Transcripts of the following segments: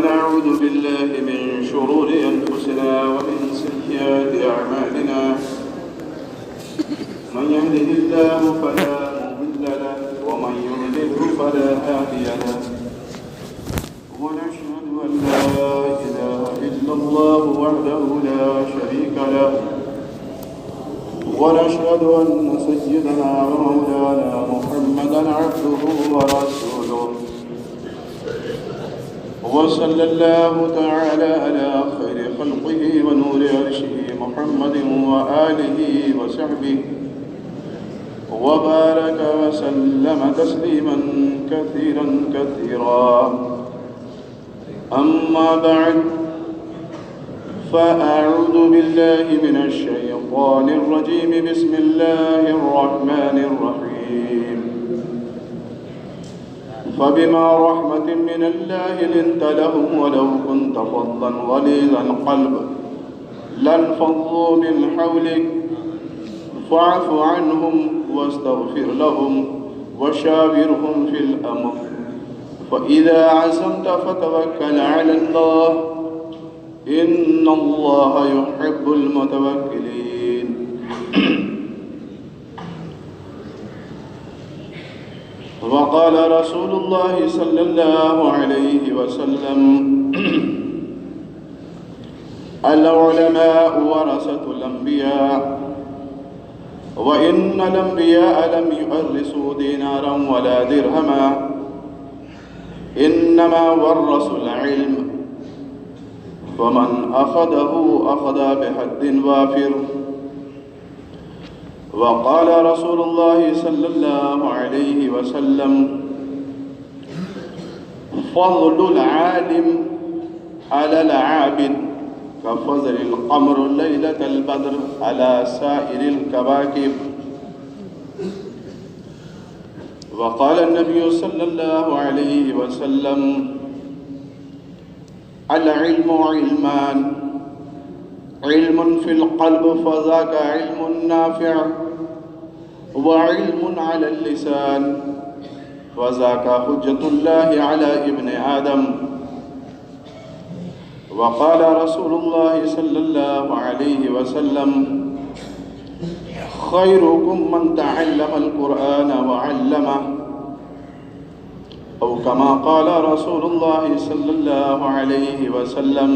ونعوذ بالله من شرور أنفسنا ومن سيئات أعمالنا من يهده الله فلا مضل له ومن يضلله فلا هادي له ونشهد أن لا إله إلا الله وحده لا شريك له ونشهد أن سيدنا ومولانا محمدا عبده ورسوله وصلى الله تعالى على خير خلقه ونور عرشه محمد وآله وصحبه وبارك وسلم تسليما كثيرا كثيرا أما بعد فأعوذ بالله من الشيطان الرجيم بسم الله الرحمن الرحيم فبما رحمة من الله لنت لهم ولو كنت فظا غليظ القلب لانفضوا من حولك فاعف عنهم واستغفر لهم وشاورهم في الأمر فإذا عزمت فتوكل على الله إن الله يحب المتوكلين وقال رسول الله صلى الله عليه وسلم العلماء ورثة الأنبياء وإن الأنبياء لم يورثوا دينارا ولا درهما إنما ورثوا العلم فمن أخذه أخذ بحد وافر وقال رسول الله صلى الله عليه وسلم فضل العالم على العابد كفضل القمر ليلة البدر على سائر الكواكب وقال النبي صلى الله عليه وسلم العلم علمان علم في القلب فذاك علم نافع وعلم على اللسان فذاك حجة الله على ابن آدم وقال رسول الله صلى الله عليه وسلم خيركم من تعلم القرآن وعلمه أو كما قال رسول الله صلى الله عليه وسلم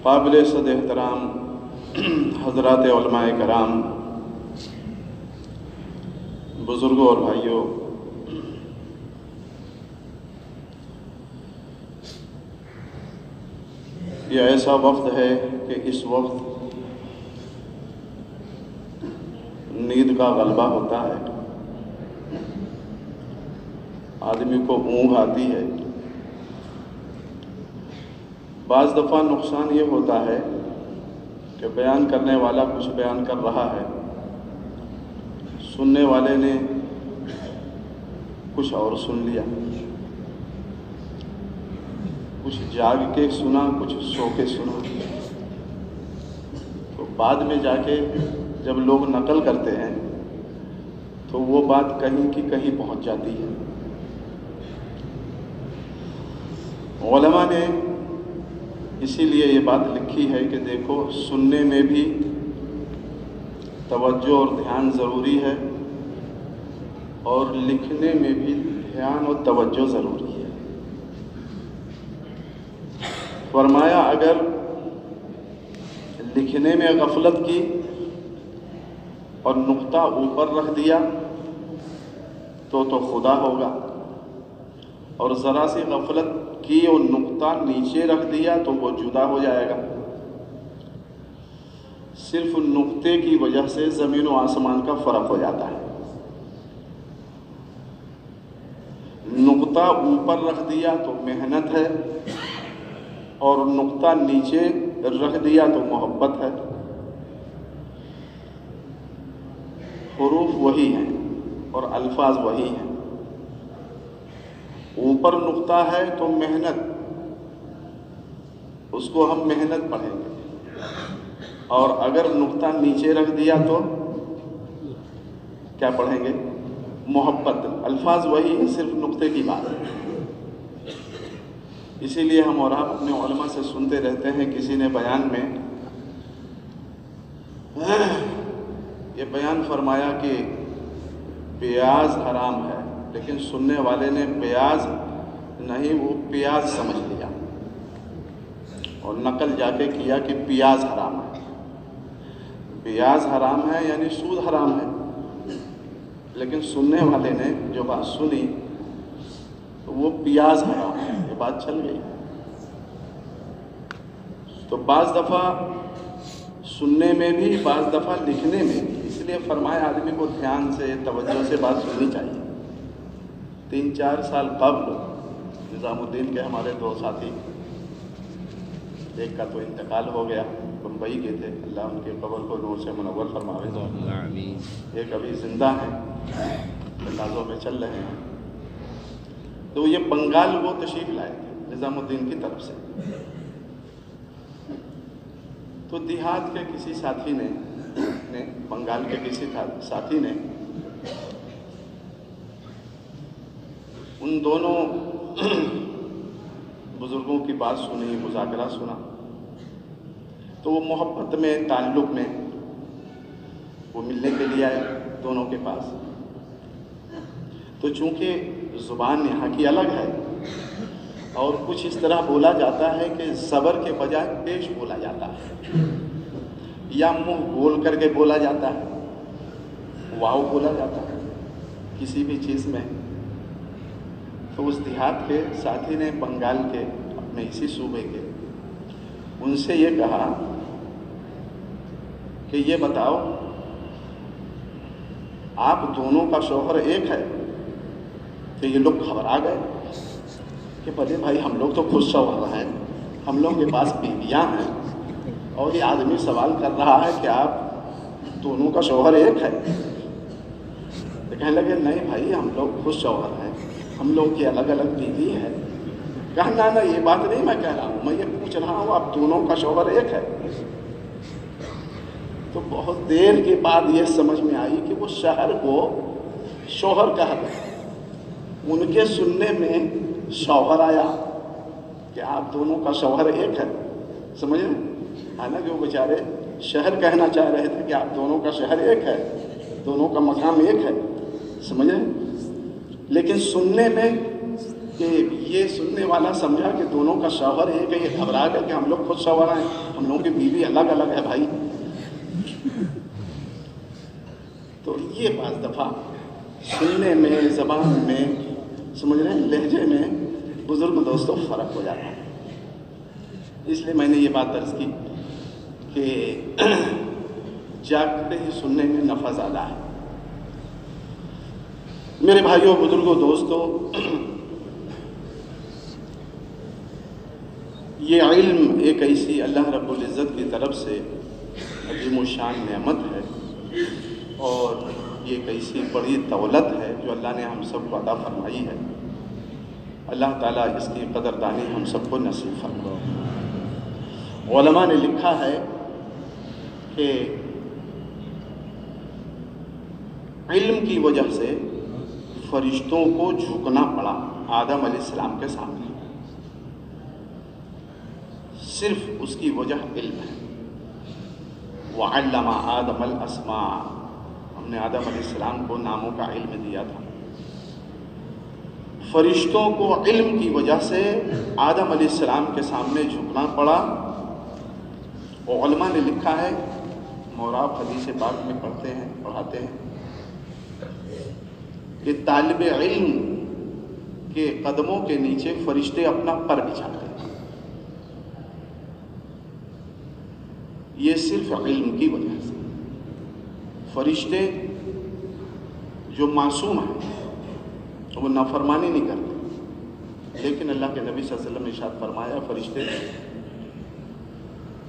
قابل صد احترام حضرات علماء کرام، بزرگوں اور بھائیوں، یہ ایسا وقت ہے کہ اس وقت نیند کا غلبہ ہوتا ہے، آدمی کو اونگ آتی ہے۔ بعض دفعہ نقصان یہ ہوتا ہے کہ بیان کرنے والا کچھ بیان کر رہا ہے، سننے والے نے کچھ اور سن لیا، کچھ جاگ کے سنا، کچھ سو کے سنا، تو بعد میں جا کے جب لوگ نقل کرتے ہیں تو وہ بات کہیں کی کہیں پہنچ جاتی ہے۔ علماء نے اسی لیے یہ بات لکھی ہے کہ دیکھو، سننے میں بھی توجہ اور دھیان ضروری ہے، اور لکھنے میں بھی دھیان اور توجہ ضروری ہے۔ فرمایا اگر لکھنے میں غفلت کی اور نقطہ اوپر رکھ دیا تو خدا ہوگا، اور ذرا سی غفلت کی اور نقطہ نیچے رکھ دیا تو وہ جدا ہو جائے گا۔ صرف نقطے کی وجہ سے زمین و آسمان کا فرق ہو جاتا ہے۔ نقطہ اوپر رکھ دیا تو محنت ہے، اور نقطہ نیچے رکھ دیا تو محبت ہے۔ حروف وہی ہیں اور الفاظ وہی ہیں۔ اوپر نقطہ ہے تو محنت، اس کو ہم محنت پڑھیں گے، اور اگر نقطہ نیچے رکھ دیا تو کیا پڑھیں گے؟ محبت، الفاظ وہی ہے، صرف نقطے کی بات ہے۔ اسی لیے ہم اور آپ اپنے علماء سے سنتے رہتے ہیں، کسی نے بیان میں یہ بیان فرمایا کہ پیاز حرام ہے، لیکن سننے والے نے پیاز نہیں، وہ پیاز سمجھ لیا اور نقل جا کے کیا کہ پیاز حرام ہے۔ پیاز حرام ہے یعنی سود حرام ہے، لیکن سننے والے نے جو بات سنی تو وہ پیاز حرام ہے، یہ بات چل گئی۔ تو بعض دفعہ سننے میں بھی، بعض دفعہ لکھنے میں بھی، اس لیے فرمایا آدمی کو دھیان سے توجہ سے بات سننی چاہیے۔ 3-4 سال قبل نظام الدین کے ہمارے 2 ساتھی، ایک کا تو انتقال ہو گیا، بمبئی کے تھے، اللہ ان کے قبر کو نور سے منور فرماوے، ایک ابھی زندہ ہیں، جنازوں میں چل رہے ہیں۔ تو یہ بنگال وہ تشریف لائے تھے نظام الدین کی طرف سے۔ تو دیہات کے کسی ساتھی نے بنگال کے کسی ساتھی نے ان دونوں بزرگوں کی بات سنی، مذاکرہ سنا، تو وہ محبت میں، تعلق میں وہ ملنے کے لیے آئے دونوں کے پاس۔ تو چونکہ زبان یہاں کی الگ ہے اور کچھ اس طرح بولا جاتا ہے کہ صبر کے بجائے پیش بولا جاتا ہے، یا منہ بول کر کے بولا جاتا ہے، واو بولا جاتا ہے کسی بھی چیز میں۔ تو اس دیہات کے ساتھی نے بنگال کے، اپنے اسی صوبے کے، ان سے یہ کہا کہ یہ بتاؤ آپ دونوں کا شوہر ایک ہے؟ کہ یہ لوگ گھبرا گئے کہ بھلے بھائی ہم لوگ تو خود شوہر ہیں، ہم لوگ کے پاس بیویاں ہیں، اور یہ آدمی سوال کر رہا ہے کہ آپ دونوں کا شوہر ایک ہے؟ تو کہنے لگے نہیں بھائی ہم لوگ خود شوہر ہیں، ہم لوگ کی الگ الگ بیوی ہے۔ کہا نہ یہ بات نہیں میں کہہ رہا ہوں، میں یہ پوچھ رہا ہوں آپ دونوں کا شوہر ایک ہے؟ تو بہت دیر کے بعد یہ سمجھ میں آئی کہ وہ شہر کو شوہر کہتے ہیں، ان کے سننے میں شوہر آیا کہ آپ دونوں کا شوہر ایک ہے، سمجھ رہے ہیں؟ حالانکہ وہ بیچارے شہر کہنا چاہ رہے تھے کہ آپ دونوں کا شہر ایک ہے، دونوں کا مقام ایک ہے، سمجھ رہے ہیں؟ لیکن سننے میں کہ یہ سننے والا سمجھا کہ دونوں کا شوہر ایک ہے، یہ گھبرا گیا کہ ہم لوگ خود شوہر ہیں، ہم لوگوں کی بیوی الگ الگ ہے بھائی۔ تو یہ بعض دفعہ سننے میں، زبان میں، سمجھ رہے ہیں، لہجے میں بزرگ دوستوں فرق ہو جاتا ہے۔ اس لیے میں نے یہ بات عرض کی کہ جاگتے ہی سننے میں نفع زیادہ ہے۔ میرے بھائیوں، بزرگوں، دوستوں، یہ علم ایک ایسی اللہ رب العزت کی طرف سے عظیم الشان نعمت ہے، اور یہ ایک ایسی بڑی دولت ہے جو اللہ نے ہم سب کو عطا فرمائی ہے۔ اللہ تعالیٰ اس کی قدردانی ہم سب کو نصیب فرمائے۔ علماء نے لکھا ہے کہ علم کی وجہ سے فرشتوں کو جھکنا پڑا آدم علیہ السلام کے سامنے، صرف اس کی وجہ علم ہے۔ وَعَلَّمَ آدَمَ الْأَسْمَاءَ، ہم نے آدم علیہ السلام کو ناموں کا علم دیا تھا۔ فرشتوں کو علم کی وجہ سے آدم علیہ السلام کے سامنے جھکنا پڑا۔ اور علماء نے لکھا ہے، موراب حدیث پاک میں پڑھتے ہیں، پڑھاتے ہیں کہ طالب علم کے قدموں کے نیچے فرشتے اپنا پر بچھاتے ہیں، یہ صرف علم کی وجہ سے۔ فرشتے جو معصوم ہیں وہ نافرمانی نہیں کرتے، لیکن اللہ کے نبی صلی اللہ علیہ وسلم نے ارشاد فرمایا فرشتے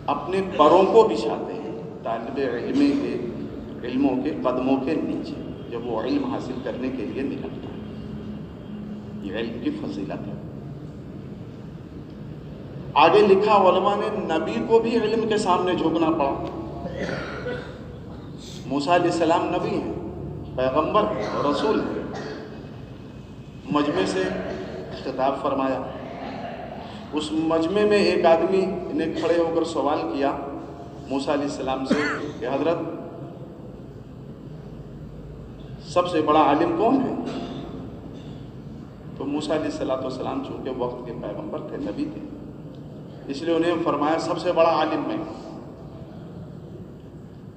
اپنے پروں کو بچھاتے ہیں طالب علم کے علموں کے قدموں کے نیچے جب وہ علم حاصل کرنے کے لیے نکلتا ہے۔ یہ علم کی فضیلت ہے۔ آگے لکھا علماء نے نبی کو بھی علم کے سامنے جھکنا پڑا۔ موسیٰ علیہ السلام نبی ہیں، پیغمبر ہیں اور رسول ہیں، مجمع سے خطاب فرمایا۔ اس مجمع میں ایک آدمی نے کھڑے ہو کر سوال کیا موسیٰ علیہ السلام سے کہ حضرت سب سے بڑا عالم کون ہے؟ تو موسیٰ علیہ السلام چونکہ وقت کے پیغمبر تھے، نبی تھے، اس لیے انہیں فرمایا سب سے بڑا عالم میں۔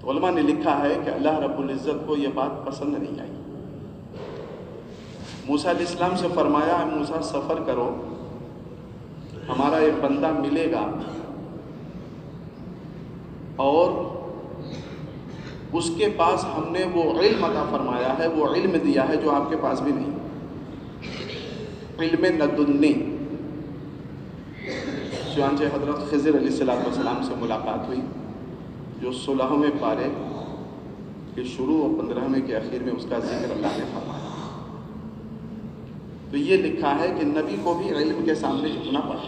تو علماء نے لکھا ہے کہ اللہ رب العزت کو یہ بات پسند نہیں آئی۔ موسیٰ علیہ السلام سے فرمایا اے موسیٰ سفر کرو، ہمارا ایک بندہ ملے گا اور اس کے پاس ہم نے وہ علم عطا فرمایا ہے، وہ علم دیا ہے جو آپ کے پاس بھی نہیں، علم لدنی۔ چنانچہ حضرت خضر علیہ السلام سے ملاقات ہوئی، جو 16ویں پارے کے شروع اور 15ویں کے اخیر میں اس کا ذکر اللہ نے فرمایا۔ تو یہ لکھا ہے کہ نبی کو بھی علم کے سامنے جھکنا پڑا۔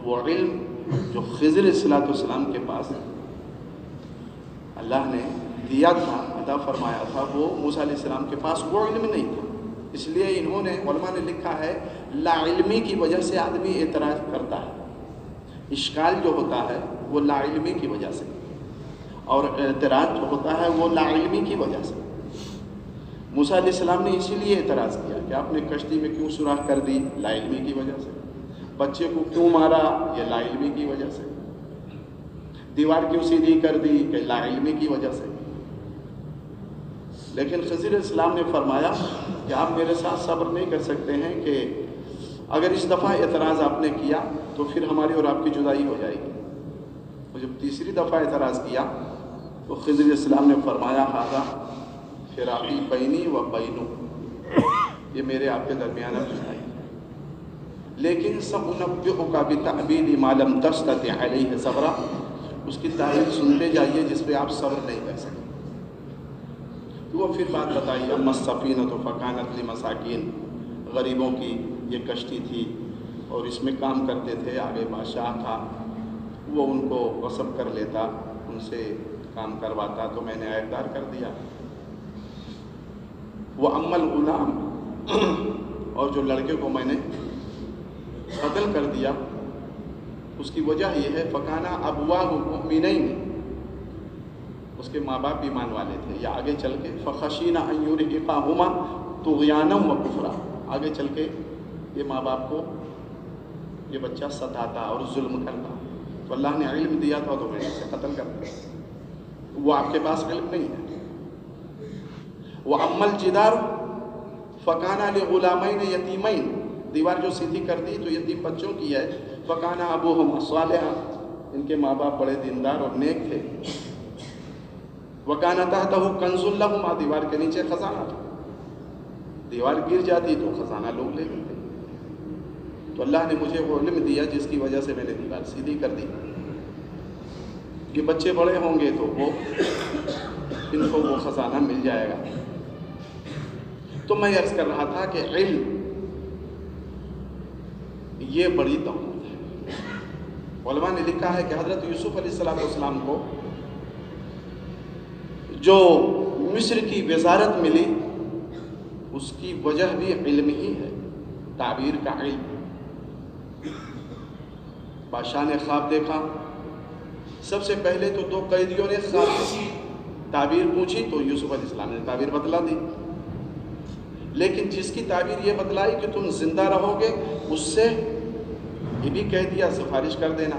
وہ علم جو خضر علیہ السلام کے پاس اللہ نے دیا تھا، عطا فرمایا تھا، وہ موسیٰ علیہ السلام کے پاس وہ علم نہیں تھا۔ اس لیے انہوں نے علماء نے لکھا ہے لا علمی کی وجہ سے آدمی اعتراض کرتا ہے، اشکال جو ہوتا ہے وہ لا علمی کی وجہ سے، اور اعتراض جو ہوتا ہے وہ لا علمی کی وجہ سے۔ موسیٰ علیہ السلام نے اسی لیے اعتراض کیا کہ آپ نے کشتی میں کیوں سوراخ کر دی؟ لا علمی کی وجہ سے۔ بچے کو کیوں مارا؟ یہ لا علمی کی وجہ سے۔ دیوار کیوں سیدھی کر دی؟ کہ لا علمی کی وجہ سے۔ لیکن خضر علیہ السلام نے فرمایا کہ آپ میرے ساتھ صبر نہیں کر سکتے ہیں کہ اگر اس دفعہ اعتراض آپ نے کیا تو پھر ہماری اور آپ کی جدائی ہو جائے گی۔ اور جب تیسری دفعہ اعتراض کیا تو خضر علیہ السلام نے فرمایا ھذا فراقی بینی و بینک، یہ میرے آپ کے درمیان اب جدائی ہے، لیکن سأنبئک بتأویل ما لم تستطع علیہ صبرا، اس کی تعریف سنتے جائیے جس پہ آپ صبر نہیں کر سکتے۔ تو وہ پھر بات بتائی، اما السفینۃ فکانت لمساکین، غریبوں کی یہ کشتی تھی اور اس میں کام کرتے تھے، آگے بادشاہ تھا، وہ ان کو غصب کر لیتا، ان سے کام کرواتا، تو میں نے عیبدار کر دیا۔ وہ اما الغلام، اور جو لڑکے کو میں نے قتل کر دیا اس کی وجہ یہ ہے فکانا ابواہ مؤمنین، اس کے ماں باپ ایمان والے تھے، یا آگے چل کے فخشینا ان یرهقاهما طغیانا وکفرا، آگے چل کے یہ ماں باپ کو یہ بچہ ستاتا اور ظلم کرتا، تو اللہ نے علم دیا تھا تو میں نے اسے قتل کر دیا، وہ آپ کے پاس علم نہیں ہے۔ وَأَمَّا الْجِدَارُ فَكَانَ لِغُلَامَيْنِ یتیمین، دیوار جو سیدھی کر دی تو یتیم بچوں کی ہے، فَكَانَ أَبُوهُمَا صَالِحًا، ان کے ماں باپ بڑے دیندار اور نیک تھے، وَكَانَ تَحْتَهُ كَنْزٌ لَهُمَا، دیوار کے نیچے خزانہ تھا، دیوار گر جاتی تو خزانہ لوگ لے لیتے، تو اللہ نے مجھے وہ علم دیا جس کی وجہ سے میں نے دیوار سیدھی کر دی، کہ بچے بڑے ہوں گے تو وہ ان کو وہ خزانہ مل جائے گا۔ تو میں عرض کر رہا تھا کہ علم یہ بڑی دولت ہے۔ علماء نے لکھا ہے کہ حضرت یوسف علیہ السلام کو جو مصر کی وزارت ملی اس کی وجہ بھی علم ہی ہے، تعبیر کا علم۔ بادشاہ نے خواب دیکھا، سب سے پہلے تو دو قیدیوں نے خواب کی تعبیر پوچھی تو یوسف علیہ السلام نے تعبیر بتلا دی، لیکن جس کی تعبیر یہ بتلائی کہ تم زندہ رہو گے، اس سے یہ بھی کہہ دیا سفارش کر دینا۔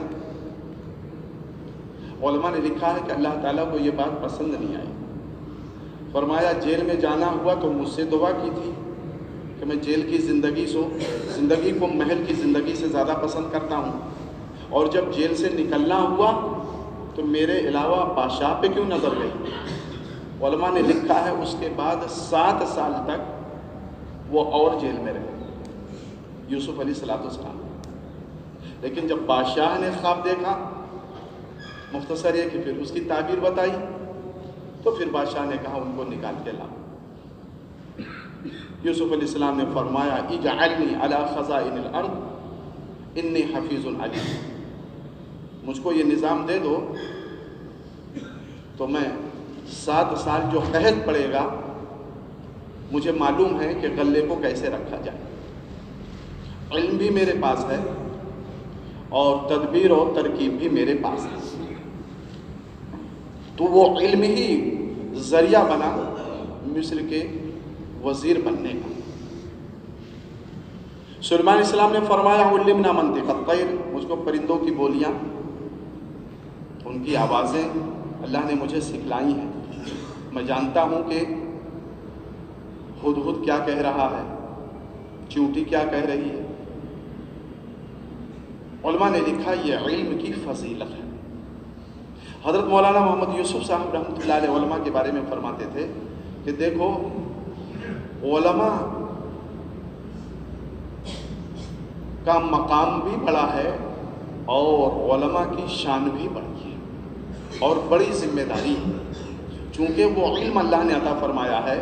علماء نے لکھا ہے کہ اللہ تعالیٰ کو یہ بات پسند نہیں آئی، فرمایا جیل میں جانا ہوا تو مجھ سے دعا کی تھی کہ میں جیل کی زندگی کو محل کی زندگی سے زیادہ پسند کرتا ہوں، اور جب جیل سے نکلنا ہوا تو میرے علاوہ بادشاہ پہ کیوں نظر گئی؟ علماء نے لکھا ہے اس کے بعد 7 سال تک وہ اور جیل میں رہے یوسف علیہ السلام۔ لیکن جب بادشاہ نے خواب دیکھا، مختصر یہ کہ پھر اس کی تعبیر بتائی، تو پھر بادشاہ نے کہا ان کو نکال کے لاؤ۔ یوسف علیہ السلام نے فرمایا اجعلنی علی خزائن الارض انی حفیظ علیم، مجھ کو یہ نظام دے دو تو میں 7 سال جو قحط پڑے گا مجھے معلوم ہے کہ غلے کو کیسے رکھا جائے، علم بھی میرے پاس ہے اور تدبیر اور ترکیب بھی میرے پاس ہے۔ تو وہ علم ہی ذریعہ بنا مصر کے وزیر بننے کا۔ سلیمان علیہ السلام نے فرمایا علمنا منطق الطیر، مجھ کو پرندوں کی بولیاں، ان کی آوازیں اللہ نے مجھے سکھلائی ہیں۔ میں جانتا ہوں کہ ہدہد کیا کہہ رہا ہے، چیونٹی کیا کہہ رہی ہے۔ علماء نے لکھا یہ علم کی فضیلت ہے۔ حضرت مولانا محمد یوسف صاحب رحمۃ اللہ علیہ علماء کے بارے میں فرماتے تھے کہ دیکھو علماء کا مقام بھی بڑا ہے اور علماء کی شان بھی بڑی ہے اور بڑی ذمہ داری ہے، چونکہ وہ علم اللہ نے عطا فرمایا ہے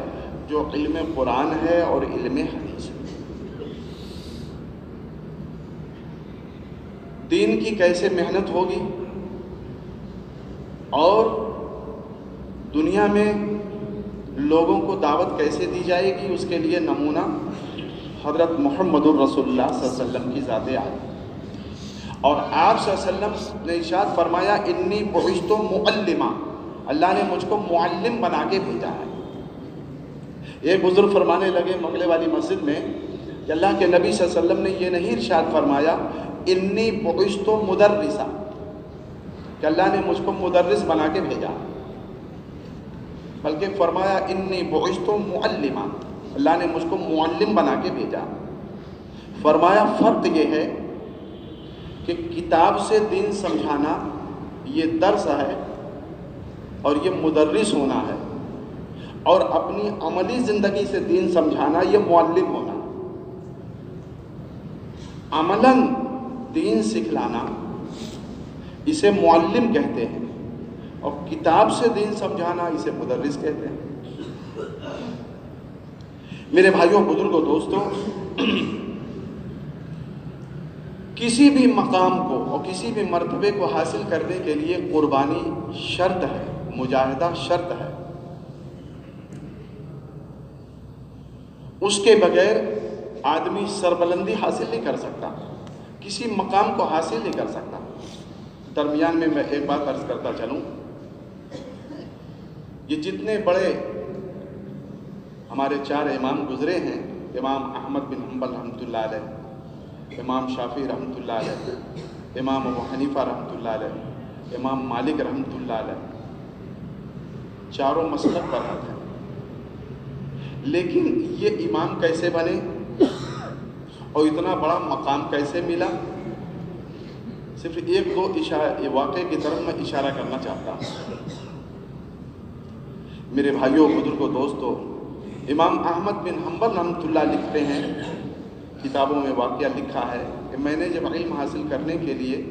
جو علم قرآن ہے اور علم حدیث ہے۔ دین کی کیسے محنت ہوگی اور دنیا میں لوگوں کو دعوت کیسے دی جائے گی، اس کے لیے نمونہ حضرت محمد الرسول اللہ صلی اللہ علیہ وسلم کی ذات عالی، اور آپ صلی اللہ علیہ وسلم نے ارشاد فرمایا انی بعثت معلما، اللہ نے مجھ کو معلم بنا کے بھیجا ہے۔ ایک بزرگ فرمانے لگے مغلے والی مسجد میں کہ اللہ کے نبی صلی اللہ علیہ وسلم نے یہ نہیں ارشاد فرمایا انی بعثت مدرسا، کہ اللہ نے مجھ کو مدرس بنا کے بھیجا، بلکہ فرمایا انی بعثت معلما، اللہ نے مجھ کو معلم بنا کے بھیجا۔ فرمایا فرق یہ ہے کہ کتاب سے دین سمجھانا یہ درس ہے اور یہ مدرس ہونا ہے، اور اپنی عملی زندگی سے دین سمجھانا یہ معلم ہونا۔ عملاً دین سکھلانا اسے معلم کہتے ہیں، اور کتاب سے دین سمجھانا اسے مدرس کہتے ہیں۔ میرے بھائیوں، بزرگوں، دوستوں، کسی بھی مقام کو اور کسی بھی مرتبے کو حاصل کرنے کے لیے قربانی شرط ہے، مجاہدہ شرط ہے۔ اس کے بغیر آدمی سربلندی حاصل نہیں کر سکتا، کسی مقام کو حاصل نہیں کر سکتا۔ درمیان میں ایک بات عرض کرتا چلوں، یہ جتنے بڑے ہمارے 4 امام گزرے ہیں، امام احمد بن حنبل رحمۃ اللہ علیہ، امام شافعی رحمۃ اللہ علیہ، امام ابو حنیفہ رحمۃ اللہ علیہ، امام مالک رحمۃ اللہ علیہ، چاروں مسلک پر ہیں، لیکن یہ امام کیسے بنے اور اتنا بڑا مقام کیسے ملا؟ صرف 1-2 واقعے کی طرف میں اشارہ کرنا چاہتا ہوں۔ میرے بھائیوں، بزرگوں، دوستوں، امام احمد بن حنبل رحمۃ اللہ لکھتے ہیں، کتابوں میں واقعہ لکھا ہے کہ میں نے جب علم حاصل کرنے کے لیے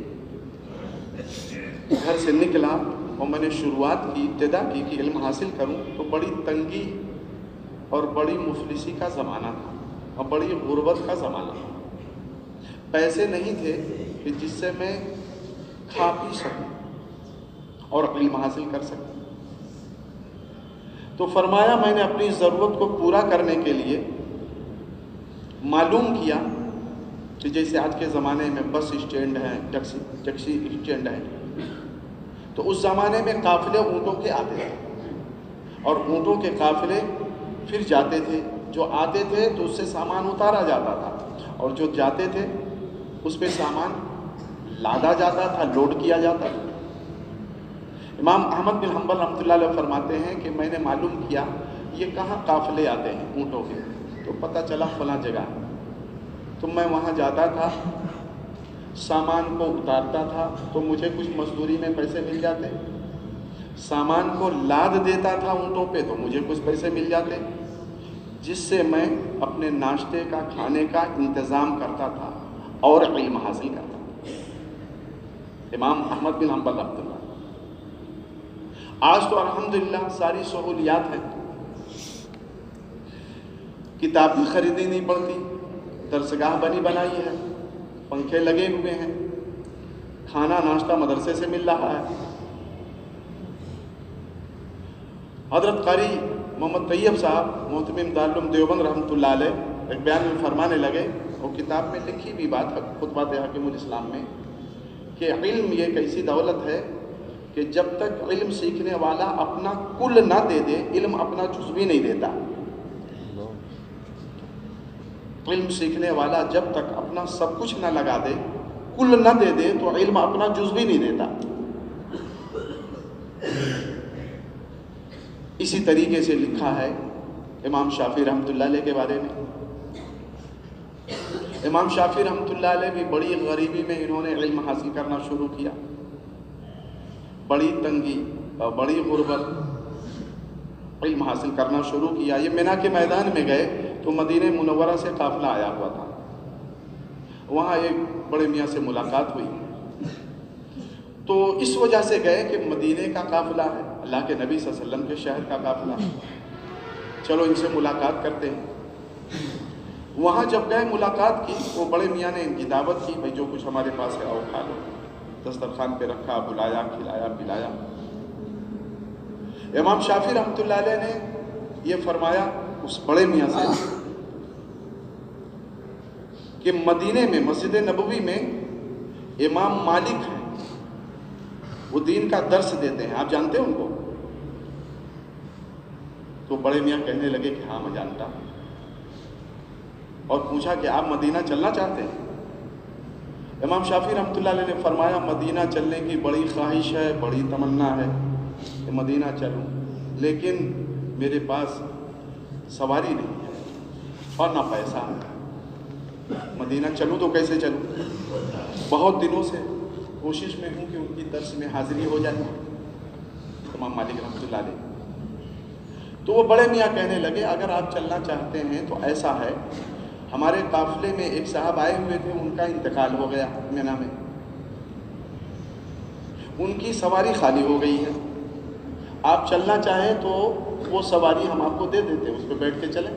گھر سے نکلا اور میں نے شروعات کی، ابتدا کی کہ علم حاصل کروں، تو بڑی تنگی اور بڑی مفلسی کا زمانہ تھا اور بڑی غربت کا زمانہ تھا۔ پیسے نہیں تھے کہ جس سے میں کھا پی سکوں اور علم حاصل کر سکوں۔ تو فرمایا میں نے اپنی ضرورت کو پورا کرنے کے لیے معلوم کیا کہ جیسے آج کے زمانے میں بس اسٹینڈ ہیں، ٹیکسی اسٹینڈ ہیں، تو اس زمانے میں قافلے اونٹوں کے آتے تھے اور اونٹوں کے قافلے پھر جاتے تھے، جو آتے تھے تو اس سے سامان اتارا جاتا تھا اور جو جاتے تھے اس پہ سامان لادا جاتا تھا، لوڈ کیا جاتا تھا۔ امام احمد بن حنبل رحمۃ اللہ علیہ فرماتے ہیں کہ میں نے معلوم کیا یہ کہاں قافلے آتے ہیں اونٹوں کے، تو پتہ چلا فلاں جگہ، تو میں وہاں جاتا تھا، سامان کو اتارتا تھا تو مجھے کچھ مزدوری میں پیسے مل جاتے، سامان کو لاد دیتا تھا اونٹوں پہ تو مجھے کچھ پیسے مل جاتے، جس سے میں اپنے ناشتے کا، کھانے کا انتظام کرتا تھا اور علم حاصل کرتا تھا۔ امام احمد بن حنبل رحمۃ اللہ۔ آج تو الحمدللہ ساری سہولیات ہیں، کتاب بھی خریدی نہیں پڑتی، درسگاہ بنی بنائی ہے، پنکھے لگے ہوئے ہیں، کھانا ناشتہ مدرسے سے مل رہا ہے۔ حضرت قاری محمد طیب صاحب محتمم دارالعلوم دیوبند رحمۃ اللہ علیہ ایک بیان میں فرمانے لگے، اور کتاب میں لکھی بھی بات خطبات حکیم الاسلام میں، کہ علم یہ ایک ایسی دولت ہے کہ جب تک علم سیکھنے والا اپنا کل نہ دے دے، علم اپنا جز بھی نہیں دیتا۔ علم سیکھنے والا جب تک اپنا سب کچھ نہ لگا دے، کل نہ دے دے، تو علم اپنا جز بھی نہیں دیتا۔ اسی طریقے سے لکھا ہے امام شافعی رحمۃ اللہ علیہ کے بارے میں۔ امام شافعی رحمۃ اللہ علیہ بھی بڑی غریبی میں انہوں نے علم حاصل کرنا شروع کیا، بڑی تنگی اور بڑی غربت، علم حاصل کرنا شروع کیا۔ یہ مینا کے میدان میں گئے تو مدینہ منورہ سے قافلہ آیا ہوا تھا، وہاں ایک بڑے میاں سے ملاقات ہوئی، تو اس وجہ سے گئے کہ مدینہ کا قافلہ ہے، اللہ کے نبی صلی اللہ علیہ وسلم کے شہر کا قافلہ ہے، چلو ان سے ملاقات کرتے ہیں۔ وہاں جب گئے ملاقات کی، وہ بڑے میاں نے ان کی دعوت کی، بھائی جو کچھ ہمارے پاس ہے آؤ کھا لو، دسترخوان پہ رکھا، بلایا، کھلایا پلایا۔ امام شافعی رحمۃ اللہ علیہ نے یہ فرمایا اس بڑے میاں سے کہ مدینے میں مسجد نبوی میں امام مالک ہیں، وہ دین کا درس دیتے ہیں، آپ جانتے ہیں ان کو؟ تو بڑے میاں کہنے لگے کہ ہاں میں جانتا ہوں، اور پوچھا کہ آپ مدینہ چلنا چاہتے ہیں؟ امام شافعی رحمۃ اللہ علیہ نے فرمایا مدینہ چلنے کی بڑی خواہش ہے، بڑی تمنا ہے کہ مدینہ چلوں، لیکن میرے پاس سواری نہیں ہے اور نہ پیسہ ہے، مدینہ چلوں تو کیسے چلوں؟ بہت دنوں سے کوشش میں ہوں کہ ان کی درس میں حاضری ہو جائے، امام مالک رحمۃ اللہ علیہ۔ تو وہ بڑے میاں کہنے لگے اگر آپ چلنا چاہتے ہیں تو ایسا ہے، ہمارے قافلے میں ایک صاحب آئے ہوئے تھے، ان کا انتقال ہو گیا مینا میں، ان کی سواری خالی ہو گئی ہے، آپ چلنا چاہیں تو وہ سواری ہم آپ کو دے دیتے ہیں، اس پہ بیٹھ کے چلیں۔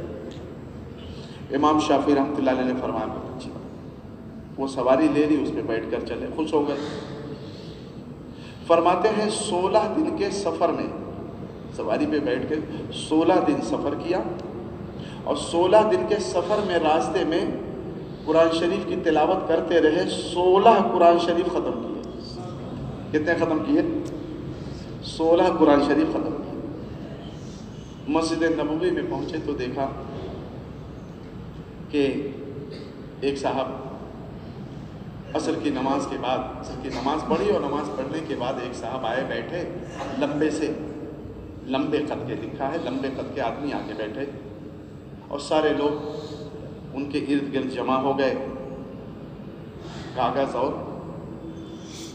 امام شافعی رحمۃ اللہ علیہ نے فرمایا بہت اچھی بات، وہ سواری لے لی، اس پہ بیٹھ کر چلے، خوش ہو گئے۔ فرماتے ہیں 16 دن کے سفر میں سواری پہ بیٹھ کے 16 دن سفر کیا، اور 16 دن کے سفر میں راستے میں قرآن شریف کی تلاوت کرتے رہے، 16 قرآن شریف ختم کیے۔ کتنے ختم کیے؟ 16 قرآن شریف ختم کیے۔ مسجد نبوی میں پہنچے تو دیکھا کہ ایک صاحب عصر کی نماز کے بعد، عصر کی نماز پڑھی اور نماز پڑھنے کے بعد ایک صاحب آئے بیٹھے، لمبے قد کے، لکھا ہے لمبے قد کے آدمی آ کے بیٹھے، اور سارے لوگ ان کے ارد گرد جمع ہو گئے، کاغذ اور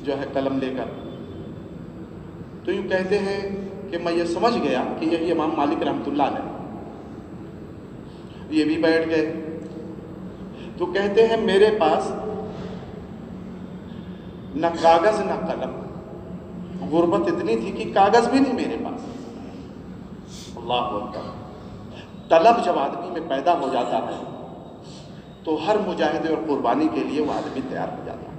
جو ہے قلم لے کر۔ تو یوں کہتے ہیں کہ میں یہ سمجھ گیا کہ یہی امام مالک رحمۃ اللہ علیہ، یہ بھی بیٹھ گئے۔ تو کہتے ہیں میرے پاس نہ کاغذ نہ قلم، غربت اتنی تھی کہ کاغذ بھی نہیں میرے پاس۔ اللہ اکبر! طلب جب آدمی میں پیدا ہو جاتا ہے تو ہر مجاہدے اور قربانی کے لیے وہ آدمی تیار ہو جاتا ہے۔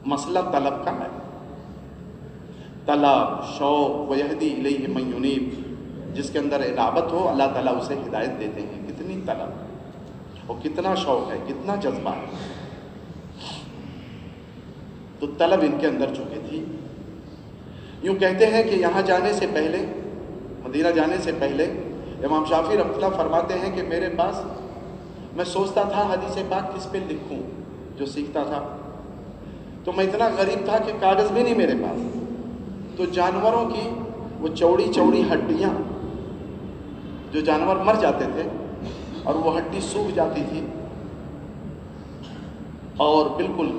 مسئلہ طلب کا ہے، طلب، شوق، وَيَهْدِي إِلَيْهِ مَن يُنِيبُ، جس کے اندر انابت ہو اللہ تعالیٰ اسے ہدایت دیتے ہیں۔ کتنی طلب اور کتنا شوق ہے، کتنا جذبہ ہے۔ تو طلب ان کے اندر چکے تھی۔ یوں کہتے ہیں کہ یہاں جانے سے پہلے، مدینہ جانے سے پہلے، امام شافعی رحمۃ اللہ فرماتے ہیں کہ میرے پاس، میں سوچتا تھا حدیث پاک کس پہ لکھوں جو سیکھتا تھا، تو میں اتنا غریب تھا کہ کاغذ بھی نہیں میرے پاس، تو جانوروں کی وہ چوڑی چوڑی ہڈیاں، جو جانور مر جاتے تھے اور وہ ہڈی سوکھ جاتی تھی اور بالکل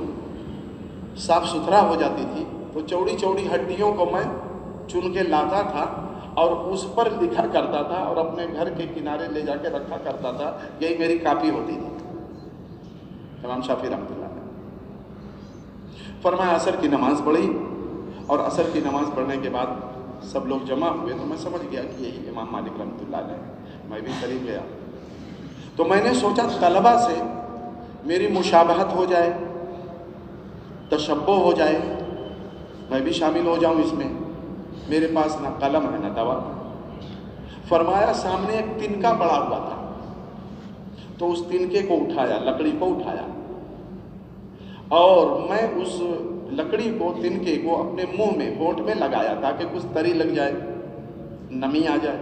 صاف ستھرا ہو جاتی تھی، تو چوڑی چوڑی ہڈیوں کو میں چن کے لاتا تھا اور اس پر لکھا کرتا تھا اور اپنے گھر کے کنارے لے جا کے رکھا کرتا تھا، یہی میری کاپی ہوتی تھی۔ امام شافعی رحمۃ اللہ نے فرمایا عصر کی نماز پڑھی، اور عصر کی نماز پڑھنے کے بعد سب لوگ جمع ہوئے تو میں سمجھ گیا کہ یہی امام مالک رحمۃ اللہ علیہ۔ میں بھی قریب گیا تو میں نے سوچا طلبہ سے میری مشابہت ہو جائے، تشبہ ہو جائے، میں بھی شامل ہو جاؤں اس میں۔ میرے پاس نہ قلم ہے نہ دوا۔ فرمایا سامنے ایک تنکا پڑا ہوا تھا، تو اس تنکے کو اٹھایا، لکڑی کو اٹھایا، اور میں اس لکڑی کو، تنکے کو اپنے منہ میں، ہونٹ میں لگایا تاکہ کچھ تری لگ جائے، نمی آ جائے،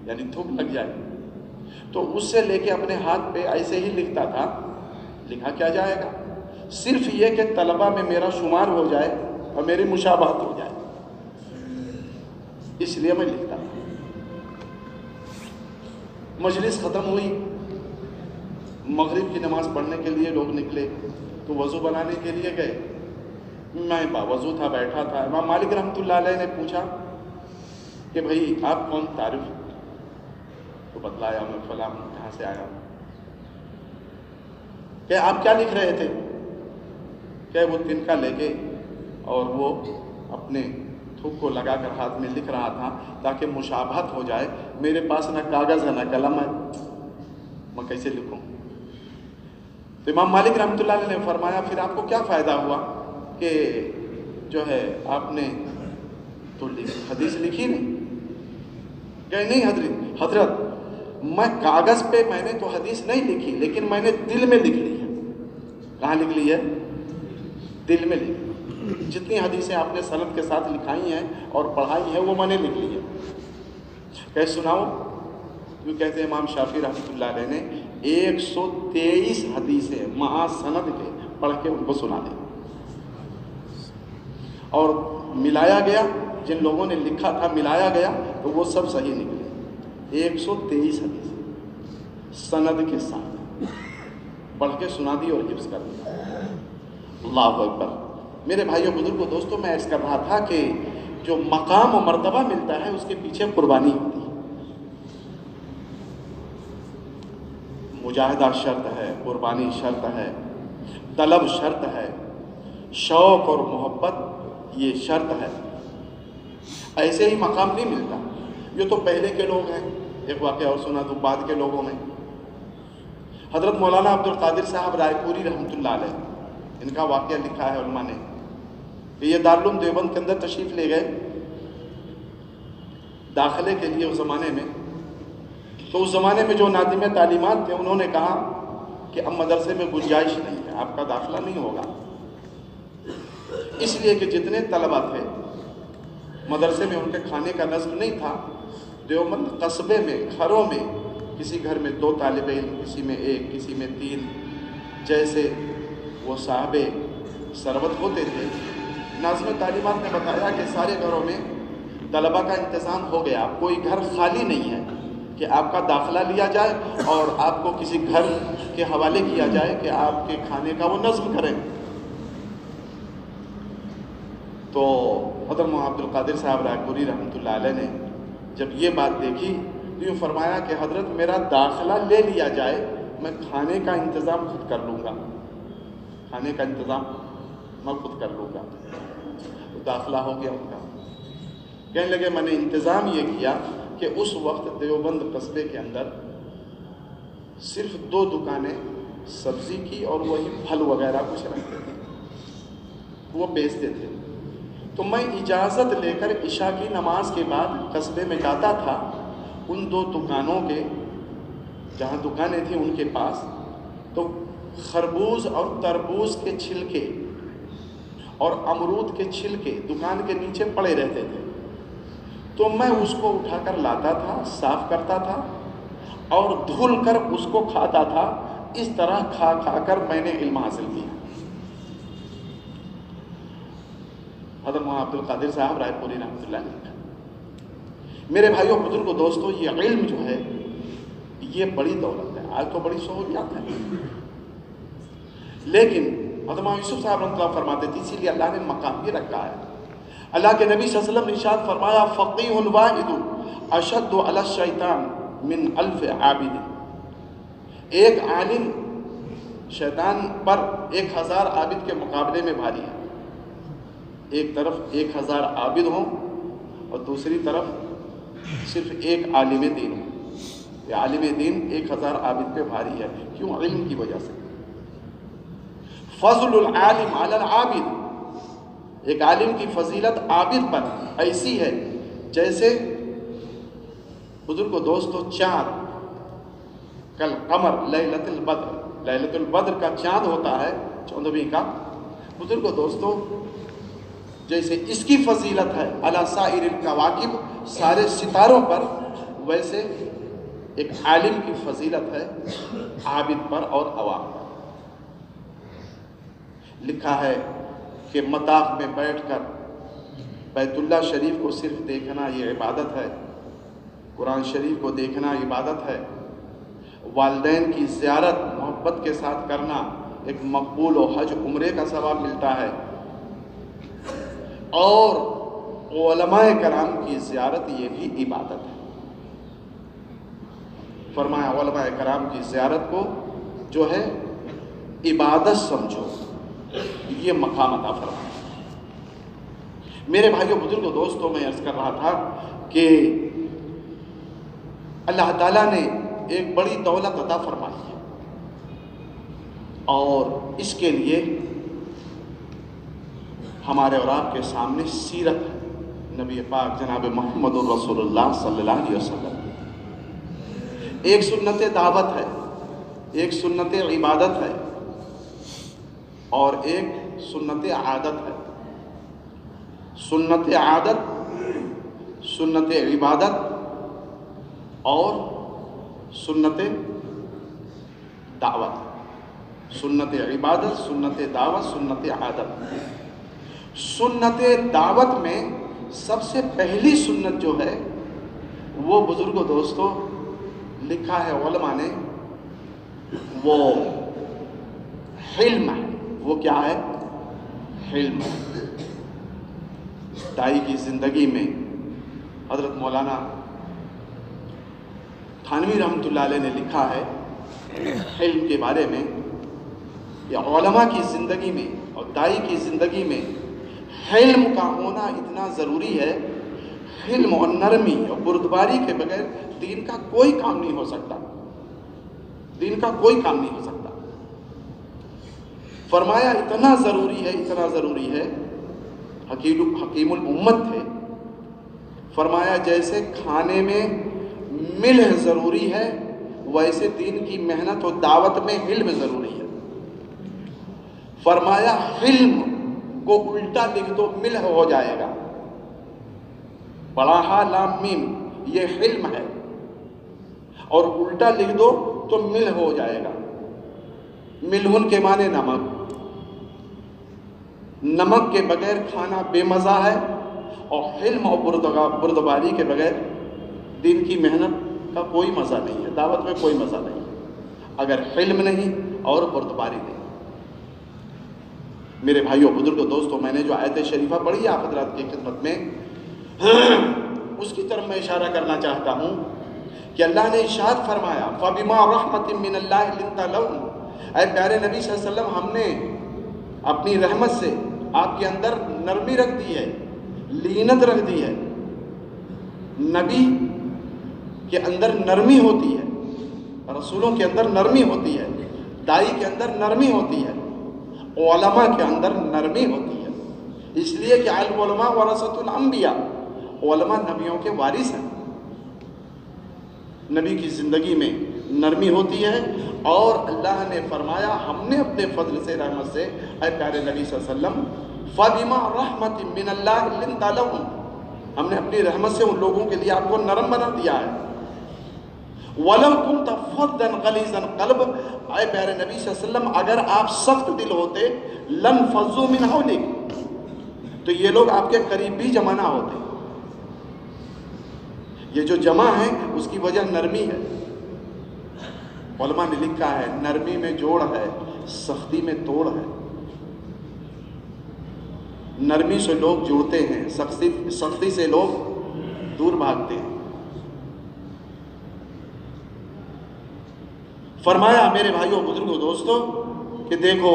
یعنی تھوک لگ جائے۔ تو اس سے لے کے اپنے ہاتھ پہ ایسے ہی لکھتا تھا۔ لکھا کیا جائے گا؟ صرف یہ کہ طلبہ میں میرا شمار ہو جائے اور میری مشابہت ہو جائے، اس لیے میں لکھتا تھا۔ مجلس ختم ہوئی، مغرب کی نماز پڑھنے کے لیے لوگ نکلے، تو وضو بنانے کے لیے گئے۔ میں باوضو تھا، بیٹھا تھا۔ امام مالک رحمۃ اللہ علیہ نے پوچھا کہ بھائی آپ کون؟ تعارف تو بتلایا، میں فلاں کہاں سے آیا۔ کہ آپ کیا لکھ رہے تھے؟ کہ وہ تنکا لے کے اور وہ اپنے تھوک کو لگا کر ہاتھ میں لکھ رہا تھا تاکہ مشابہت ہو جائے۔ میرے پاس نہ کاغذ ہے نہ قلم ہے، میں کیسے لکھوں؟ تو امام مالک رحمۃ اللہ علیہ نے فرمایا پھر آپ کو کیا فائدہ ہوا کہ جو ہے آپ نے تو حدیث لکھی نہیں؟ کہ نہیں حضرت میں کاغذ پہ میں نے تو حدیث نہیں لکھی، لیکن میں نے دل میں لکھ لی ہے۔ کہاں لکھ لی ہے؟ دل میں لکھ لی۔ جتنی حدیثیں آپ نے سند کے ساتھ لکھائی ہیں اور پڑھائی ہیں وہ میں نے لکھ لی ہے۔ کہ سناؤ؟ کیوں کہتے ہیں امام شافعی رحمۃ اللہ علیہ نے 123 حدیثیں مہا سند کے پڑھ کے ان کو سنا دیں، اور ملایا گیا، جن لوگوں نے لکھا تھا ملایا گیا تو وہ سب صحیح نکلے۔ 123 حدیث سند کے ساتھ پڑھ کے سنا دی اور حفظ کر دیا۔ اللہ اکبر۔ میرے بھائیوں، بزرگوں، دوستوں، میں عرض کر رہا تھا کہ جو مقام و مرتبہ ملتا ہے اس کے پیچھے قربانی ہوتی ہے۔ مجاہدہ شرط ہے، قربانی شرط ہے، طلب شرط ہے، شوق اور محبت یہ شرط ہے۔ ایسے ہی مقام نہیں ملتا۔ یہ تو پہلے کے لوگ ہیں، ایک واقعہ اور سنا دوں بعد کے لوگوں میں۔ حضرت مولانا عبد القادر صاحب رائے پوری رحمۃ اللہ علیہ، ان کا واقعہ لکھا ہے علماء نے کہ یہ دارالعلوم دیوبند کے اندر تشریف لے گئے داخلے کے لیے۔ اس زمانے میں تو اس زمانے میں جو ناظم تعلیمات تھے انہوں نے کہا کہ اب مدرسے میں گنجائش نہیں ہے، آپ کا داخلہ نہیں ہوگا، اس لیے کہ جتنے طلبہ تھے مدرسے میں ان کے کھانے کا نظم نہیں تھا۔ دیوبند قصبے میں، گھروں میں، کسی گھر میں 2 طالب علم، کسی میں 1، کسی میں 3، جیسے وہ صاحب ثروت ہوتے تھے۔ ناظم تعلیمات نے بتایا کہ سارے گھروں میں طلبہ کا انتظام ہو گیا، کوئی گھر خالی نہیں ہے کہ آپ کا داخلہ لیا جائے اور آپ کو کسی گھر کے حوالے کیا جائے کہ آپ کے کھانے کا وہ نظم کریں۔ تو حضرت عبد القادر صاحب رائے پوری رحمۃ اللہ علیہ نے جب یہ بات دیکھی تو یوں فرمایا کہ حضرت میرا داخلہ لے لیا جائے، میں کھانے کا انتظام خود کر لوں گا، کھانے کا انتظام میں خود کر لوں گا۔ تو داخلہ ہو گیا ان کا۔ کہنے لگے میں نے انتظام یہ کیا کہ اس وقت دیوبند قصبے کے اندر صرف 2 دکانیں سبزی کی اور وہی پھل وغیرہ کچھ رکھتے تھے، وہ بیچتے تھے۔ تو میں اجازت لے کر عشاء کی نماز کے بعد قصبے میں جاتا تھا، ان 2 دکانوں کے جہاں دکانیں تھیں ان کے پاس، تو خربوز اور تربوز کے چھلکے اور امرود کے چھلکے دکان کے نیچے پڑے رہتے تھے۔ تو میں اس کو اٹھا کر لاتا تھا، صاف کرتا تھا اور دھل کر اس کو کھاتا تھا۔ اس طرح کھا کھا کر میں نے علم حاصل کیا۔ حضرت مولانا عبد القادر صاحب رائے پوری رحمۃ اللہ علیہ۔ میرے بھائیوں، بزرگوں، دوستوں، یہ علم جو ہے یہ بڑی دولت ہے۔ آج تو بڑی سہولیات ہیں، لیکن حضرت مولانا یوسف صاحب رحمۃ اللہ فرماتے تھے، اسی لیے اللہ نے مقام بھی رکھا ہے۔ اللہ کے نبی صلی اللہ علیہ وسلم نے ارشاد فرمایا فقیہ واحد اشد علی الشیطان من 1000 عابد۔ ایک عالم شیطان پر 1000 عابد کے مقابلے میں بھاری ہے۔ ایک طرف 1000 عابد ہوں اور دوسری طرف صرف ایک عالم دین ہو۔ یہ عالم دین 1000 عابد پہ بھاری ہے۔ کیوں؟ علم کی وجہ سے۔ فضل العالم علی العابد، ایک عالم کی فضیلت عابد پر ایسی ہے جیسے بزرگوں دوستو چاند کل قمر لیلۃ البدر، لیلۃ البدر کا چاند ہوتا ہے 14ویں کا، بزرگوں دوستو جیسے اس کی فضیلت ہے علی سائر الکواکب سارے ستاروں پر، ویسے ایک عالم کی فضیلت ہے عابد پر اور عوام پر۔ لکھا ہے کہ مطاف میں بیٹھ کر بیت اللہ شریف کو صرف دیکھنا یہ عبادت ہے، قرآن شریف کو دیکھنا عبادت ہے، والدین کی زیارت محبت کے ساتھ کرنا ایک مقبول و حج عمرے کا ثواب ملتا ہے، اور علماء کرام کی زیارت یہ بھی عبادت ہے۔ فرمایا علماء کرام کی زیارت کو جو ہے عبادت سمجھو، یہ مقام عطا فرمایا۔ میرے بھائیوں بزرگوں دوستوں، میں عرض کر رہا تھا کہ اللہ تعالیٰ نے ایک بڑی دولت عطا فرمائی ہے، اور اس کے لیے ہمارے اور آپ کے سامنے سیرت ہے نبی پاک جناب محمد الرسول اللہ صلی اللہ علیہ وسلم۔ ایک سنت دعوت ہے، ایک سنت عبادت ہے، اور ایک سنت عادت ہے۔ سنت عادت، سنت عبادت اور سنت دعوت، سنت عبادت، سنت دعوت، سنت عادت۔ سنت دعوت میں سب سے پہلی سنت جو ہے وہ بزرگوں دوستو لکھا ہے علماء نے، وہ حلم ہے۔ وہ کیا ہے؟ حلم۔ دائی کی زندگی میں حضرت مولانا تھانوی رحمۃ اللہ علیہ نے لکھا ہے حلم کے بارے میں، یا علماء کی زندگی میں اور دائی کی زندگی میں حلم کا ہونا اتنا ضروری ہے۔ حلم اور نرمی اور بردباری کے بغیر دین کا کوئی کام نہیں ہو سکتا، دین کا کوئی کام نہیں ہو سکتا۔ فرمایا اتنا ضروری ہے، اتنا ضروری ہے، حکیم الامت تھے، فرمایا جیسے کھانے میں ملح ضروری ہے ویسے دین کی محنت و دعوت میں حلم ضروری ہے۔ فرمایا حلم کو الٹا لکھ دو ملح ہو جائے گا، بڑا ہا لام میم یہ حلم ہے، اور الٹا لکھ دو تو ملح ہو جائے گا۔ ملہن کے معنی نمک، نمک کے بغیر کھانا بے مزہ ہے، اور حلم اور بردباری کے بغیر دین کی محنت کا کوئی مزہ نہیں ہے، دعوت میں کوئی مزہ نہیں ہے اگر حلم نہیں اور بردباری نہیں۔ میرے بھائیوں بزرگوں دوستوں، میں نے جو آیت شریفہ پڑھی ہے آپ حضرات کی خدمت میں، اس کی طرف میں اشارہ کرنا چاہتا ہوں کہ اللہ نے ارشاد فرمایا فَبِمَا رَحْمَةٍ مِّنَ اللَّهِ لِنْتَ لَهُمْ، اے پیارے نبی صلی اللہ علیہ وسلم، ہم نے اپنی رحمت سے آپ کے اندر نرمی رکھ دی ہے، لینت رکھ دی ہے۔ نبی کے اندر نرمی ہوتی ہے، رسولوں کے اندر نرمی ہوتی ہے، دائی کے اندر نرمی ہوتی ہے، علماء کے اندر نرمی ہوتی ہے، اس لیے کہ العلماء ورثۃ الانبیاء، علماء نبیوں کے وارث ہیں۔ نبی کی زندگی میں نرمی ہوتی ہے، اور اللہ نے فرمایا ہم نے اپنے فضل سے رحمت سے اے پیارے نبی صلی اللہ علیہ وسلم فَبِمَا رَحْمَةٍ مِّنَ اللَّهِ لِنْتَ لَهُمْ، ہم نے اپنی رحمت سے ان لوگوں کے لیے آپ کو نرم بنا دیا ہے۔ وَلَوْ كُنْتَ فَظًّا غَلِيظَ الْقَلْبِ، اے پیارے نبی صلی اللہ علیہ وسلم اگر آپ سخت دل ہوتے لَنْفَضُّوا مِنْ حَوْلِكَ، تو یہ لوگ آپ کے قریب بھی جمع نہ ہوتے۔ یہ جو جمع ہے اس کی وجہ نرمی ہے۔ علماء نے لکھا ہے نرمی میں جوڑ ہے، سختی میں توڑ ہے۔ نرمی سے لوگ جڑتے ہیں، سختی سے لوگ دور بھاگتے ہیں۔ فرمایا میرے بھائیوں بزرگوں دوستوں کہ دیکھو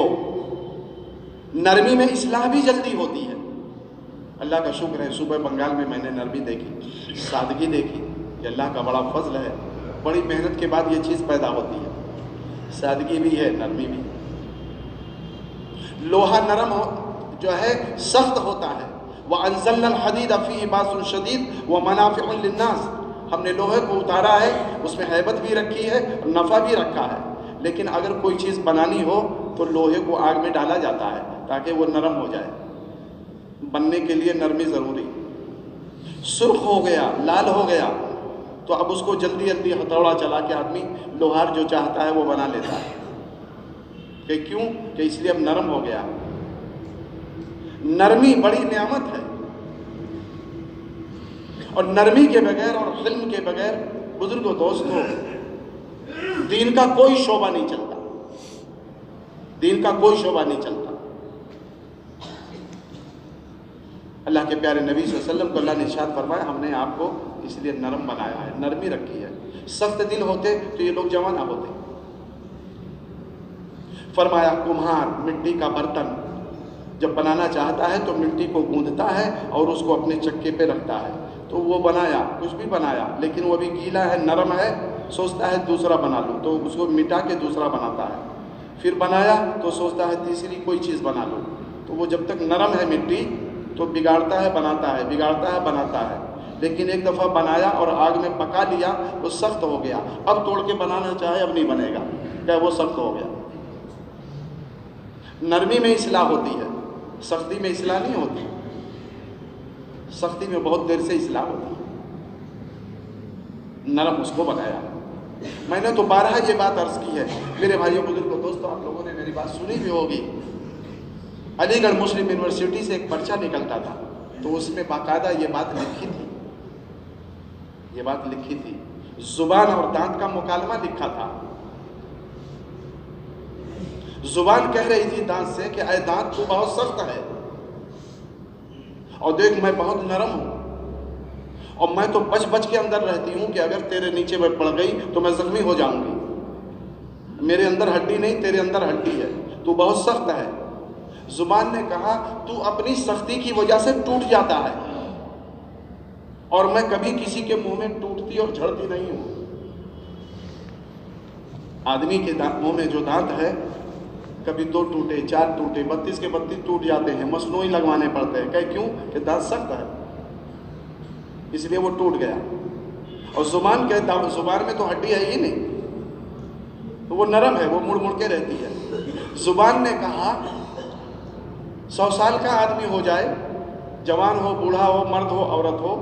نرمی میں اصلاح بھی جلدی ہوتی ہے۔ اللہ کا شکر ہے صوبہ بنگال میں نے نرمی دیکھی، سادگی دیکھی، یہ اللہ کا بڑا فضل ہے۔ بڑی محنت کے بعد یہ چیز پیدا ہوتی ہے، سادگی بھی ہے، نرمی بھی۔ لوہا نرم جو ہے سخت ہوتا ہے۔ وَأَنزَلْنَا الْحَدِيدَ فِيهِ بَأْسٌ شَدِيدٌ وَمَنَافِعٌ لِلنَّاسِ، ہم نے لوہے کو اتارا ہے، اس میں ہیبت بھی رکھی ہے اور نفع بھی رکھا ہے، لیکن اگر کوئی چیز بنانی ہو تو لوہے کو آگ میں ڈالا جاتا ہے تاکہ وہ نرم ہو جائے، بننے کے لیے نرمی ضروری۔ سرخ ہو گیا، لال ہو گیا، تو اب اس کو جلدی جلدی ہتھوڑا چلا کے آدمی لوہار جو چاہتا ہے وہ بنا لیتا ہے، کہ کیوں؟ کہ اس لیے اب نرم ہو گیا۔ نرمی بڑی نعمت ہے، اور نرمی کے بغیر اور حلم کے بغیر بزرگوں دوستوں دین کا کوئی شعبہ نہیں چلتا، دین کا کوئی شعبہ نہیں چلتا۔ اللہ کے پیارے نبی صلی اللہ علیہ وسلم کو اللہ نے ارشاد فرمایا ہم نے آپ کو اس لیے نرم بنایا ہے، نرمی رکھی ہے، سخت دل ہوتے تو یہ لوگ جمع نہ ہوتے۔ فرمایا کمہار مٹی کا برتن جب بنانا چاہتا ہے تو مٹی کو گوندتا ہے اور اس کو اپنے چکے پہ رکھتا ہے، تو وہ بنایا، کچھ بھی بنایا، لیکن وہ ابھی گیلا ہے، نرم ہے، سوچتا ہے دوسرا بنا لوں، تو اس کو مٹا کے دوسرا بناتا ہے، پھر بنایا تو سوچتا ہے تیسری کوئی چیز بنا لوں، تو وہ جب تک نرم ہے مٹی تو بگاڑتا ہے بناتا ہے، بگاڑتا ہے بناتا ہے، لیکن ایک دفعہ بنایا اور آگ میں پکا لیا وہ سخت ہو گیا، اب توڑ کے بنانا چاہے اب نہیں بنے گا، کیا وہ سخت ہو گیا۔ نرمی میں اصلاح ہوتی ہے، سختی میں اصلاح نہیں ہوتی، سختی میں بہت دیر سے اصلاح ہوتی ہے۔ نرم اس کو بنایا۔ میں نے تو بارہا یہ بات عرض کی ہے میرے بھائیوں بزرگوں دوستوں، آپ لوگوں نے میری بات سنی بھی ہوگی۔ علی گڑھ مسلم یونیورسٹی سے ایک پرچہ نکلتا تھا تو اس میں باقاعدہ یہ بات لکھی تھی، یہ بات لکھی تھی، زبان اور دانت کا مکالمہ لکھا تھا۔ زبان کہہ رہی تھی دانت سے کہ اے دانت تو بہت سخت ہے، اور دیکھ میں بہت نرم ہوں، اور میں تو بچ بچ کے اندر رہتی ہوں کہ اگر تیرے نیچے میں پڑ گئی تو میں زخمی ہو جاؤں گی، میرے اندر ہڈی نہیں تیرے اندر ہڈی ہے، تو بہت سخت ہے۔ زبان نے کہا تو اپنی سختی کی وجہ سے ٹوٹ جاتا ہے، اور میں کبھی کسی کے منہ میں ٹوٹتی اور جھڑتی نہیں ہوں۔ آدمی کے منہ میں جو دانت ہے کبھی 2 ٹوٹے 4 ٹوٹے 32 کے 32 ٹوٹ جاتے ہیں، مصنوعی لگوانے پڑتے ہیں، کہ کیوں؟ کہ دانت سخت ہے اس لیے وہ ٹوٹ گیا۔ اور زبان کے زبان میں تو ہڈی ہے ہی نہیں، تو وہ نرم ہے، وہ مڑ مڑ کے رہتی ہے۔ زبان نے کہا 100 سال کا آدمی ہو جائے، جوان ہو بوڑھا ہو مرد ہو عورت ہو،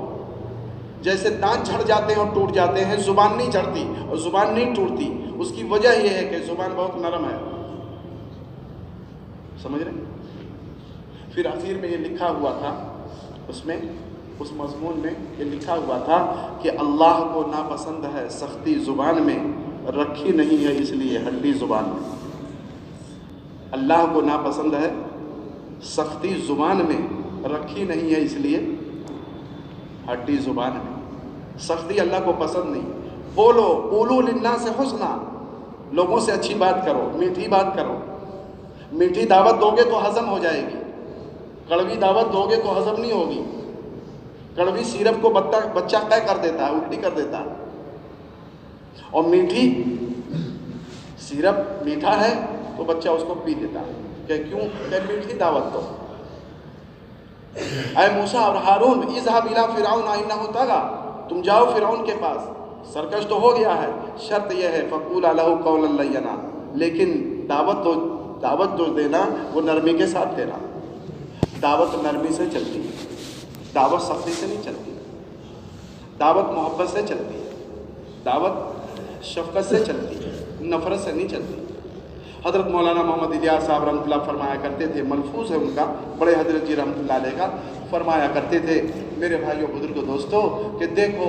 جیسے دانت جھڑ جاتے ہیں اور ٹوٹ جاتے ہیں، زبان نہیں جھڑتی اور زبان نہیں ٹوٹتی۔ اس کی وجہ یہ ہے کہ زبان بہت نرم ہے، سمجھ رہے؟ پھر آخر میں یہ لکھا ہوا تھا، اس مضمون میں یہ لکھا ہوا تھا کہ اللہ کو ناپسند ہے سختی زبان میں، رکھی نہیں ہے اس لیے ہڈی زبان میں۔ اللہ کو ناپسند ہے سختی زبان میں، رکھی نہیں ہے اس لیے ہڈی زبان میں۔ سختی اللہ کو پسند نہیں۔ بولو قولوا للناس حسنا، لوگوں سے اچھی بات کرو، میٹھی بات کرو۔ میٹھی دعوت دو گے تو ہضم ہو جائے گی، کڑوی دعوت دو گے تو ہضم نہیں ہوگی۔ کڑوی سیرپ کو بچہ طے کر دیتا ہے، الٹی کر دیتا ہے، اور میٹھی سیرپ میٹھا ہے تو بچہ اس کو پی دیتا ہے، کہ کیوں؟ کہ میٹھی دعوت دو۔ اے موسیٰ اور ہارون اذهب الى فرعون انه طغى، تم جاؤ فرعون کے پاس، سرکش تو ہو گیا ہے، شرط یہ ہے فقولا له قولا لینا، لیکن دعوت جو دینا وہ نرمی کے ساتھ دینا۔ دعوت نرمی سے چلتی ہے، دعوت سختی سے نہیں چلتی، دعوت محبت سے چلتی ہے، دعوت شفقت سے چلتی ہے، نفرت سے نہیں چلتی۔ حضرت مولانا محمد الیاس صاحب رحمۃ اللہ فرمایا کرتے تھے، ملفوظ ہے ان کا، بڑے حضرت جی رحمۃ اللہ علیہ کا، فرمایا کرتے تھے میرے بھائیوں بزرگوں دوستوں کہ دیکھو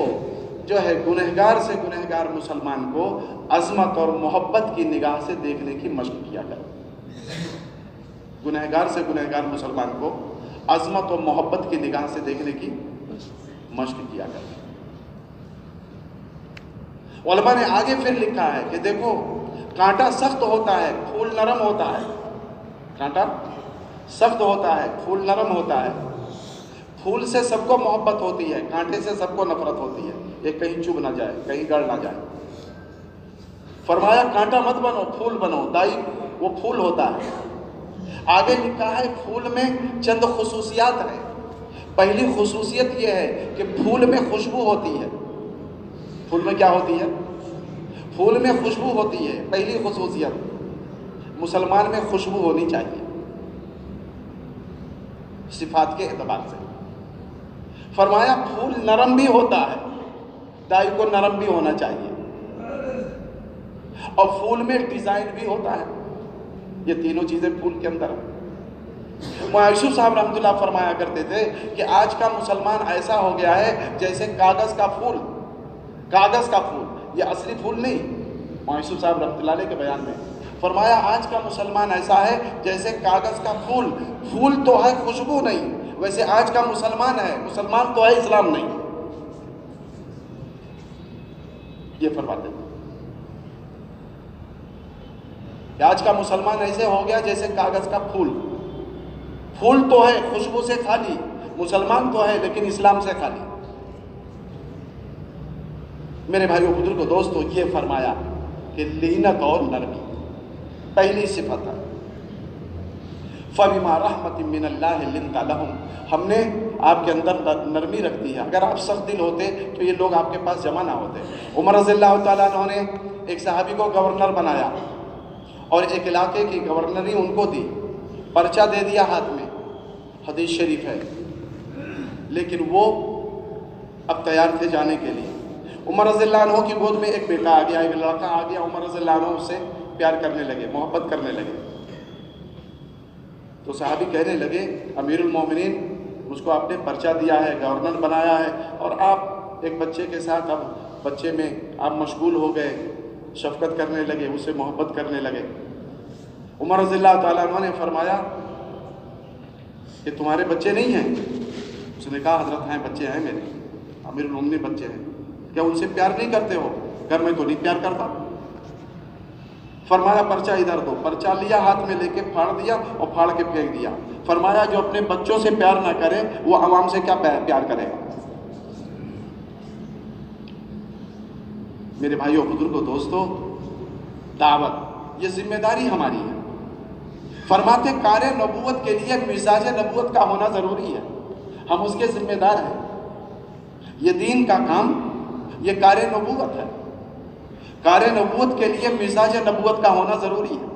جو ہے گنہگار سے گنہگار مسلمان کو عظمت اور محبت کی نگاہ سے دیکھنے کی مشق کیا کرو۔ گنہگار سے گنہگار مسلمان کو عظمت اور محبت کی نگاہ سے دیکھنے کی مشق کیا کرو۔ علماء نے آگے پھر لکھا ہے کہ دیکھو کانٹا سخت ہوتا ہے، پھول نرم ہوتا ہے۔ کانٹا سخت ہوتا ہے، پھول نرم ہوتا ہے۔ پھول سے سب کو محبت ہوتی ہے، کانٹے سے سب کو نفرت ہوتی ہے، یہ کہیں چبھ نہ جائے، کہیں گڑ نہ جائے۔ فرمایا کانٹا مت بنو، پھول بنو، دائی وہ پھول ہوتا ہے۔ آگے لکھا ہے پھول میں چند خصوصیات ہیں۔ پہلی خصوصیت یہ ہے کہ پھول میں خوشبو ہوتی ہے، پھول میں کیا ہوتی ہے؟ پھول میں خوشبو ہوتی ہے. پہلی خصوصیت مسلمان میں خوشبو ہونی چاہیے صفات کے اعتبار سے. فرمایا پھول نرم بھی ہوتا ہے، دائی کو نرم بھی ہونا چاہیے، اور پھول میں ڈیزائن بھی ہوتا ہے. یہ تینوں چیزیں پھول کے اندر ہیں. یوسف صاحب رحمۃ اللہ فرمایا کرتے تھے کہ آج کا مسلمان ایسا ہو گیا ہے جیسے کاغذ کا پھول. کاغذ کا پھول، یہ اصلی پھول نہیں. یوسف صاحب رحمۃ اللہ علیہ کے بیان میں فرمایا آج کا مسلمان ایسا ہے جیسے کاغذ کا پھول. پھول تو ہے، خوشبو نہیں. ویسے آج کا مسلمان ہے، مسلمان تو ہے، اسلام نہیں. یہ فرماتے ہیں کہ آج کا مسلمان ایسے ہو گیا جیسے کاغذ کا پھول. پھول تو ہے، خوشبو سے خالی. مسلمان تو ہے لیکن اسلام سے خالی. میرے بھائیو بزرگو دوستو، یہ فرمایا کہ لینت اور نرمی پہلی صفت ہے. فَبِمَا رَحْمَةٍ مِّنَ اللَّهِ لِنْتَ لَهُمْ، ہم نے آپ کے اندر نرمی رکھ دی ہے. اگر آپ سخت دل ہوتے تو یہ لوگ آپ کے پاس جمع نہ ہوتے. عمر رضی اللہ تعالیٰ عنہ نے ایک صحابی کو گورنر بنایا اور ایک علاقے کی گورنری ان کو دی. پرچہ دے دیا ہاتھ میں، حدیث شریف ہے. لیکن وہ اب تیار تھے جانے کے لیے. عمر رضی اللہ عنہ کی گود میں ایک بیٹا آ گیا، ایک لڑکا آ گیا. عمر رضی اللہ عنہ اس سے پیار کرنے لگے، محبت کرنے لگے. تو صحابی کہنے لگے امیر المومنین اس کو آپ نے پرچہ دیا ہے، گورنر بنایا ہے، اور آپ ایک بچے کے ساتھ اب بچے میں آپ مشغول ہو گئے، شفقت کرنے لگے، اس سے محبت کرنے لگے. عمر رضی اللہ تعالیٰ عنہ نے فرمایا کہ تمہارے بچے نہیں ہیں؟ اس نے کہا حضرت ہیں، بچے ہیں میرے، امیر المومنین بچے ہیں. کیا ان سے پیار نہیں کرتے ہو؟ گھر میں تو نہیں پیار کرتا. فرمایا پرچہ ادھر دو. پرچہ لیا، ہاتھ میں لے کے پھاڑ دیا اور پھاڑ کے پھینک دیا. فرمایا جو اپنے بچوں سے پیار نہ کرے وہ عوام سے کیا پیار کرے گا؟ میرے بھائیو بزرگو دوستو، دعوت یہ ذمہ داری ہماری ہے. فرماتے کار نبوت کے لیے مزاج نبوت کا ہونا ضروری ہے. ہم اس کے ذمہ دار ہیں. یہ دین کا کام، یہ کار نبوت ہے. کار نبوت کے لیے مزاج نبوت کا ہونا ضروری ہے.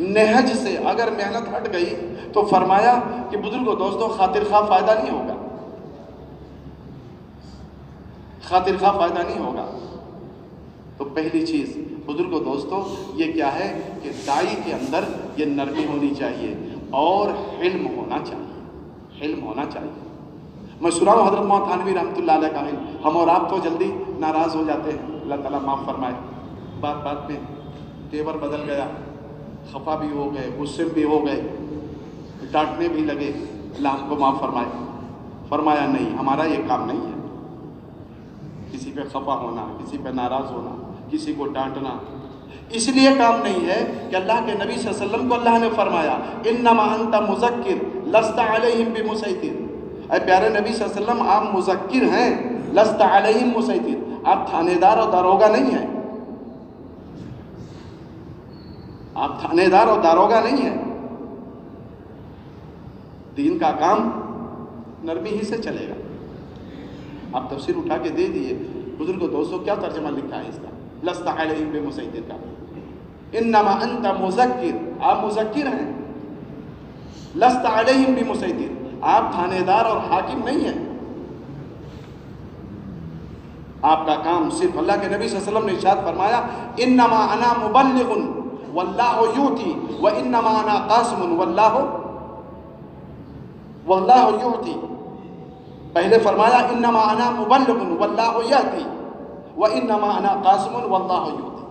نہج سے اگر محنت ہٹ گئی تو فرمایا کہ بزرگو دوستو خاطر خواہ فائدہ نہیں ہوگا. خاطر خواہ فائدہ نہیں ہوگا. تو پہلی چیز بزرگو دوستو یہ کیا ہے کہ دائی کے اندر یہ نرمی ہونی چاہیے اور حلم ہونا چاہیے. حلم ہونا چاہیے. میں سناؤں حضرت مولانا تھانوی رحمۃ اللہ علیہ کا علم. ہم اور آپ تو جلدی ناراض ہو جاتے ہیں، اللہ تعالیٰ معاف فرمائے. بات بات میں تیور بدل گیا، خفا بھی ہو گئے، غصے بھی ہو گئے، ڈانٹنے بھی لگے. اللہ ہم کو معاف فرمائے. فرمایا نہیں، ہمارا یہ کام نہیں ہے کسی پہ خفا ہونا، کسی پہ ناراض ہونا، کسی کو ڈانٹنا. اس لیے کام نہیں ہے کہ اللہ کے نبی صلی اللہ علیہ وسلم کو اللہ نے فرمایا انما انت مذکر لست علیہم بمسیطر. اے پیارے نبی صلی اللہ علیہ وسلم آپ مذکر ہیں، لست علیہم مسیطر، آپ تھانے دار اور داروغہ نہیں ہیں. آپ تھانے دار اور داروغہ نہیں ہیں. دین کا کام نرمی ہی سے چلے گا. آپ تفسیر اٹھا کے دے دیے. بزرگو دوستو کیا ترجمہ لکھا ہے اس کا؟ لست علیہم بمسیطر کا. انما انت مذکر، آپ مذکر ہیں. لست علیہم بمسیطر، آپ تھانے دار اور حاکم نہیں ہیں. آپ کا کام صرف اللہ کے نبی صلی اللہ علیہ وسلم نے ارشاد فرمایا انما انا مبلغ واللہ یؤتی وانما انا قاسم واللہ یؤتی. پہلے فرمایا انما انا مبلغ واللہ یأتی وانما انا قاسم واللہ یؤتی.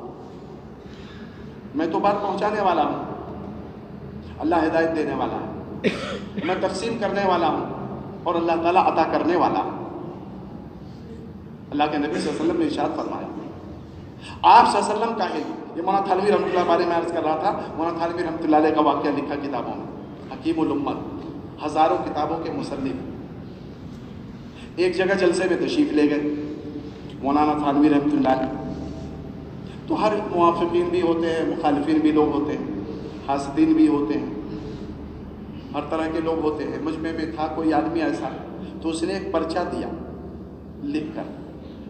میں تو بات پہنچانے والا ہوں، اللہ ہدایت دینے والا ہے. میں تقسیم کرنے والا ہوں اور اللہ تعالیٰ عطا کرنے والا ہے. اللہ کے نبی صلی اللہ علیہ وسلم نے ارشاد فرمایا. آپ صلی اللہ علیہ وسلم کا علم، یہ مولانا تھانوی رحمۃ اللہ بارے میں عرض کر رہا تھا. مولانا تھانوی رحمۃ اللہ علیہ کا واقعہ لکھا کتابوں میں، حکیم الامت، ہزاروں کتابوں کے مصنف. ایک جگہ جلسے میں تشریف لے گئے مولانا تھانوی رحمۃ اللہ علیہ. تو ہر موافقین بھی ہوتے ہیں، مخالفین بھی لوگ ہوتے ہیں، حاسدین بھی ہوتے ہیں، ہر طرح کے لوگ ہوتے ہیں. مجمع میں تھا کوئی آدمی ایسا، تو اس نے ایک پرچہ دیا لکھ کر.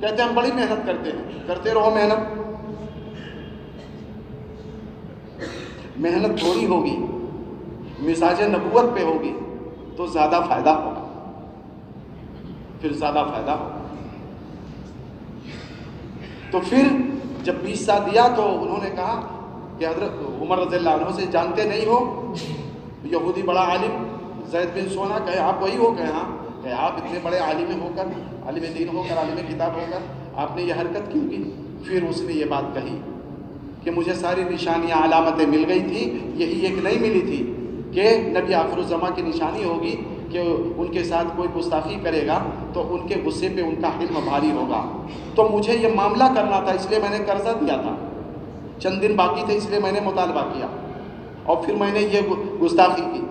کہتے ہیں ہم بڑی محنت کرتے ہیں. کرتے رہو محنت. محنت تھوڑی ہوگی، مزاج نبوت پہ ہوگی تو زیادہ فائدہ ہوگا، پھر زیادہ فائدہ ہوگا. تو پھر جب 20 سال دیا تو انہوں نے کہا کہ حضرت عمر رضی اللہ عنہ سے جانتے نہیں ہو؟ یہودی بڑا عالم زید بن سونا. کہے آپ وہی ہو؟ کہے ہاں. کہ آپ اتنے بڑے عالم ہو کر، عالم دین ہو کر، عالم کتاب ہو کر آپ نے یہ حرکت کیوں کی؟ پھر اس نے یہ بات کہی کہ مجھے ساری نشانیاں علامتیں مل گئی تھی، یہی ایک نہیں ملی تھی کہ نبی آخر الزماں کی نشانی ہوگی کہ ان کے ساتھ کوئی گستاخی کرے گا تو ان کے غصے پہ ان کا حلم بھاری ہوگا. تو مجھے یہ معاملہ کرنا تھا، اس لیے میں نے قرضہ دیا تھا. چند دن باقی تھے اس لیے میں نے مطالبہ کیا اور پھر میں نے یہ گستاخی کی.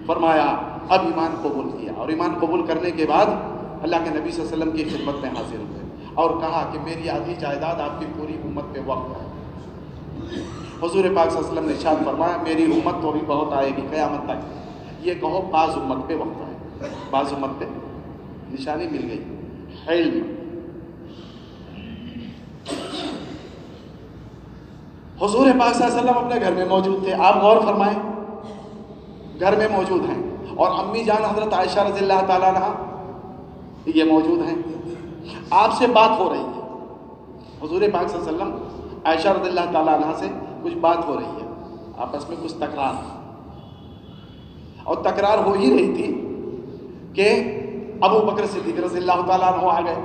فرمایا اب ایمان قبول کیا، اور ایمان قبول کرنے کے بعد اللہ کے نبی صلی اللہ علیہ وسلم کی خدمت میں حاضر ہوئے اور کہا کہ میری آدھی جائیداد آپ کی پوری امت پہ وقف ہے. حضور پاک صلی اللہ علیہ وسلم نے ارشاد فرمایا میری امت تو ابھی بہت آئے گی قیامت تک. یہ کہو بعض امت پہ وقف ہے، بعض امت پہ نشانی مل گئی. علم. حضور پاک صلی اللہ علیہ وسلم اپنے گھر میں موجود تھے. آپ غور فرمائیں، گھر میں موجود ہیں اور امی جان حضرت عائشہ رضی اللہ تعالیٰ عنہ یہ موجود ہیں. آپ سے بات ہو رہی ہے. حضور پاک صلی اللہ علیہ وسلم عائشہ رضی اللہ تعالیٰ عنہ سے کچھ بات ہو رہی ہے، آپس میں کچھ تکرار، اور تکرار ہو ہی رہی تھی کہ ابو بکر صدیق رضی اللہ تعالیٰ عنہ آ گئے.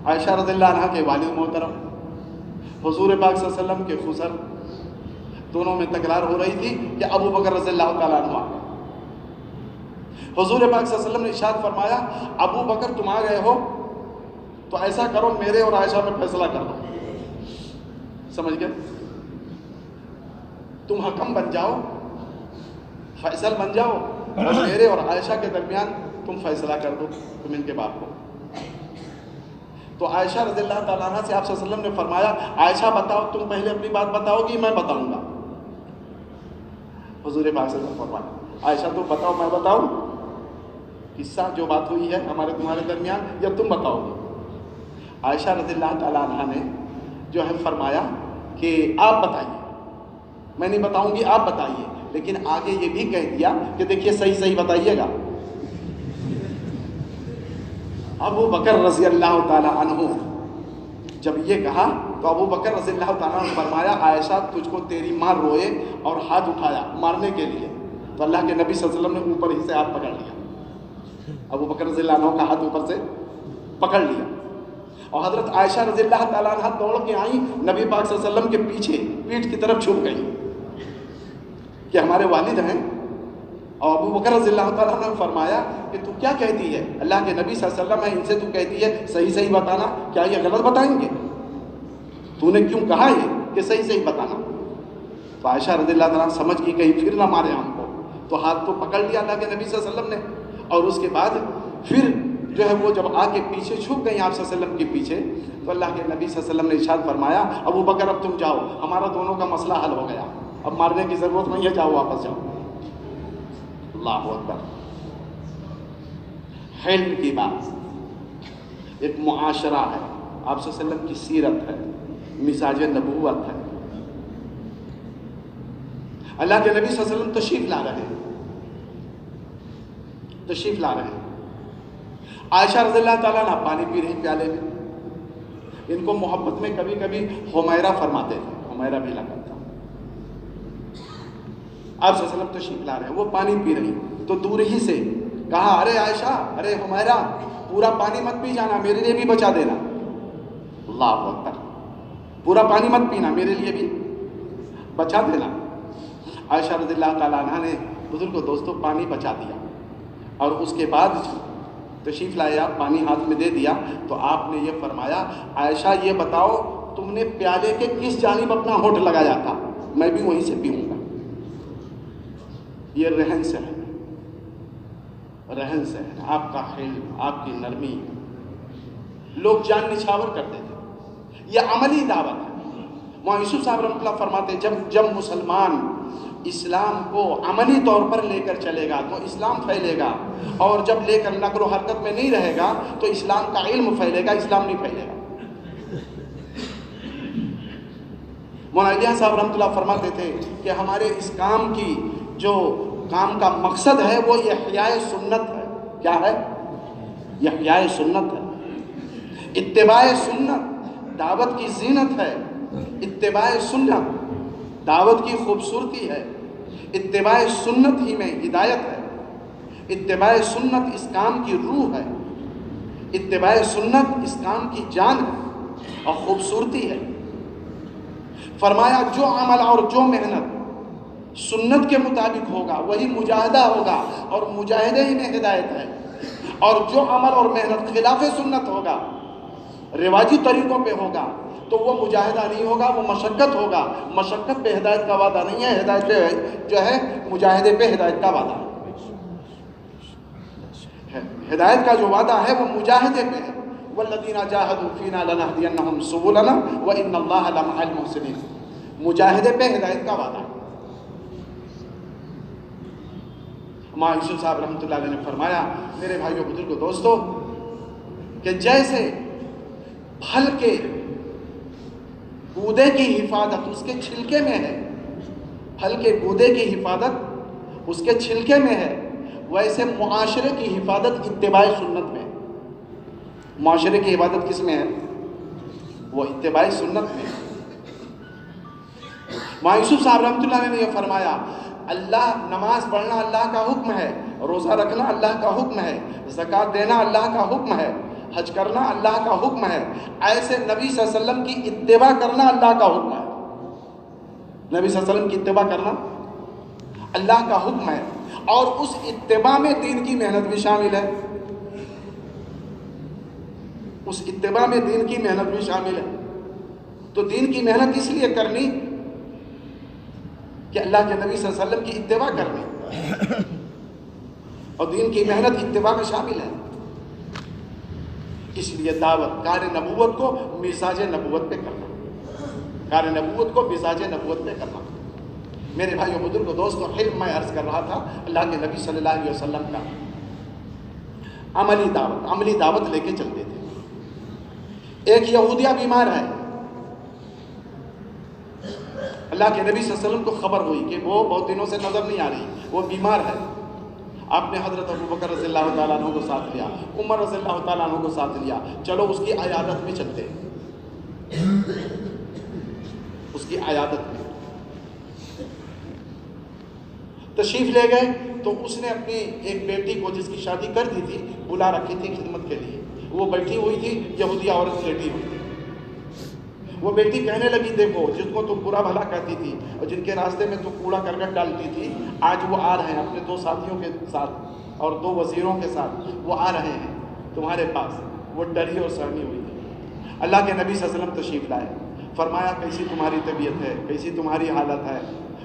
عائشہ رضی اللہ عنہ کے والد محترم، حضور پاک صلی اللہ علیہ وسلم کے خسر، دونوں میں تکرار ہو رہی تھی کہ ابو بکر رضی اللہ تعالیٰ عنہ آ گئے. حضور پاک صلی اللہ علیہ وسلم نے ارشاد فرمایا ابو بکر تم آ گئے ہو تو ایسا کرو میرے اور عائشہ میں فیصلہ کر دو. سمجھ گئے؟ تم حکم بن جاؤ، فیصل بن جاؤ اور میرے اور عائشہ کے درمیان تم فیصلہ کر دو، تم ان کے باپ کو. تو عائشہ رضی اللہ تعالیٰ عنہ سے آپ صلی اللہ علیہ وسلم نے فرمایا عائشہ بتاؤ، تم پہلے اپنی بات بتاؤ گی میں بتاؤں گا؟ حضور پاک صلی اللہ علیہ وسلم فرمایا عائشہ تم بتاؤ میں بتاؤں؟ قصہ جو بات ہوئی ہے ہمارے تمہارے درمیان یا تم بتاؤ گے؟ عائشہ رضی اللہ تعالیٰ عنہ نے جو ہے فرمایا کہ آپ بتائیے، میں نہیں بتاؤں گی آپ بتائیے. لیکن آگے یہ بھی کہہ دیا کہ دیکھیے صحیح صحیح بتائیے گا. ابو بکر رضی اللہ تعالیٰ عنہ جب یہ کہا تو ابو بکر رضی اللہ تعالیٰ عنہ فرمایا عائشہ تجھ کو تیری ماں روئے اور ہاتھ اٹھایا مارنے کے لیے تو اللہ کے نبی صلی اللہ علیہ وسلم نے اوپر ہی سے ہاتھ پکڑ لیا. ابو بکر رضی اللہ عنہ کا ہاتھ اوپر سے پکڑ لیا اور حضرت عائشہ رضی اللہ تعالیٰ عنہ دوڑ کے آئیں نبی پاک صلی اللہ علیہ وسلم کے پیچھے پیٹھ کی طرف چھپ گئی کہ ہمارے والد ہیں. اور ابو بکر رضی اللہ تعالیٰ عنہ نے فرمایا کہ تو کیا کہتی ہے؟ اللہ کے نبی صلی اللہ علیہ وسلم ہے، ان سے تو کہتی ہے صحیح صحیح بتانا، کیا یہ غلط بتائیں گے؟ تو نے کیوں کہا یہ کہ صحیح صحیح بتانا؟ تو عائشہ رضی اللہ تعالیٰ عنہ سمجھ گئی کہیں پھر نہ مارے ہم کو، تو ہاتھ تو پکڑ لیا اللہ کے نبی صلی اللہ علیہ وسلم نے. اور اس کے بعد پھر جو ہے وہ جب آ کے پیچھے چھپ گئی آپ صلی اللہ علیہ وسلم کے پیچھے تو اللہ کے نبی صلی اللہ علیہ وسلم نے ارشاد فرمایا ابو بکر اب تم جاؤ، ہمارا دونوں کا مسئلہ حل ہو گیا، اب مارنے کی ضرورت نہیں ہے، جاؤ واپس جاؤ. اللہ اکبر. حلم کی بات ایک معاشرہ ہے، آپ صلی اللہ علیہ وسلم کی سیرت ہے، مزاج نبوت ہے. اللہ کے نبی صلی اللہ علیہ وسلم تشریف لا رہے ہیں، تشریف لا رہے ہیں. عائشہ رضی اللہ تعالیٰ عنہ پانی پی رہی پیالے میں. ان کو محبت میں کبھی کبھی حمیرہ فرماتے تھے، حمیرہ بھی لگا تھا. آپ صلی اللہ علیہ وسلم تشریف لا رہے ہیں، وہ پانی پی رہی تو دور ہی سے کہا ارے عائشہ، ارے حمیرہ، پورا پانی مت پی جانا، میرے لیے بھی بچا دینا. اللہ اکبر. پورا پانی مت پینا، میرے لیے بھی بچا دینا. عائشہ رضی اللہ تعالیٰ عنہ نے بزرگ کو دوستوں پانی بچا دیا اور اس کے بعد تشریف لایا، پانی ہاتھ میں دے دیا تو آپ نے یہ فرمایا عائشہ یہ بتاؤ تم نے پیالے کے کس جانب اپنا ہونٹ لگایا تھا، میں بھی وہیں سے پیوں گا. یہ رہن سہن، رہن سہن، آپ کا حلم، آپ کی نرمی، لوگ جان نچھاور کرتے تھے. یہ عملی دعوت ہے. وہاں یوسف صاحب رحمۃ اللہ فرماتے جب مسلمان اسلام کو عملی طور پر لے کر چلے گا تو اسلام پھیلے گا، اور جب لے کر نقل و حرکت میں نہیں رہے گا تو اسلام کا علم پھیلے گا، اسلام نہیں پھیلے گا۔ مولانا الیاس صاحب رحمۃ اللہ فرماتے تھے کہ ہمارے اس کام کی جو کام کا مقصد ہے وہ احیاء سنت ہے۔ کیا ہے؟ احیاء سنت ہے، اتباع سنت دعوت کی زینت ہے، اتباع سنت دعوت کی خوبصورتی ہے، اتباع سنت ہی میں ہدایت ہے، اتباع سنت اس کام کی روح ہے، اتباع سنت اس کام کی جان ہے اور خوبصورتی ہے۔ فرمایا جو عمل اور جو محنت سنت کے مطابق ہوگا وہی مجاہدہ ہوگا، اور مجاہدے ہی میں ہدایت ہے، اور جو عمل اور محنت خلاف سنت ہوگا، رواجی طریقوں پہ ہوگا، تو وہ مجاہدہ نہیں ہوگا، وہ مشقت ہوگا۔ مشقت پہ ہدایت کا وعدہ نہیں ہے، ہدایت پہ جو ہے مجاہدے پہ ہدایت کا وعدہ ہے۔ ہدایت کا جو وعدہ ہے وہ مجاہدے پہ ہے۔ والذین جاہدوا فینا لنہدینہم سبلنا وان اللہ لمع المحسنین۔ مجاہدے پہ ہدایت کا وعدہ ہے۔ امام یوسف صاحب رحمۃ اللہ علیہ نے فرمایا، میرے بھائیوں بزرگوں دوستو، کہ جیسے پھل کے گودے کی حفاظت اس کے چھلکے میں ہے، پھل کے گودے کی حفاظت اس کے چھلکے میں ہے، ویسے معاشرے کی حفاظت اتباع سنت میں ہے۔ معاشرے کی حفاظت کس میں ہے؟ وہ اتباع سنت میں ہے۔ امام یوسف صاحب رحمۃ اللہ علیہ نے یہ فرمایا، اللہ نماز پڑھنا اللہ کا حکم ہے، روزہ رکھنا اللہ کا حکم ہے، زکوٰۃ دینا اللہ کا حکم ہے، حج کرنا اللہ کا حکم ہے، ایسے نبی صلی اللہ علیہ وسلم کی اتباع کرنا اللہ کا حکم ہے۔ نبی صلی اللہ علیہ وسلم کی اتباع کرنا اللہ کا حکم ہے، اور اس اتباع میں دین کی محنت بھی شامل ہے، اس اتباع میں دین کی محنت بھی شامل ہے۔ تو دین کی محنت اس لیے کرنی کہ اللہ کے نبی صلی اللہ علیہ وسلم کی اتباع کرنی، اور دین کی محنت اتباع میں شامل ہے۔ اس لیے دعوت کار نبوت کو مزاج نبوت پہ کرنا، کار نبوت کو مزاج نبوت پہ کرنا۔ میرے بھائیوں بزرگوں دوستوں، علم میں عرض کر رہا تھا اللہ کے نبی صلی اللہ علیہ وسلم کا عملی دعوت لے کے چلتے تھے۔ ایک یہودیہ بیمار ہے، اللہ کے نبی صلی اللہ علیہ وسلم کو خبر ہوئی کہ وہ بہت دنوں سے نظر نہیں آ رہی، وہ بیمار ہے۔ آپ نے حضرت ابوبکر رضی اللہ تعالیٰ عنہ کو ساتھ لیا، عمر رضی اللہ تعالیٰ عنہ کو ساتھ لیا، چلو اس کی عیادت میں چلتے ہیں۔ اس کی عیادت میں تشریف لے گئے تو اس نے اپنی ایک بیٹی کو جس کی شادی کر دی تھی بلا رکھی تھی خدمت کے لیے، وہ بیٹھی ہوئی تھی، یہودیہ عورت لیٹی ہوئی تھی۔ وہ بیٹی کہنے لگی، دیکھو جس کو تم برا بھلا کہتی تھی اور جن کے راستے میں تو کوڑا کرکٹ ڈالتی تھی، آج وہ آ رہے ہیں اپنے 2 ساتھیوں کے ساتھ اور 2 وزیروں کے ساتھ، وہ آ رہے ہیں تمہارے پاس۔ وہ ڈری اور سہمی ہوئی تھی۔ اللہ کے نبی صلی اللہ علیہ وسلم تشریف لائے، فرمایا کیسی تمہاری طبیعت ہے، کیسی تمہاری حالت ہے،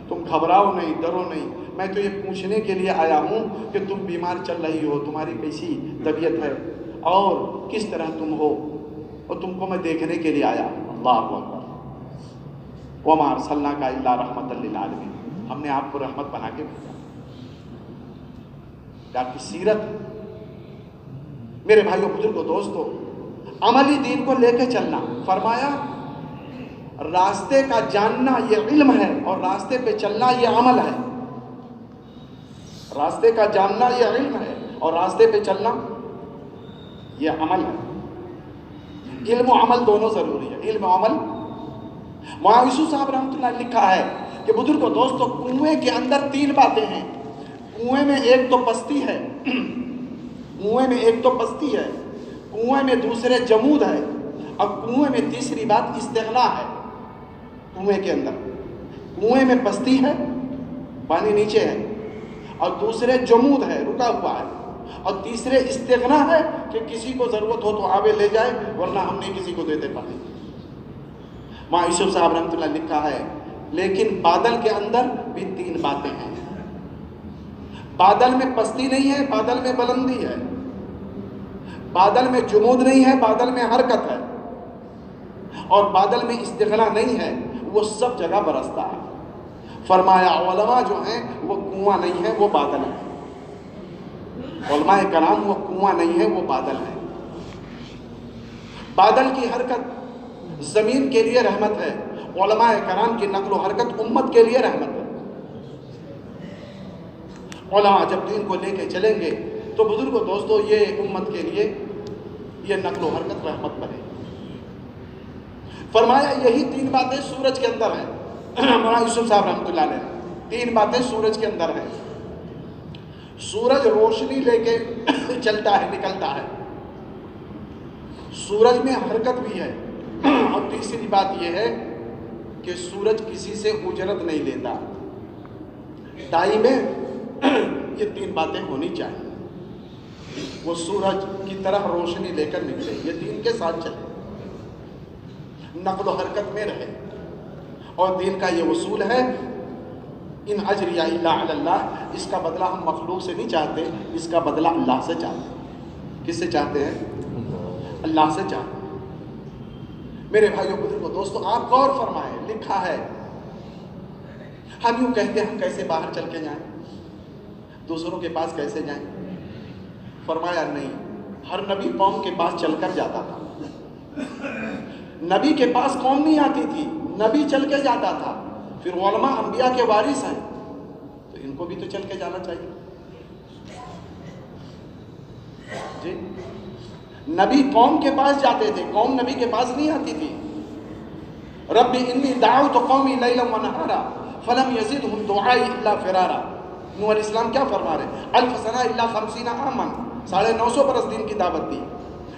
تم گھبراؤ نہیں، ڈرو نہیں، میں تو یہ پوچھنے کے لیے آیا ہوں کہ تم بیمار چل رہی ہو، تمہاری کیسی طبیعت ہے اور کس طرح تم ہو، اور تم کو میں دیکھنے کے لیے آیا۔ اللہ اکبر۔ وما ارسلناک الا رحمۃ للعالمین، ہم نے آپ کو رحمت بنا کے بھیجا۔ آپ کی سیرت، میرے بھائیوں بزرگوں دوستوں، عملی دین کو لے کے چلنا۔ فرمایا راستے کا جاننا یہ علم ہے، اور راستے پہ چلنا یہ عمل ہے۔ راستے کا جاننا یہ علم ہے، اور راستے پہ چلنا یہ عمل ہے۔ علم و عمل دونوں ضروری ہے، علم و عمل۔ مولانا یوسف صاحب رحمۃ اللہ نے لکھا ہے کہ بزرگوں دوستوں، کنویں کے اندر 3 باتیں ہیں۔ کنویں میں ایک تو پستی ہے، کنویں میں ایک تو پستی ہے، کنویں میں دوسرے جمود ہے، اور کنویں میں تیسری بات استغنا ہے۔ کنویں کے اندر، کنویں میں پستی ہے، پانی نیچے ہے، اور دوسرے جمود ہے، رکا ہوا ہے، اور تیسرے استغنا ہے کہ کسی کو ضرورت ہو تو آوے لے جائے، ورنہ ہم نہیں کسی کو دیتے پانی۔ مولانا یوسف صاحب رحمۃ اللہ نے لکھا ہے، لیکن بادل کے اندر بھی 3 باتیں ہیں۔ بادل میں پستی نہیں ہے، بادل میں بلندی ہے، بادل میں جمود نہیں ہے، بادل میں حرکت ہے، اور بادل میں استغنا نہیں ہے، وہ سب جگہ برستا ہے۔ فرمایا علماء جو ہیں وہ کنواں نہیں ہے، وہ بادل ہے۔ علماء کرام وہ کنواں نہیں ہے، وہ بادل ہے۔ بادل کی حرکت زمین کے لیے رحمت ہے، علماء کرام کی نقل و حرکت امت کے لیے رحمت ہے۔ علماء جب دین کو لے کے چلیں گے تو بزرگوں دوستو یہ امت کے لیے یہ نقل و حرکت رحمت بنے۔ فرمایا یہی 3 باتیں سورج کے اندر ہیں۔ مولانا یوسف صاحب رحمۃ اللہ علیہ 3 باتیں سورج کے اندر ہیں۔ سورج روشنی لے کے چلتا ہے، نکلتا ہے، سورج میں حرکت بھی ہے، اور تیسری بات یہ ہے کہ سورج کسی سے اجرت نہیں لیتا۔ دائی میں یہ 3 باتیں ہونی چاہیے، وہ سورج کی طرح روشنی لے کر نکلے، یہ دین کے ساتھ چلے، نقل و حرکت میں رہے، اور دین کا یہ اصول ہے ان اجریہ الا علی اللہ، اس کا بدلہ ہم مخلوق سے نہیں چاہتے، اس کا بدلہ اللہ سے چاہتے ہیں۔ کس سے چاہتے ہیں؟ اللہ سے چاہتے ہیں۔ میرے بھائیوں بزرگوں دوستو آپ غور فرمائیں، لکھا ہے ہم یوں کہتے ہیں ہم کیسے باہر چل کے جائیں، دوسروں کے پاس کیسے جائیں؟ فرمایا نہیں، ہر نبی قوم کے پاس چل کر جاتا تھا۔ نبی کے پاس قوم نہیں آتی تھی، نبی چل کے جاتا تھا۔ پھر علماء انبیاء کے وارث ہیں تو ان کو بھی تو چل کے جانا چاہیے جی۔ نبی قوم کے پاس جاتے تھے، قوم نبی کے پاس نہیں آتی تھی۔ رب انی دعوت قومی لیلا و نہارا فلم یزدہم دعائی الا فرارا۔ نوح علیہ السلام کیا فرما رہے ہیں؟ الف سنہ الا 50 عاما، 950 برس دین کی دعوت دی،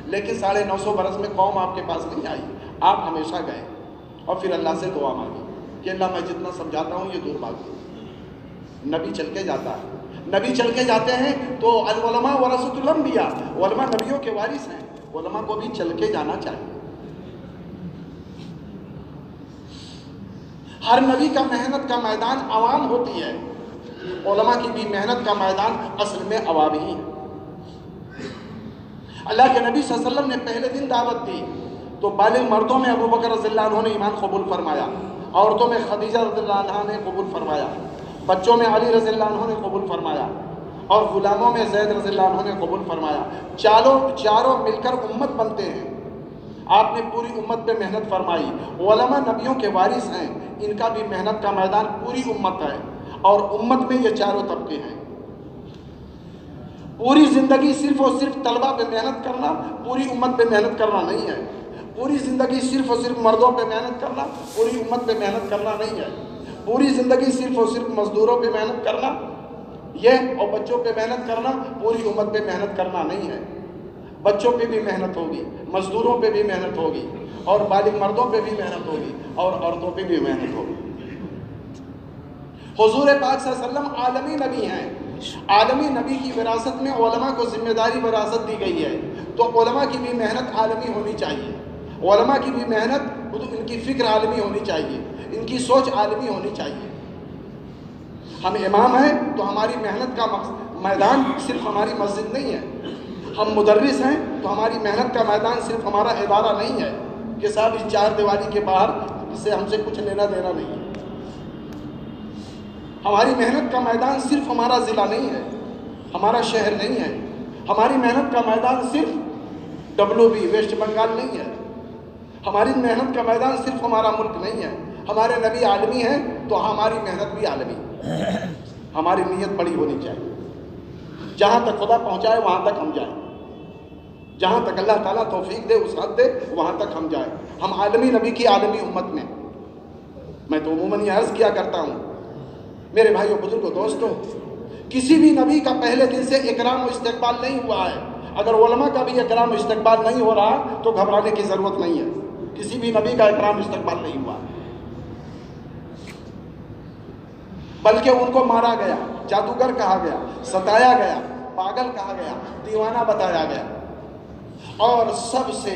لیکن 950 برس میں قوم آپ کے پاس نہیں آئی، آپ ہمیشہ گئے اور پھر اللہ سے دعا مانگی کہ اللہ میں جتنا سمجھاتا ہوں یہ دور بھاگ دو۔ نبی چل کے جاتا ہے، نبی چل کے جاتے ہیں تو العلماء ورثۃ الانبیاء، علماء نبیوں کے وارث ہیں، علماء کو بھی چل کے جانا چاہیے۔ ہر نبی کا محنت کا میدان عوام ہوتی ہے، علماء کی بھی محنت کا میدان اصل میں عوام ہی ہے۔ اللہ کے نبی صلی اللہ علیہ وسلم نے پہلے دن دعوت دی تو بالغ مردوں میں ابو بکر رضی اللہ عنہ نے ایمان قبول فرمایا، عورتوں میں خدیجہ رضی اللہ عنہ نے قبول فرمایا، بچوں میں علی رضی اللہ عنہ نے قبول فرمایا، اور غلاموں میں زید رضی اللہ عنہ نے قبول فرمایا۔ چاروں مل کر امت بنتے ہیں۔ آپ نے پوری امت پہ محنت فرمائی۔ علماء نبیوں کے وارث ہیں، ان کا بھی محنت کا میدان پوری امت ہے، اور امت میں یہ چاروں طبقے ہیں۔ پوری زندگی صرف اور صرف طلبہ پہ محنت کرنا، پوری امت پہ محنت کرنا نہیں ہے۔ پوری زندگی صرف اور صرف مردوں پہ محنت کرنا، پوری امت پہ محنت کرنا نہیں ہے۔ پوری زندگی صرف اور صرف مزدوروں پہ محنت کرنا یہ اور بچوں پہ محنت کرنا، پوری امت پہ محنت کرنا نہیں ہے۔ بچوں پہ بھی محنت ہوگی، مزدوروں پہ بھی محنت ہوگی، اور بالغ مردوں پہ بھی محنت ہوگی، اور عورتوں پہ بھی محنت ہوگی۔ حضور پاک صلی اللہ علیہ وسلم عالمی نبی ہیں، عالمی نبی کی وراثت میں علماء کو ذمہ داری وراثت دی گئی ہے، تو علماء کی بھی محنت عالمی ہونی چاہیے، علماء کی بھی محنت، ان کی فکر عالمی ہونی چاہیے، ان کی سوچ عالمی ہونی چاہیے۔ ہم امام ہیں تو ہماری محنت کا میدان صرف ہماری مسجد نہیں ہے، ہم مدرس ہیں تو ہماری محنت کا میدان صرف ہمارا ادارہ نہیں ہے کہ صاحب اس 4 دیواری کے باہر اس سے ہم سے کچھ لینا دینا نہیں ہے۔ ہماری محنت کا میدان صرف ہمارا ضلع نہیں ہے، ہمارا شہر نہیں ہے، ہماری محنت کا میدان صرف WB ویسٹ بنگال نہیں ہے، ہماری محنت کا میدان صرف ہمارا ملک نہیں ہے۔ ہمارے نبی عالمی ہیں تو ہماری محنت بھی عالمی، ہماری نیت بڑی ہونی چاہیے، جہاں تک خدا پہنچائے وہاں تک ہم جائیں، جہاں تک اللہ تعالیٰ توفیق دے وسعت دے وہاں تک ہم جائیں۔ ہم عالمی نبی کی عالمی امت میں تو عموماً یہ عرض کیا کرتا ہوں میرے بھائیوں بزرگوں دوستوں، کسی بھی نبی کا پہلے دن سے اکرام و استقبال نہیں ہوا ہے۔ اگر علماء کا بھی اکرام و استقبال نہیں ہو رہا تو گھبرانے کی ضرورت نہیں ہے، کسی بھی نبی کا اکرام و استقبال نہیں ہوا، بلکہ ان کو مارا گیا، جادوگر کہا گیا، ستایا گیا، پاگل کہا گیا، دیوانہ بتایا گیا، اور سب سے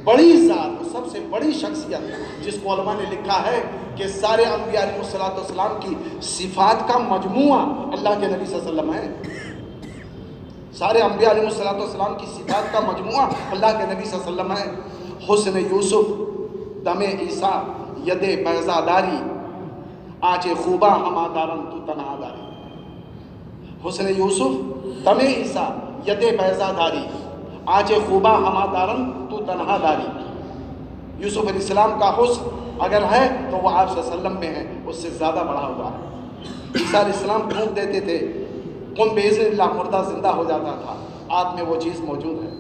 بڑی ذات، سب سے بڑی شخصیت جس کو علماء نے لکھا ہے کہ سارے انبیاء علیہ السلام کی صفات کا مجموعہ اللہ کے نبی صلی اللہ علیہ وسلم ہے، سارے انبیاء علیہ السلام کی صفات کا مجموعہ اللہ کے نبی صلی اللہ علیہ وسلم ہے۔ حسن یوسف، دم عیسیٰ، ید بیضا داری، آنچ خوبا ہما دارن تو تنہا داری، حسن یوسف دم عیسیٰ ید بیضا داری، آنچ خوبا ہما دارن تو تنہا داری۔ یوسف علیہ السلام کا حسن اگر ہے تو وہ آپ صلی اللہ علیہ وسلم میں ہے، اس سے زیادہ بڑھا ہوا ہے۔ عیسیٰ علیہ السلام پھونک دیتے تھے، کن بإذن اللہ، مردہ زندہ ہو جاتا تھا، آپ میں وہ چیز موجود ہے۔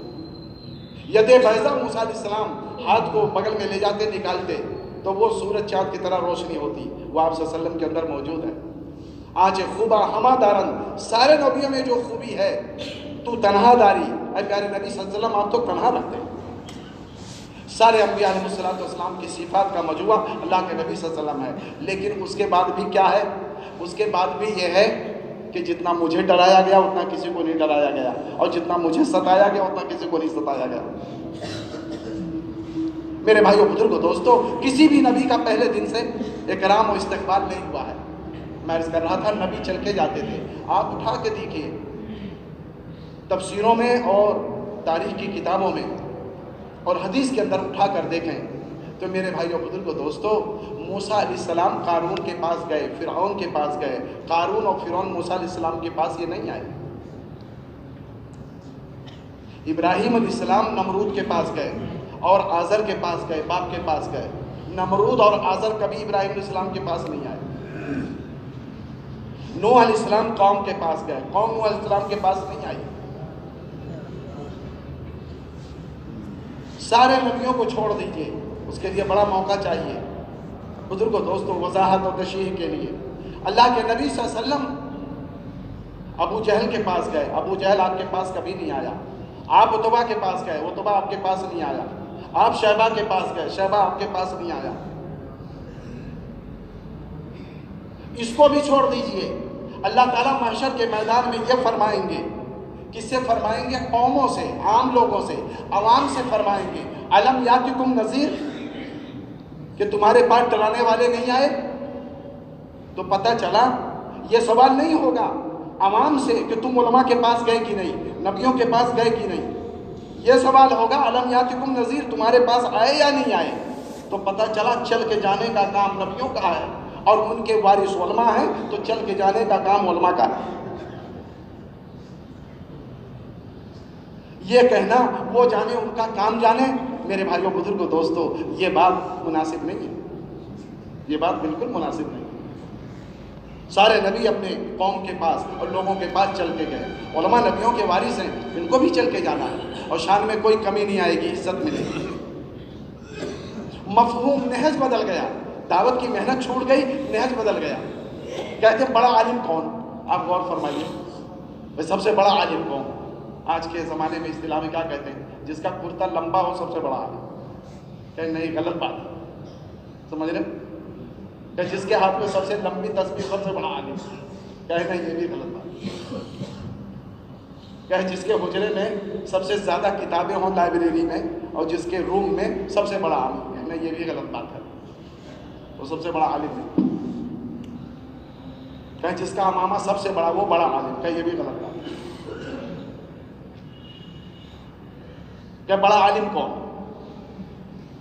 ید بیضا موسیٰ علیہ السلام ہاتھ کو بغل میں لے جاتے نکالتے تو وہ سورج چاند کی طرح روشنی ہوتی، وہ آپ صلی اللہ علیہ وسلم کے اندر موجود ہے۔ آج خوبا ہما دارن، سارے نبیوں میں جو خوبی ہے تو تنہا داری، اے پیارے نبی صلی اللہ علیہ وسلم آپ تو تنہا رہتے ہیں۔ سارے انبیاء علیہ السلام کی صفات کا مجموعہ اللہ کے نبی صلی اللہ علیہ وسلم ہے، لیکن اس کے بعد بھی کیا ہے؟ اس کے بعد بھی یہ ہے کہ جتنا مجھے ڈرایا گیا اتنا کسی کو نہیں ڈرایا گیا، اور جتنا مجھے ستایا گیا اتنا کسی کو نہیں ستایا گیا۔ میرے بھائیو بزرگو دوستو، کسی بھی نبی کا پہلے دن سے اکرام و استقبال نہیں ہوا ہے۔ میں عرض کر رہا تھا نبی چل کے جاتے تھے، آپ اٹھا کے دیکھیے تفسیروں میں اور تاریخ کی کتابوں میں اور حدیث کے اندر اٹھا کر دیکھیں تو میرے بھائیو بزرگو دوستو، موسیٰ علیہ السلام قارون کے پاس گئے، فرعون کے پاس گئے، قارون اور فرعون موسیٰ علیہ السلام کے پاس یہ نہیں آئے۔ ابراہیم علیہ السلام نمرود کے پاس گئے اور آزر کے پاس گئے، باپ کے پاس گئے۔ نمرود اور آزر کبھی ابراہیم علیہ السلام کے پاس نہیں آئے۔ نوح علیہ السلام قوم کے پاس گئے، قوم نوح علیہ السلام کے پاس نہیں آئی۔ سارے نبیوں کو چھوڑ دیجئے، اس کے لیے بڑا موقع چاہیے۔ بزرگوں دوستوں، وضاحت اور تشریح کے لیے اللہ کے نبی صلی اللہ علیہ وسلم ابو جہل کے پاس گئے، ابو جہل آپ کے پاس کبھی نہیں آیا۔ آپ عتبہ کے پاس گئے، عتبہ آپ کے پاس نہیں آیا۔ آپ شیبہ کے پاس گئے، شیبہ آپ کے پاس نہیں آیا۔ اس کو بھی چھوڑ دیجئے، اللہ تعالیٰ محشر کے میدان میں یہ فرمائیں گے، کس سے فرمائیں گے؟ قوموں سے، عام لوگوں سے، عوام سے فرمائیں گے، الم یاتکم نذیر، کہ تمہارے پاس ڈرانے والے نہیں آئے؟ تو پتہ چلا یہ سوال نہیں ہوگا عوام سے کہ تم علماء کے پاس گئے کہ نہیں، نبیوں کے پاس گئے کہ نہیں، یہ سوال ہوگا الم یاتکم نذیر، تمہارے پاس آئے یا نہیں آئے؟ تو پتہ چلا چل کے جانے کا کام نبیوں کا ہے اور ان کے وارث علماء ہیں، تو چل کے جانے کا کام علماء کا ہے۔ یہ کہنا وہ جانے ان کا کام جانے، میرے بھائیوں بزرگوں دوستو، یہ بات مناسب نہیں ہے، یہ بات بالکل مناسب نہیں ہے۔ سارے نبی اپنے قوم کے پاس اور لوگوں کے پاس چل کے گئے، علماء نبیوں کے وارث ہیں، ان کو بھی چل کے جانا ہے، اور شان میں کوئی کمی نہیں آئے گی، عزت ملے گی۔ مفہوم نہج بدل گیا، دعوت کی محنت چھوٹ گئی، نہج بدل گیا۔ کہتے ہیں بڑا عالم کون؟ آپ غور فرمائیے، سب سے بڑا عالم کون؟ آج کے زمانے میں اصطلاح میں کیا کہتے ہیں؟ جس کا کرتا لمبا ہو سب سے بڑا عالم۔ کہ نہیں، غلط بات ہے، سمجھ رہے؟ کہ جس کے ہاتھ میں سب سے لمبی تسبیح سب سے بڑا عالم، کہ نہیں، یہ بھی غلط بات ہے۔ کہ جس کے حجرے میں سب سے زیادہ کتابیں ہوں لائبریری میں اور جس کے روم میں سب سے بڑا عالم، کہ نہیں، یہ بھی غلط بات ہے، وہ سب سے بڑا عالم ہے۔ کہ جس کا امامہ سب سے بڑا وہ بڑا عالم، کہ یہ بھی غلط بات ہے۔ کہ بڑا عالم کون؟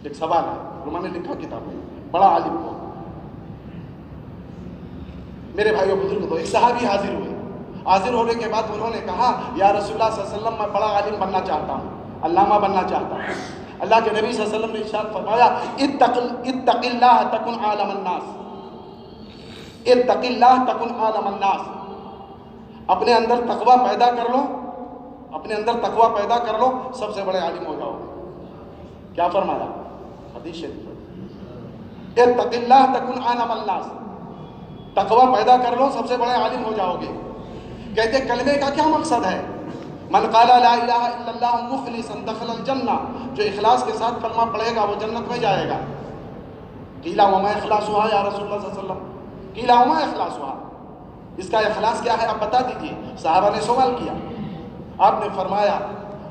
ایک سوال ہے، علماء نے لکھا کتاب میں، بڑا عالم کون؟ میرے بھائیو بزرگ، تو ایک صحابی حاضر ہوئے، حاضر ہونے کے بعد انہوں نے کہا یا رسول اللہ صلی اللہ علیہ وسلم، میں بڑا عالم بننا چاہتا ہوں، علامہ بننا چاہتا ہوں۔ اللہ کے نبی صلی اللہ علیہ وسلم نے ارشاد فرمایا اتق اللہ تکن عالم الناس، اتق اللہ تکن عالم الناس، اپنے اندر تقوی پیدا کر لو، اپنے اندر تقوی پیدا کر لو، سب سے بڑے عالم ہو جاؤ گے۔ کیا فرمایا؟ حدیث شریف، اتق اللہ تکن عالم الناس، تقوی پیدا کر لو، سب سے بڑے عالم ہو جاؤ گے۔ کہتے کلمے کا کیا مقصد ہے؟ من قال لا الہ الا اللہ مخلصا دخل الجنہ، جو اخلاص کے ساتھ کلمہ پڑھے گا وہ جنت میں جائے گا۔ قیل وما اخلاصھا یا رسول اللہ صلی اللہ علیہ وسلم، قیل وما اخلاصھا، اس کا اخلاص کیا ہے آپ بتا دیجئے۔ صحابہ نے سوال کیا، آپ نے فرمایا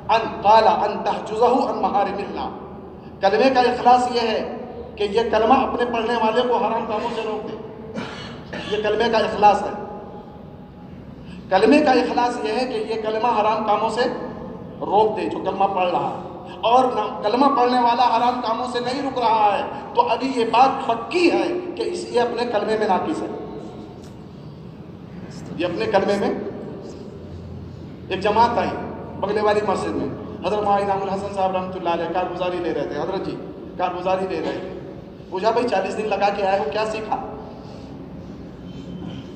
ان قال ان تحجزہ عن محارم اللہ، کلمے کا اخلاص یہ ہے کہ یہ کلمہ اپنے پڑھنے والے کو حرام کاموں سے روک دے، یہ کلمے کا اخلاص ہے۔ کلمے کا اخلاص یہ ہے کہ یہ کلمہ حرام کاموں سے روک دے جو کلمہ پڑھ رہا ہے، اور کلمہ پڑھنے والا حرام کاموں سے نہیں رک رہا ہے تو ابھی یہ بات پکی ہے کہ یہ اپنے کلمے میں ناقص ہے. یہ اپنے کلمے میں. ایک جماعت آئی بغلے والی مسجد میں، حضرت مولانا انعام الحسن صاحب رحمۃ اللہ علیہ کارگزاری لے رہے تھے. حضرت جی کارگزاری لے رہے تھے. پوچھا بھائی 40 دن لگا کے آئے ہو، کیا سیکھا؟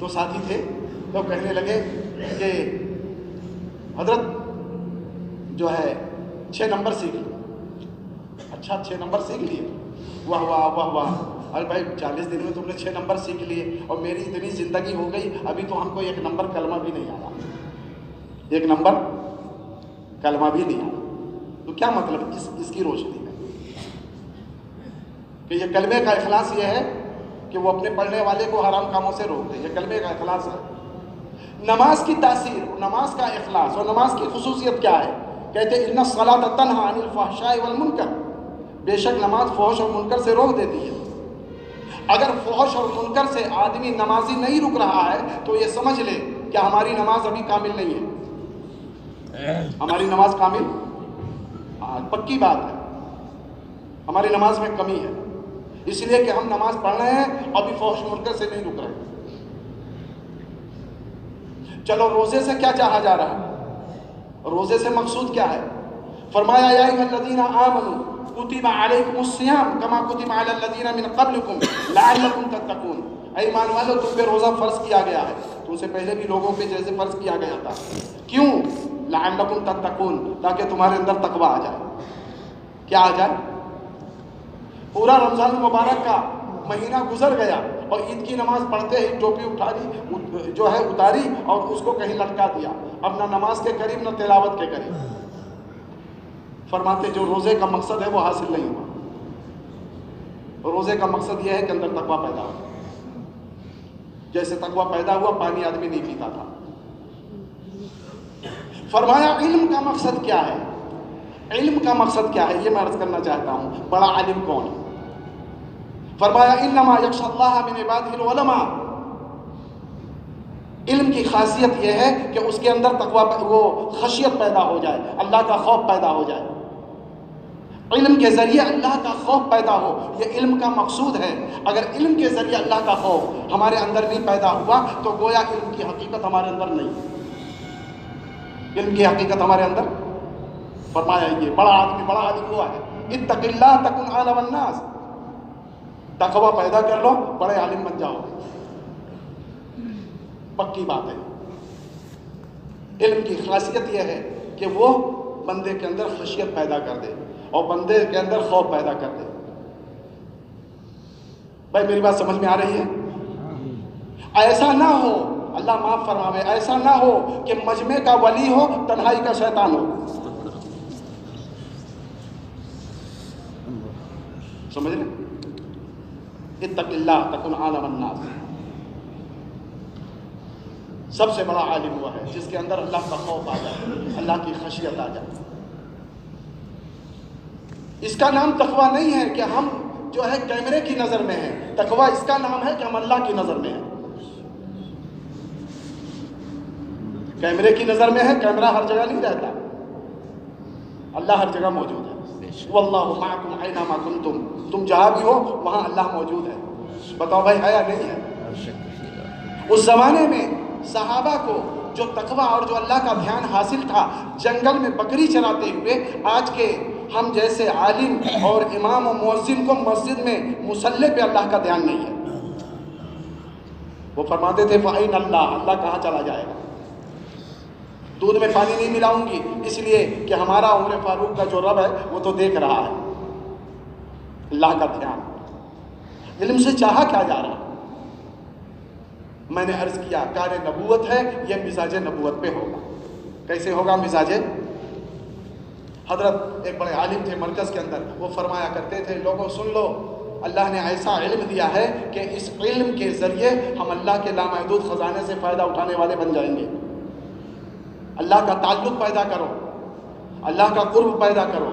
تو ساتھی تھے تو کہنے لگے کہ حضرت جو ہے 6 نمبر سیکھ لیے. اچھا 6 نمبر سیکھ لیے؟ واہ واہ واہ واہ. ارے بھائی 40 دن میں تم نے 6 نمبر سیکھ لیے اور میری اتنی زندگی ہو گئی ابھی تو ہم کو 1 نمبر کلمہ بھی نہیں آیا. 1 نمبر کلمہ بھی نہیں آیا. تو کیا مطلب اس کی روشنی میں کہ یہ کلمے کا اخلاص یہ ہے کہ وہ اپنے پڑھنے والے کو حرام کاموں سے روک دے. یہ کلمے کا اخلاص ہے. نماز کی تاثیر، نماز کا اخلاص اور نماز کی خصوصیت کیا ہے؟ کہتے ہیں ان الصلاۃ تنہی عن الفحشاء والمنکر، بے شک نماز فحش اور منکر سے روک دیتی ہے. اگر فحش اور منکر سے آدمی نمازی نہیں رک رہا ہے تو یہ سمجھ لے کہ ہماری نماز ابھی کامل نہیں ہے. ہماری نماز کامل پکی بات ہے. ہماری نماز میں کمی ہے، اس لیے کہ ہم نماز پڑھ رہے ہیں ابھی فحش منکر سے نہیں رک رہے. چلو روزے سے کیا چاہا جا رہا ہے؟ روزے سے مقصود کیا ہے؟ فرمایا یا ایھا الذین آمنوا کتب علیکم الصیام کما کتب علی الذین من قبلکم لعلکم تتقون. اے ایمان والو تم پہ روزہ فرض کیا گیا ہے، تم سے پہلے بھی لوگوں پہ جیسے فرض کیا گیا تھا. کیوں؟ لعلکم تتقون، تاکہ تمہارے اندر تقویٰ آ جائے. کیا آ جائے؟ پورا رمضان المبارک کا مہینہ گزر گیا اور عید کی نماز پڑھتے ہی ٹوپی جو ہے اتاری اور اس کو کہیں لٹکا دیا. اب نہ نماز کے قریب نہ تلاوت کے قریب. فرماتے جو روزے کا مقصد ہے وہ حاصل نہیں ہوا. روزے کا مقصد یہ ہے کہ اندر تقویٰ پیدا ہو. جیسے تقویٰ پیدا ہوا پانی آدمی نہیں پیتا تھا. فرمایا علم کا مقصد کیا ہے؟ علم کا مقصد کیا ہے یہ میں عرض کرنا چاہتا ہوں. بڑا عالم کون ہے؟ فرمایا انما یخشی اللہ من عبادہ العلماء. علم کی خاصیت یہ ہے کہ اس کے اندر تقویٰ، وہ خشیت پیدا ہو جائے، اللہ کا خوف پیدا ہو جائے. علم کے ذریعے اللہ کا خوف پیدا ہو، یہ علم کا مقصود ہے. اگر علم کے ذریعے اللہ کا خوف ہمارے اندر نہیں پیدا ہوا تو گویا علم کی حقیقت ہمارے اندر نہیں. علم کی حقیقت ہمارے اندر. فرمایا یہ بڑا آدمی بڑا عالم ہوا ہے. اتق اللہ تکن اعلم الناس. تقویٰ پیدا کر لو بڑے عالم بن جاؤ. پکی بات ہے. علم کی خاصیت یہ ہے کہ وہ بندے کے اندر خشیت پیدا کر دے اور بندے کے اندر خوف پیدا کر دے. بھائی میری بات سمجھ میں آ رہی ہے؟ ایسا نہ ہو، اللہ معاف فرماوے، ایسا نہ ہو کہ مجمع کا ولی ہو تنہائی کا شیطان ہو. سمجھ لیں؟ اتق اللہ تکن اعلم الناس. سب سے بڑا عالم ہوا ہے جس کے اندر اللہ کا خوف آ جائے، اللہ کی خشیت آ جائے. اس کا نام تقویٰ نہیں ہے کہ ہم جو ہے کیمرے کی نظر میں ہیں. تقویٰ اس کا نام ہے کہ ہم اللہ کی نظر میں ہیں. کیمرے کی نظر میں ہے، کیمرہ ہر جگہ نہیں رہتا، اللہ ہر جگہ موجود ہے. واللہ معکم اینما کنتم. تم جہاں بھی ہو وہاں اللہ موجود ہے. بتاؤ بھائی ہے یا نہیں ہے؟ اس زمانے میں صحابہ کو جو تقویٰ اور جو اللہ کا دھیان حاصل تھا، جنگل میں بکری چراتے ہوئے آج کے ہم جیسے عالم اور امام و مؤذن کو مسجد میں مصلی پہ اللہ کا دھیان نہیں ہے. وہ فرماتے تھے فَأَيْنَ اللہ، اللہ کہاں چلا جائے گا. دودھ میں پانی نہیں ملاؤں گی اس لیے کہ ہمارا عمر فاروق کا جو رب ہے وہ تو دیکھ رہا ہے. اللہ کا دھیان. علم سے چاہا کیا جا رہا؟ میں نے عرض کیا کار نبوت ہے، یہ مزاج نبوت پہ ہوگا. کیسے ہوگا مزاج؟ حضرت ایک بڑے عالم تھے مرکز کے اندر، وہ فرمایا کرتے تھے لوگوں سن لو، اللہ نے ایسا علم دیا ہے کہ اس علم کے ذریعے ہم اللہ کے لامحدود خزانے سے فائدہ اٹھانے والے بن جائیں گے. اللہ کا تعلق پیدا کرو، اللہ کا قرب پیدا کرو.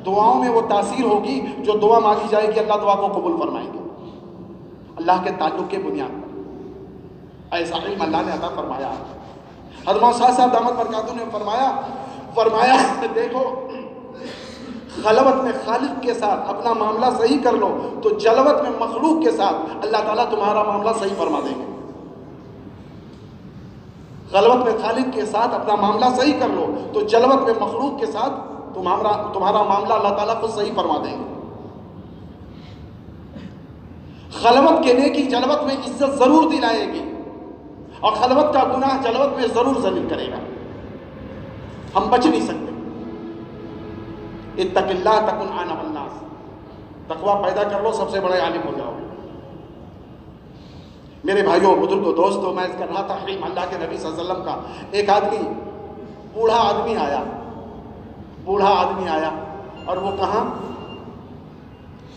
دعاؤں میں وہ تاثیر ہوگی جو دعا مانگی جائے گی اللہ دعا کو قبول فرمائیں گے اللہ کے تعلق کے بنیاد پر. ایسا علم اللہ نے عطا فرمایا. حضرت صاحب دامت برکاتہ نے فرمایا دیکھو خلوت میں خالق کے ساتھ اپنا معاملہ صحیح کر لو تو جلوت میں مخلوق کے ساتھ اللہ تعالیٰ تمہارا معاملہ صحیح فرما دیں گے. خلوت میں خالق کے ساتھ اپنا معاملہ صحیح کر لو تو جلوت میں مخلوق کے ساتھ تمہارا معاملہ اللہ تعالیٰ خود صحیح فرما دیں گے. خلوت کے نیکی جلوت میں عزت ضرور دلائے گی اور خلوت کا گناہ جلوت میں ضرور ذلیل کرے گا. ہم بچ نہیں سکتے. اتق اللہ تکن اعلم الناس. تقوی پیدا کر لو، سب سے بڑے عالم ہو جاؤ. میرے بھائیوں، بزرگوں، دوستوں، میں اس کر رہا تھا حلم اللہ کے نبی صلی اللہ علیہ وسلم کا. ایک آدمی، بوڑھا آدمی آیا اور وہ کہاں؟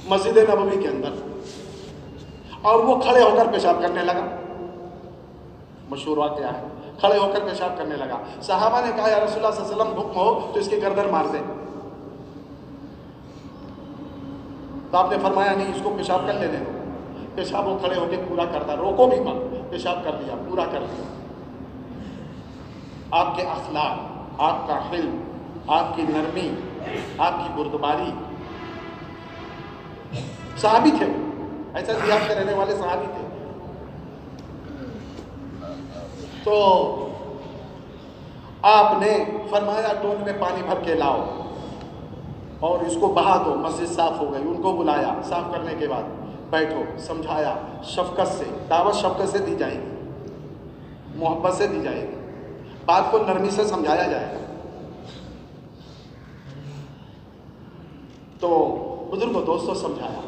مسجد نبوی کے اندر. اور وہ کھڑے ہو کر پیشاب کرنے لگا. مشہور واقعہ ہے. کھڑے ہو کر پیشاب کرنے لگا. صحابہ نے کہا یا رسول اللہ صلی اللہ علیہ وسلم حکم ہو تو اس کی گردن مار دیں. تو آپ نے فرمایا نہیں، اس کو پیشاب کر لینے دو. پیشاب وہ کھڑے ہو کے پورا کرتا، روکو بھی مت. پیشاب کر دیا، پورا کر دیا. آپ کے اخلاق، آپ کا حلم، آپ کی نرمی، آپ کی بردباری. صحابی تھے، ایسا ریاض کے رہنے والے صحابی تھے. تو آپ نے فرمایا ٹون میں پانی بھر کے لاؤ اور اس کو بہا دو. مسجد صاف ہو گئی. ان کو بلایا. صاف کرنے کے بعد بیٹھو، سمجھایا. شفقت سے، دعوت شفقت سے دی جائے گی، محبت سے دی جائے گی. بات کو نرمی سے سمجھایا جائے گا. تو بزرگوں، دوستوں، سمجھایا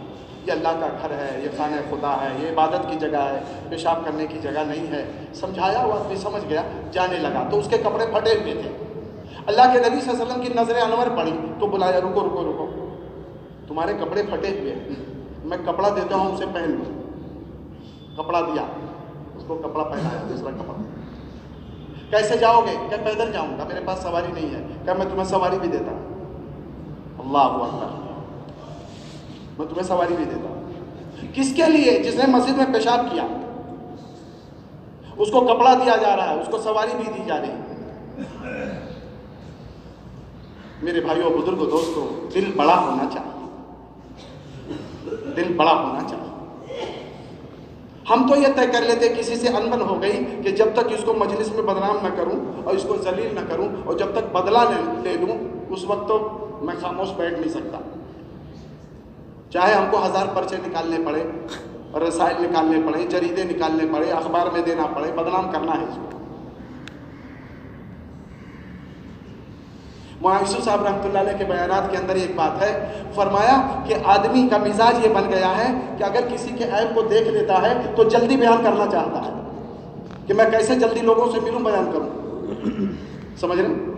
یہ اللہ کا گھر ہے، یہ خانہ خدا ہے، یہ عبادت کی جگہ ہے، پیشاب کرنے کی جگہ نہیں ہے. سمجھایا، وہ آدمی سمجھ گیا، جانے لگا. تو اس کے کپڑے پھٹے ہوئے تھے. اللہ کے نبی صلی اللہ علیہ وسلم کی نظر انور پڑی تو بلایا، رکو رکو رکو، تمہارے کپڑے پھٹے ہوئے، میں کپڑا دیتا ہوں، اسے پہن لو. کپڑا دیا، اس کو کپڑا پہنایا، دوسرا کپڑا. کیسے جاؤ گے؟ کہ پیدل جاؤں گا، میرے پاس سواری نہیں ہے. کہ میں تمہیں سواری بھی دیتا ہوں. اللہ اکبر، میں تمہیں سواری بھی دیتا ہوں. کس کے لیے؟ جس نے مسجد میں پیشاب کیا، اس کو کپڑا دیا جا رہا ہے، اس کو سواری بھی دی جا رہی ہے. میرے بھائیوں، بزرگوں، دوستوں، دل بڑا ہونا چاہیے. دل بڑا ہونا چاہیے. ہم تو یہ طے کر لیتے، کسی سے انبن ہو گئی کہ جب تک اس کو مجلس میں بدنام نہ کروں اور اس کو ذلیل نہ کروں اور جب تک بدلہ لے لوں، اس وقت تو میں خاموش بیٹھ نہیں سکتا. چاہے ہم کو 1000 پرچے نکالنے پڑے، رسائل نکالنے پڑے، جریدے نکالنے پڑے، اخبار میں دینا پڑے، بدنام کرنا ہے اس کو. مولانا یوسف صاحب رحمۃ اللہ علیہ کے بیانات کے اندر ایک بات ہے. فرمایا کہ آدمی کا مزاج یہ بن گیا ہے کہ اگر کسی کے عیب کو دیکھ لیتا ہے تو جلدی بیان کرنا چاہتا ہے کہ میں کیسے جلدی لوگوں سے ملوں، بیان کروں. سمجھ رہے ہیں؟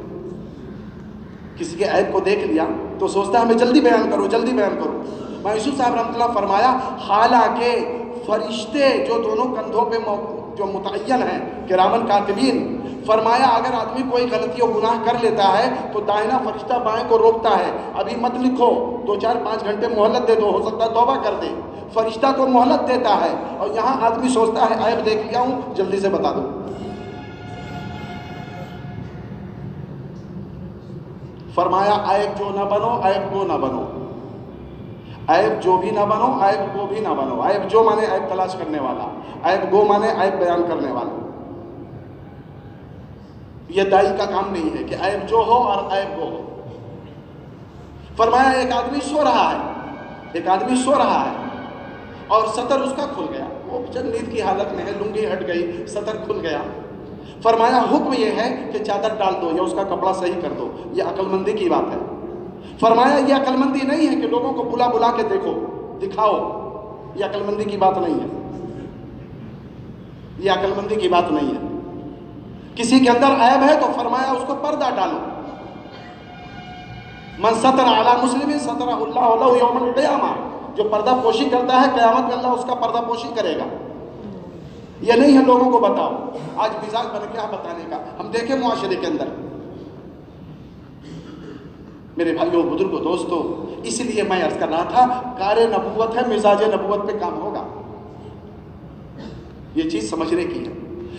کسی کے عیب کو دیکھ لیا تو سوچتا ہے میں جلدی بیان کروں، جلدی بیان کروں. مولانا یوسف صاحب رحمۃ اللہ فرمایا حالانکہ فرشتے جو دونوں کندھوں پہ جو متعین ہیں، کرامن کاتبین، فرمایا اگر آدمی کوئی غلطی و گناہ کر لیتا ہے تو دائنا فرشتہ بائیں کو روکتا ہے، ابھی مت لکھو، 2-4-5 گھنٹے مہلت دے دو، ہو سکتا ہے توبہ کر دے. فرشتہ کو مہلت دیتا ہے. اور یہاں آدمی سوچتا ہے عیب دیکھ لیا ہوں، جلدی سے بتا دو. فرمایا عیب جو نہ بنو، عیب گو نہ بنو. عیب جو بھی نہ بنو، عیب گو بھی نہ بنو. عیب جو مانے عیب تلاش کرنے والا، عیب گو مانے عیب بیان کرنے والا. یہ دائی کا کام نہیں ہے کہ عیب جو ہو اور عیب گو ہو. فرمایا ایک آدمی سو رہا ہے اور سطر اس کا کھل گیا. وہ جب نیند کی حالت میں ہے، لنگی ہٹ گئی، سطر کھل گیا. فرمایا حکم یہ ہے کہ چادر ڈال دو یا اس کا کپڑا صحیح کر دو. یہ عقل مندی کی بات ہے. فرمایا یہ عقل مندی نہیں ہے کہ لوگوں کو بلا کے دیکھو، دکھاؤ. یہ عقل مندی کی بات نہیں ہے. یہ عقل مندی کی بات نہیں ہے. کسی کے اندر عیب ہے تو فرمایا اس کو پردہ ڈالو. من ستر علی مسلم سترہ اللہ له یوم القیامہ. جو پردہ پوشی کرتا ہے قیامت میں اللہ اس کا پردہ پوشی کرے گا. یہ نہیں ہے لوگوں کو بتاؤ. آج مزاج بن گیا بتانے کا. ہم دیکھیں معاشرے کے اندر. میرے بھائیوں، بزرگوں، دوستوں، اس لیے میں عرض کر رہا تھا کار نبوت ہے، مزاج نبوت پہ کام ہوگا. یہ چیز سمجھنے کی ہے.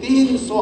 300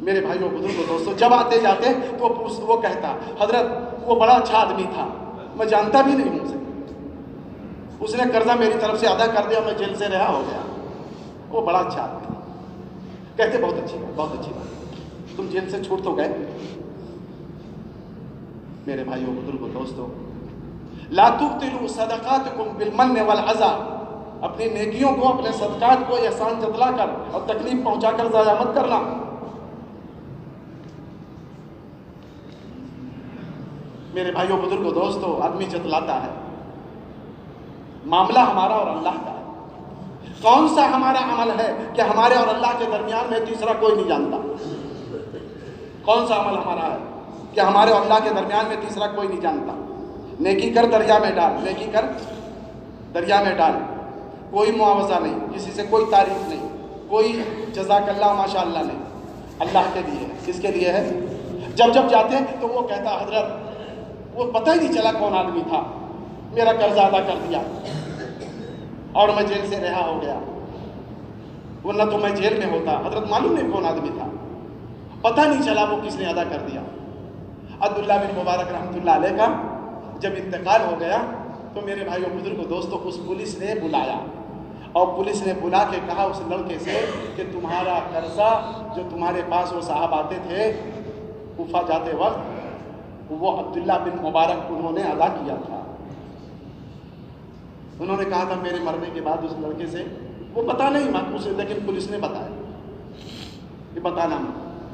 میرے بھائیوں بزرگوں دوستوں، جب آتے جاتے تو وہ کہتا حضرت وہ بڑا اچھا آدمی تھا، میں جانتا بھی نہیں ہوں اسے، اس نے قرضہ میری طرف سے ادا کر دیا، میں جیل سے رہا ہو گیا، وہ بڑا اچھا آدمی تھا۔ کہتے بہت اچھی بات، بہت اچھی بات، تم جیل سے چھوٹ تو گئے۔ میرے بھائیوں بزرگوں دوستوں، لا تبطلوا صدقاتکم بالمن والعزا، اپنی نیکیوں کو، اپنے صدقات کو احسان جتلا کر اور تکلیف پہنچا کر ضائع مت کرنا۔ میرے بھائیوں بزرگوں دوستوں، آدمی جتلاتا ہے، معاملہ ہمارا اور اللہ کا ہے۔ کون سا ہمارا عمل ہے کہ ہمارے اور اللہ کے درمیان میں تیسرا کوئی نہیں جانتا؟ کون سا عمل ہمارا ہے کہ ہمارے اور اللہ کے درمیان میں تیسرا کوئی نہیں جانتا؟ نیکی کر دریا میں ڈال، نیکی کر دریا میں ڈال، کوئی معاوضہ نہیں، کسی سے کوئی تعریف نہیں، کوئی جزاک اللہ ماشاء اللہ نہیں، اللہ کے لیے ہے۔ کس کے لیے ہے؟ جب جب جاتے ہیں تو وہ کہتا حضرت وہ پتہ ہی نہیں چلا کون آدمی تھا، میرا قرض ادا کر دیا اور میں جیل سے رہا ہو گیا، ورنہ تو میں جیل میں ہوتا، حضرت معلوم نہیں کون آدمی تھا، پتہ نہیں چلا وہ کس نے ادا کر دیا۔ عبداللہ بن مبارک رحمۃ اللہ علیہ کا جب انتقال ہو گیا تو میرے بھائیوں بزرگوں دوستوں، اس پولیس نے بلایا اور پولیس نے بلا کے کہا اس لڑکے سے کہ تمہارا قرضہ جو تمہارے پاس وہ صاحب آتے تھے کوفہ جاتے وقت، وہ عبداللہ بن مبارک انہوں نے ادا کیا تھا۔ انہوں نے کہا تھا میرے مرنے کے بعد اس لڑکے سے، وہ پتہ نہیں اسے، لیکن پولیس نے بتایا، یہ بتانا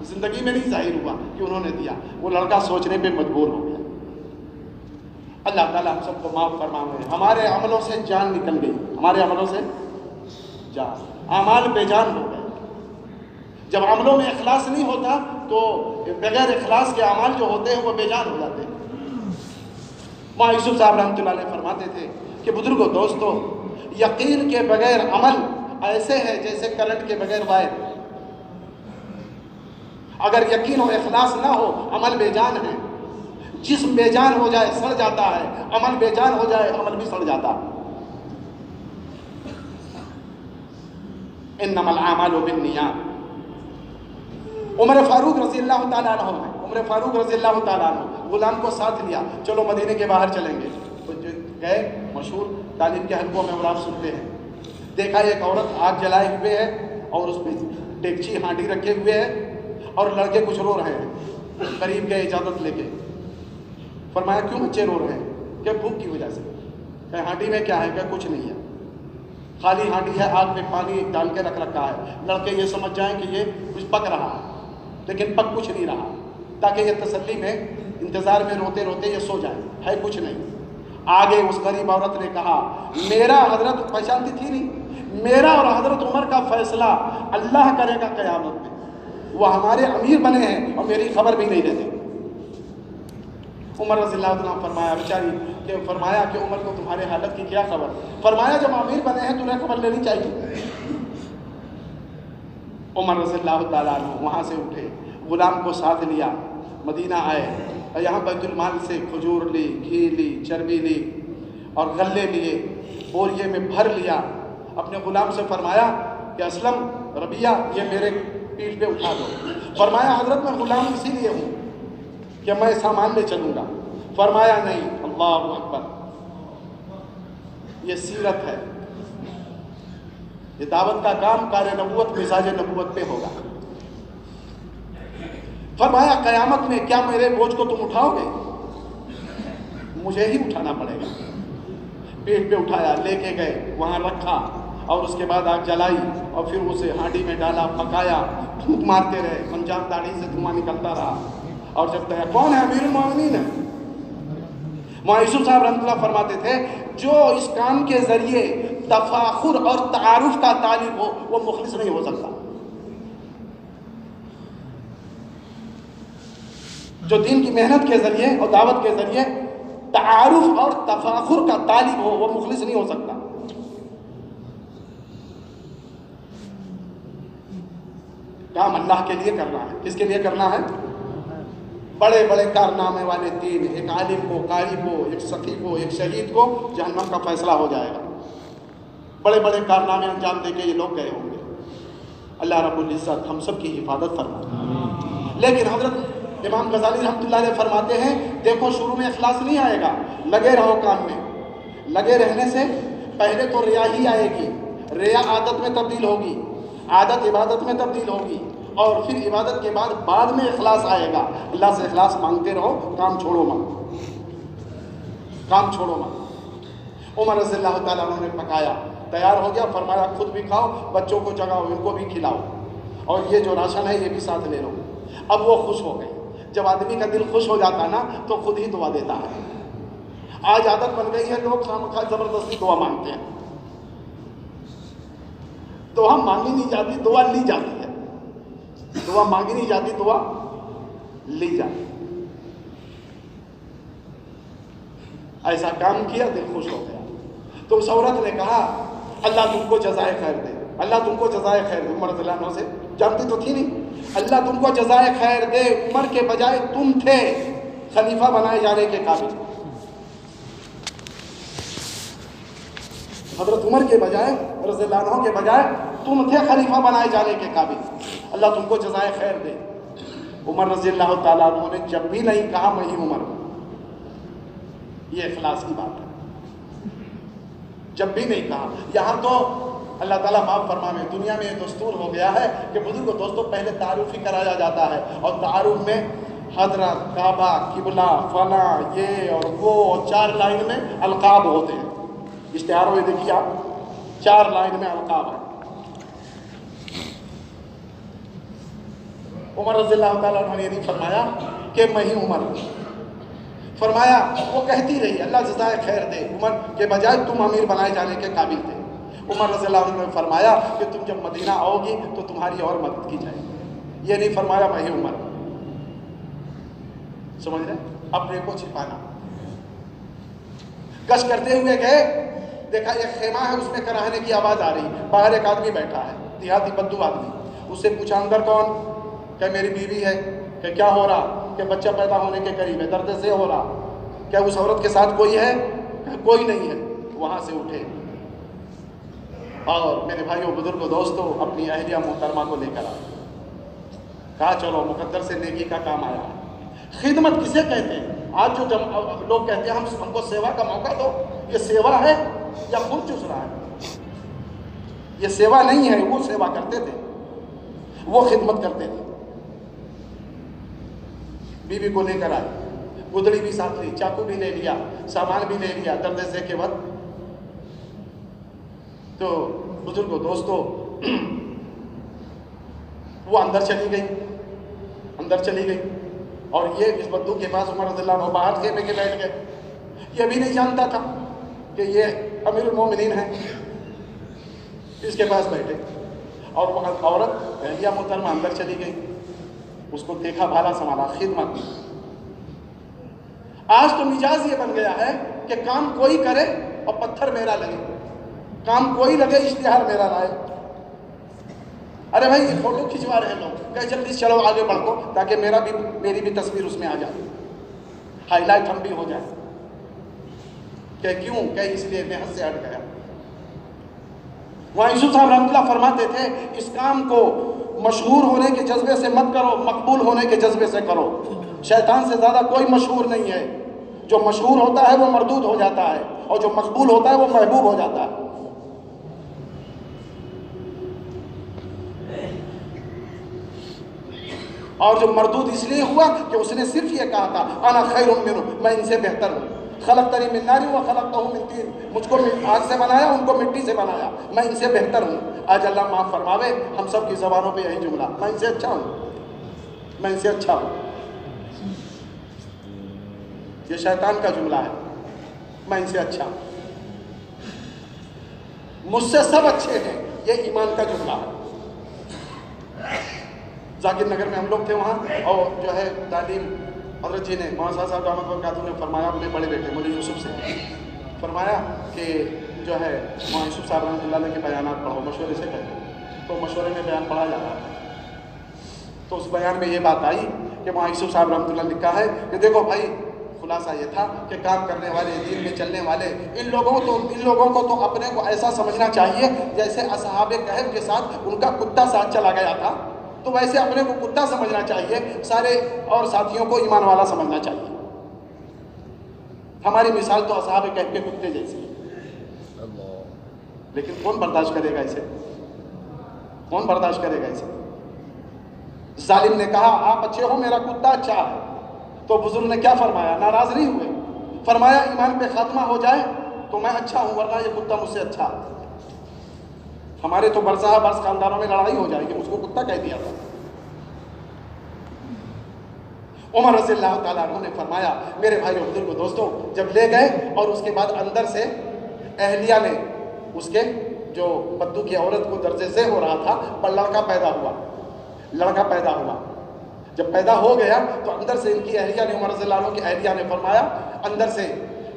زندگی میں نہیں ظاہر ہوا کہ انہوں نے دیا۔ وہ لڑکا سوچنے پہ مجبور ہو گیا۔ اللہ تعالیٰ ہم سب کو معاف فرمائے۔ ہمارے عملوں سے جان نکل گئی، ہمارے عملوں سے جان، اعمال بے جان ہو گئے۔ جب عملوں میں اخلاص نہیں ہوتا تو بغیر اخلاص کے اعمال جو ہوتے ہیں وہ بے جان ہو جاتے ہیں۔ مولانا یوسف صاحب رحمۃ اللہ علیہ فرماتے تھے کہ بزرگوں دوستوں، یقین کے بغیر عمل ایسے ہے جیسے کرنٹ کے بغیر وائر۔ اگر یقین و اخلاص نہ ہو عمل بے جان ہے، جسم بے جان ہو جائے سڑ جاتا ہے، عمل بے جان ہو جائے عمل بھی سڑ جاتا ہے۔ انما الاعمال بالنیات۔ عمر فاروق رضی اللہ تعالیٰ عنہ ہے، عمر فاروق رضی اللہ تعالیٰ عنہ غلام کو ساتھ لیا، چلو مدینے کے باہر چلیں گے، تو گئے، مشہور تعلیم کے حلقوں میں اور آپ سنتے ہیں، دیکھا ایک عورت آگ جلائے ہوئے ہے اور اس پہ ڈیگچی ہانڈی رکھے ہوئے ہے اور لڑکے کچھ رو رہے ہیں۔ قریب گئے اجازت لے کے، فرمایا کیوں بچے رو رہے ہیں؟ کہ بھوک کی وجہ سے۔ کہ ہانڈی میں کیا ہے؟ کہ کچھ نہیں ہے، خالی ہانڈی ہے، آگ میں پانی ڈال کے رکھ رکھا ہے، لڑکے یہ سمجھ جائیں کہ یہ کچھ پک رہا ہے لیکن پک کچھ نہیں رہا، تاکہ یہ تسلی میں انتظار میں روتے روتے یہ سو جائے، ہے کچھ نہیں۔ آگے اس غریب عورت نے کہا میرا، حضرت پہچانتی تھی نہیں، میرا اور حضرت عمر کا فیصلہ اللہ کرے گا قیامت میں، وہ ہمارے امیر بنے ہیں اور میری خبر بھی نہیں دیتے۔ عمر رضی اللہ عنہ فرمایا بیچاری کہ فرمایا کہ عمر کو تمہارے حالت کی کیا خبر؟ فرمایا جب امیر بنے ہیں تمہیں خبر لینی چاہیے۔ عمر رضی اللہ تعالیٰ عنہ وہاں سے اٹھے، غلام کو ساتھ لیا، مدینہ آئے اور یہاں بیت المال سے کھجور لی، گھی لی، چربی لی اور غلے لیے، بوریے میں بھر لیا۔ اپنے غلام سے فرمایا کہ اسلم، ربیہ، یہ میرے پیٹھ پہ اٹھا دو۔ فرمایا حضرت میں غلام اسی لیے ہوں کہ میں سامان لے چلوں گا۔ فرمایا نہیں، اللہ اکبر، یہ سیرت ہے، یہ دعوت کا کام کار نبوت مزاج نبوت پہ ہوگا۔ فرمایا قیامت میں کیا میرے بوجھ کو تم اٹھاؤ گے؟ مجھے ہی اٹھانا پڑے گا۔ پیٹ پہ اٹھایا، لے کے گئے، وہاں رکھا اور اس کے بعد آگ جلائی اور پھر اسے ہانڈی میں ڈالا، پکایا، پھونک مارتے رہے، پنجاب داڑھی سے دھواں نکلتا رہا اور جب تک کون ہے امیر المومنین ہے؟ مولانا یوسف صاحب رحمۃ اللہ فرماتے تھے جو اس کام کے ذریعے تفاخر اور تعارف کا طالب ہو وہ مخلص نہیں ہو سکتا۔ جو دین کی محنت کے ذریعے اور دعوت کے ذریعے تعارف اور تفاخر کا طالب ہو وہ مخلص نہیں ہو سکتا۔ کام اللہ کے لیے کرنا ہے۔ کس کے لیے کرنا ہے؟ بڑے بڑے کارنامے والے دین، ایک عالم کو، قاری کو، ایک سخی کو، ایک شہید کو جہنم کا فیصلہ ہو جائے گا۔ بڑے بڑے کارنامے انجام دے کے یہ لوگ گئے ہوں گے، اللہ رب العزت ہم سب کی حفاظت فرمائے۔ لیکن حضرت امام غزالی رحمۃ اللہ علیہ فرماتے ہیں دیکھو شروع میں اخلاص نہیں آئے گا، لگے رہو کام میں، لگے رہنے سے پہلے تو ریا ہی آئے گی، ریا عادت میں تبدیل ہوگی، عادت عبادت میں تبدیل ہوگی، اور پھر عبادت کے بعد میں اخلاص آئے گا۔ اللہ سے اخلاص مانگتے رہو، کام چھوڑو مت، کام چھوڑو مت۔ عمر رضی اللہ تعالیٰ عنہ نے پکایا، تیار ہو گیا، فرمایا خود بھی کھاؤ، بچوں کو جگاؤ، ان کو بھی کھلاؤ، اور یہ جو راشن ہے یہ بھی ساتھ لے لو۔ اب وہ خوش ہو گئے۔ جب آدمی کا دل خوش ہو جاتا نا تو خود ہی دعا دیتا ہے۔ آج عادت بن گئی ہے لوگ خامخواہ زبردستی دعا مانگتے ہیں، دعا مانگی نہیں جاتی، دعا لی جاتی ہے، دعا مانگی نہیں جاتی، دعا لی جاتی۔ ایسا کام کیا، دل خوش ہو گیا۔ تو اس عورت نے کہا اللہ تم کو جزائے خیر دے، اللہ تم کو جزائے خیر دے۔ عمر رضی اللہ عنہ سے جانتی تو تھی نہیں، اللہ تم کو جزائے خیر دے، عمر کے بجائے تم تھے خلیفہ بنائے جانے کے قابل، حضرت عمر کے بجائے، رضی اللہ عنہ کے بجائے تم تھے خلیفہ بنائے جانے کے قابل، اللہ تم کو جزائے خیر دے۔ عمر رضی اللہ تعالیٰ عنہ نے جب بھی نہیں کہا میں ہی عمر ہوں، یہ اخلاص کی بات ہے، جب بھی نہیں کہا۔ یہاں تو اللہ تعالیٰ معاف فرمائے، دنیا میں یہ دستور ہو گیا ہے کہ بزرگ دوستوں پہلے تعارف ہی کرایا جاتا ہے، اور تعارف میں حضرت، کعبہ، قبلہ، فلاں، یہ اور وہ، اور 4 لائن میں القاب ہوتے ہیں۔ اشتہاروں میں دیکھیے آپ، 4 لائن میں القاب ہے۔ عمر رضی اللہ تعالیٰ عنہ نے یہ نہیں فرمایا کہ میں ہی عمر ہوں، فرمایا وہ کہتی رہی اللہ جزائے خیر دے، عمر کے بجائے تم امیر بنائے جانے کے قابل تھے۔ عمر رضی اللہ عنہ نے فرمایا کہ تم جب مدینہ آؤ گی تو تمہاری اور مدد کی جائے گی، یہ نہیں فرمایا میں ہی عمر ہوں۔ سمجھ رہے؟ اپنے کو چھپانا۔ گشت کرتے ہوئے گئے، دیکھا ایک خیمہ ہے، اس میں کراہنے کی آواز آ رہی، باہر ایک آدمی بیٹھا ہے، دیہاتی بدو آدمی۔ اس سے پوچھا اندر کون؟ کہ میری بیوی ہے۔ کہ کیا ہو رہا؟ کہ بچہ پیدا ہونے کے قریب ہے، درد سے ہو رہا۔ کیا اس عورت کے ساتھ کوئی ہے؟ کہ کوئی نہیں ہے۔ وہاں سے اٹھے اور میرے بھائیوں، بزرگوں، دوستوں، اپنی اہلیہ محترمہ کو لے کر آئے، کہا چلو مقدر سے نیکی کا کام آیا ہے۔ خدمت کسے کہتے ہیں؟ آج جو لوگ کہتے ہیں ہم کو سیوا کا موقع دو، یہ سیوا ہے یا خود چس رہا ہے؟ یہ سیوا نہیں ہے، وہ سیوا کرتے تھے، وہ خدمت کرتے تھے۔ بیوی کو لے کر آئے، گدڑی بھی ساتھ لی، چاقو بھی لے لیا، سامان بھی لے لیا، درد سے کے وقت۔ تو بزرگوں، دوستوں، وہ اندر چلی گئی، اندر چلی گئی، اور یہ اس بدو کے پاس عمر رضی اللہ عنہ باہر خیمے کے بیٹھ گئے۔ یہ بھی نہیں جانتا تھا کہ یہ امیر المومنین ہے، اس کے پاس بیٹھے، اور وہ عورت اہلیہ محترمہ اندر چلی گئی، اس کو دیکھا، بھالا سنبھالا، خدمت۔ آج تو مزاج یہ بن گیا ہے کہ کام کوئی کرے اور پتھر میرا لگے، کام کوئی لگے اشتہار میرا لائے۔ ارے بھائی یہ فوٹو کھنچوا رہے ہیں لوگ، کہ جلدی چلو آگے بڑھو تاکہ میری بھی تصویر اس میں آ جائے، ہائی لائٹ ہم بھی ہو جائے۔ کہ کیوں؟ کہ اس لیے میں حد سے ہٹ گیا۔ وہاں یوسف صاحب رحمۃ اللہ فرماتے تھے اس کام کو مشہور ہونے کے جذبے سے مت کرو، مقبول ہونے کے جذبے سے کرو۔ شیطان سے زیادہ کوئی مشہور نہیں ہے، جو مشہور ہوتا ہے وہ مردود ہو جاتا ہے، اور جو مقبول ہوتا ہے وہ محبوب ہو جاتا ہے۔ اور جو مردود اس لیے ہوا کہ اس نے صرف یہ کہا تھا انا خیر منہ، میں ان سے بہتر ہوں، خلقتنی من نار وخلقتہ من طین، مجھ کو آگ سے بنایا، ان کو مٹی سے بنایا، میں ان سے بہتر ہوں۔ آج اللہ معاف فرماوے ہم سب کی زبانوں پہ یہی جملہ، میں ان سے اچھا ہوں، میں ان سے اچھا ہوں۔ یہ شیطان کا جملہ ہے، میں ان سے اچھا ہوں، مجھ سے سب اچھے ہیں، یہ ایمان کا جملہ ہے۔ ذاکر نگر میں ہم لوگ تھے وہاں، اور جو ہے تعلیم حضرت جی نے، مولانا صاحب احمد برکاتہ نے فرمایا، اپنے بڑے بیٹے مولوی یوسف سے فرمایا کہ جو ہے مولانا یوسف صاحب رحمۃ اللہ علیہ کے بیانات پڑھو، مشورے سے کہتے، تو مشورے میں بیان پڑھا جا رہا ہے، تو اس بیان میں یہ بات آئی کہ مولانا یوسف صاحب رحمۃ اللہ نے لکھا ہے کہ دیکھو بھائی خلاصہ یہ تھا کہ کام کرنے والے، دین میں چلنے والے، ان لوگوں کو تو اپنے کو ایسا سمجھنا چاہیے جیسے اصحاب کہف کے ساتھ ان کا کتا ساتھ چلا گیا تھا، تو ویسے اپنے کو کتا سمجھنا چاہیے، سارے اور ساتھیوں کو ایمان والا سمجھنا چاہیے۔ ہماری مثال تو اصحاب کہف کے کتے جیسی ہے، لیکن کون برداشت کرے گا اسے؟ کون برداشت کرے گا اسے؟ ظالم نے کہا آپ اچھے ہو، میرا کتا اچھا ہے، تو بزرگ نے کیا فرمایا؟ ناراض نہیں ہوئے، فرمایا ایمان پہ خاتمہ ہو جائے تو میں اچھا ہوں، ورنہ یہ کتا مجھ سے اچھا ہے۔ ہمارے تو برسہ برس خاندانوں میں لڑائی ہو جائے گی، مجھ کو کتا کہہ دیا تھا۔ عمر رضی اللہ تعالیٰ عنہ نے فرمایا، میرے بھائی بزرگوں دوستوں، جب لے گئے اور اس کے بعد اندر سے اہلیہ نے اس کے جو بدو کی عورت کو درجے سے ہو رہا تھا، پر لڑکا پیدا ہوا، جب پیدا ہو گیا تو اندر سے ان کی اہلیہ نے، عمر رضی اللہ عنہ کی اہلیہ نے فرمایا اندر سے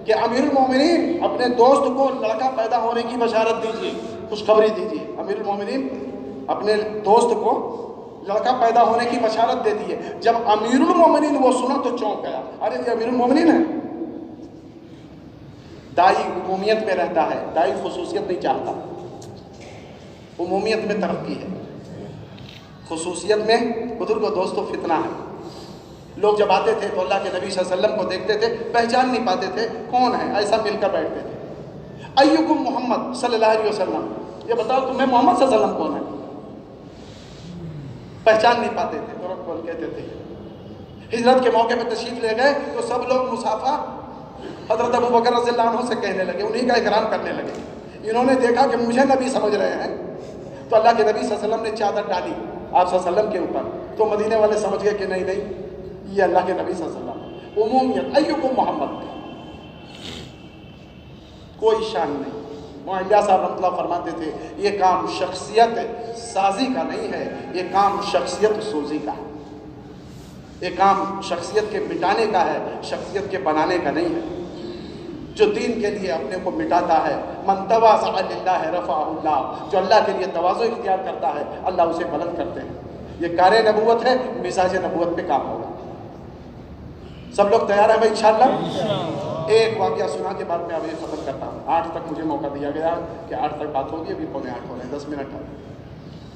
کہ امیر المومنین اپنے دوست کو لڑکا پیدا ہونے کی بشارت دیجیے، خوشخبری دیجیے۔ امیر المومنین اپنے دوست کو لڑکا پیدا ہونے کی بشارت دے دیے۔ جب امیر المومنین وہ سنا تو چونک گیا، ارے یہ امیر المومنین ہے۔ دائی عمومیت میں رہتا ہے، دائی خصوصیت نہیں چاہتا، عمومیت میں ترقی ہے، خصوصیت میں بزرگ و دوستوں فتنہ ہے۔ لوگ جب آتے تھے تو اللہ کے نبی صلی اللہ علیہ وسلم کو دیکھتے تھے، پہچان نہیں پاتے تھے کون ہے، ایسا مل کر بیٹھتے تھے۔ ایکم محمد صلی اللہ علیہ وسلم، یہ بتاؤ تمہیں محمد صلی اللہ علیہ وسلم کون ہے؟ پہچان نہیں پاتے تھے، تو رب کون کہتے تھے۔ ہجرت کے موقع پہ تشریف لے گئے تو سب لوگ مصافحہ حضرت ابو بکر رضی اللہ عنہ سے کہنے لگے، انہی کا اکرام کرنے لگے۔ انہوں نے دیکھا کہ مجھے نبی سمجھ رہے ہیں، تو اللہ کے نبی صلی اللہ علیہ وسلم نے چادر ڈالی آپ صلی اللہ علیہ وسلم کے اوپر، تو مدینے والے سمجھ گئے کہ نہیں یہ اللہ کے نبی صلی اللہ علیہ وسلم۔ عمومیت، ایکم محمد، کوئی شان نہیں۔ معلیہ صاحب رحمۃ اللہ فرماتے تھے یہ کام شخصیت سازی کا نہیں ہے، یہ کام شخصیت سوزی کا ہے، یہ کام شخصیت کے مٹانے کا ہے، شخصیت کے بنانے کا نہیں ہے۔ جو دین کے لیے اپنے کو مٹاتا ہے، من تواضع للہ رفعہ اللہ، جو اللہ کے لیے تواضع اختیار کرتا ہے اللہ اسے بلند کرتے ہیں۔ یہ کار نبوت ہے، مزاج نبوت پہ کام ہوگا۔ سب لوگ تیار ہیں بھائی انشاءاللہ؟ ایک واقعہ سنا کے بعد میں اب یہ ختم کرتا ہوں۔ 8 تک مجھے موقع دیا گیا کہ 8 تک بات ہوگی، ابھی 7:45 ہو رہے ہیں، 10 منٹ ہے۔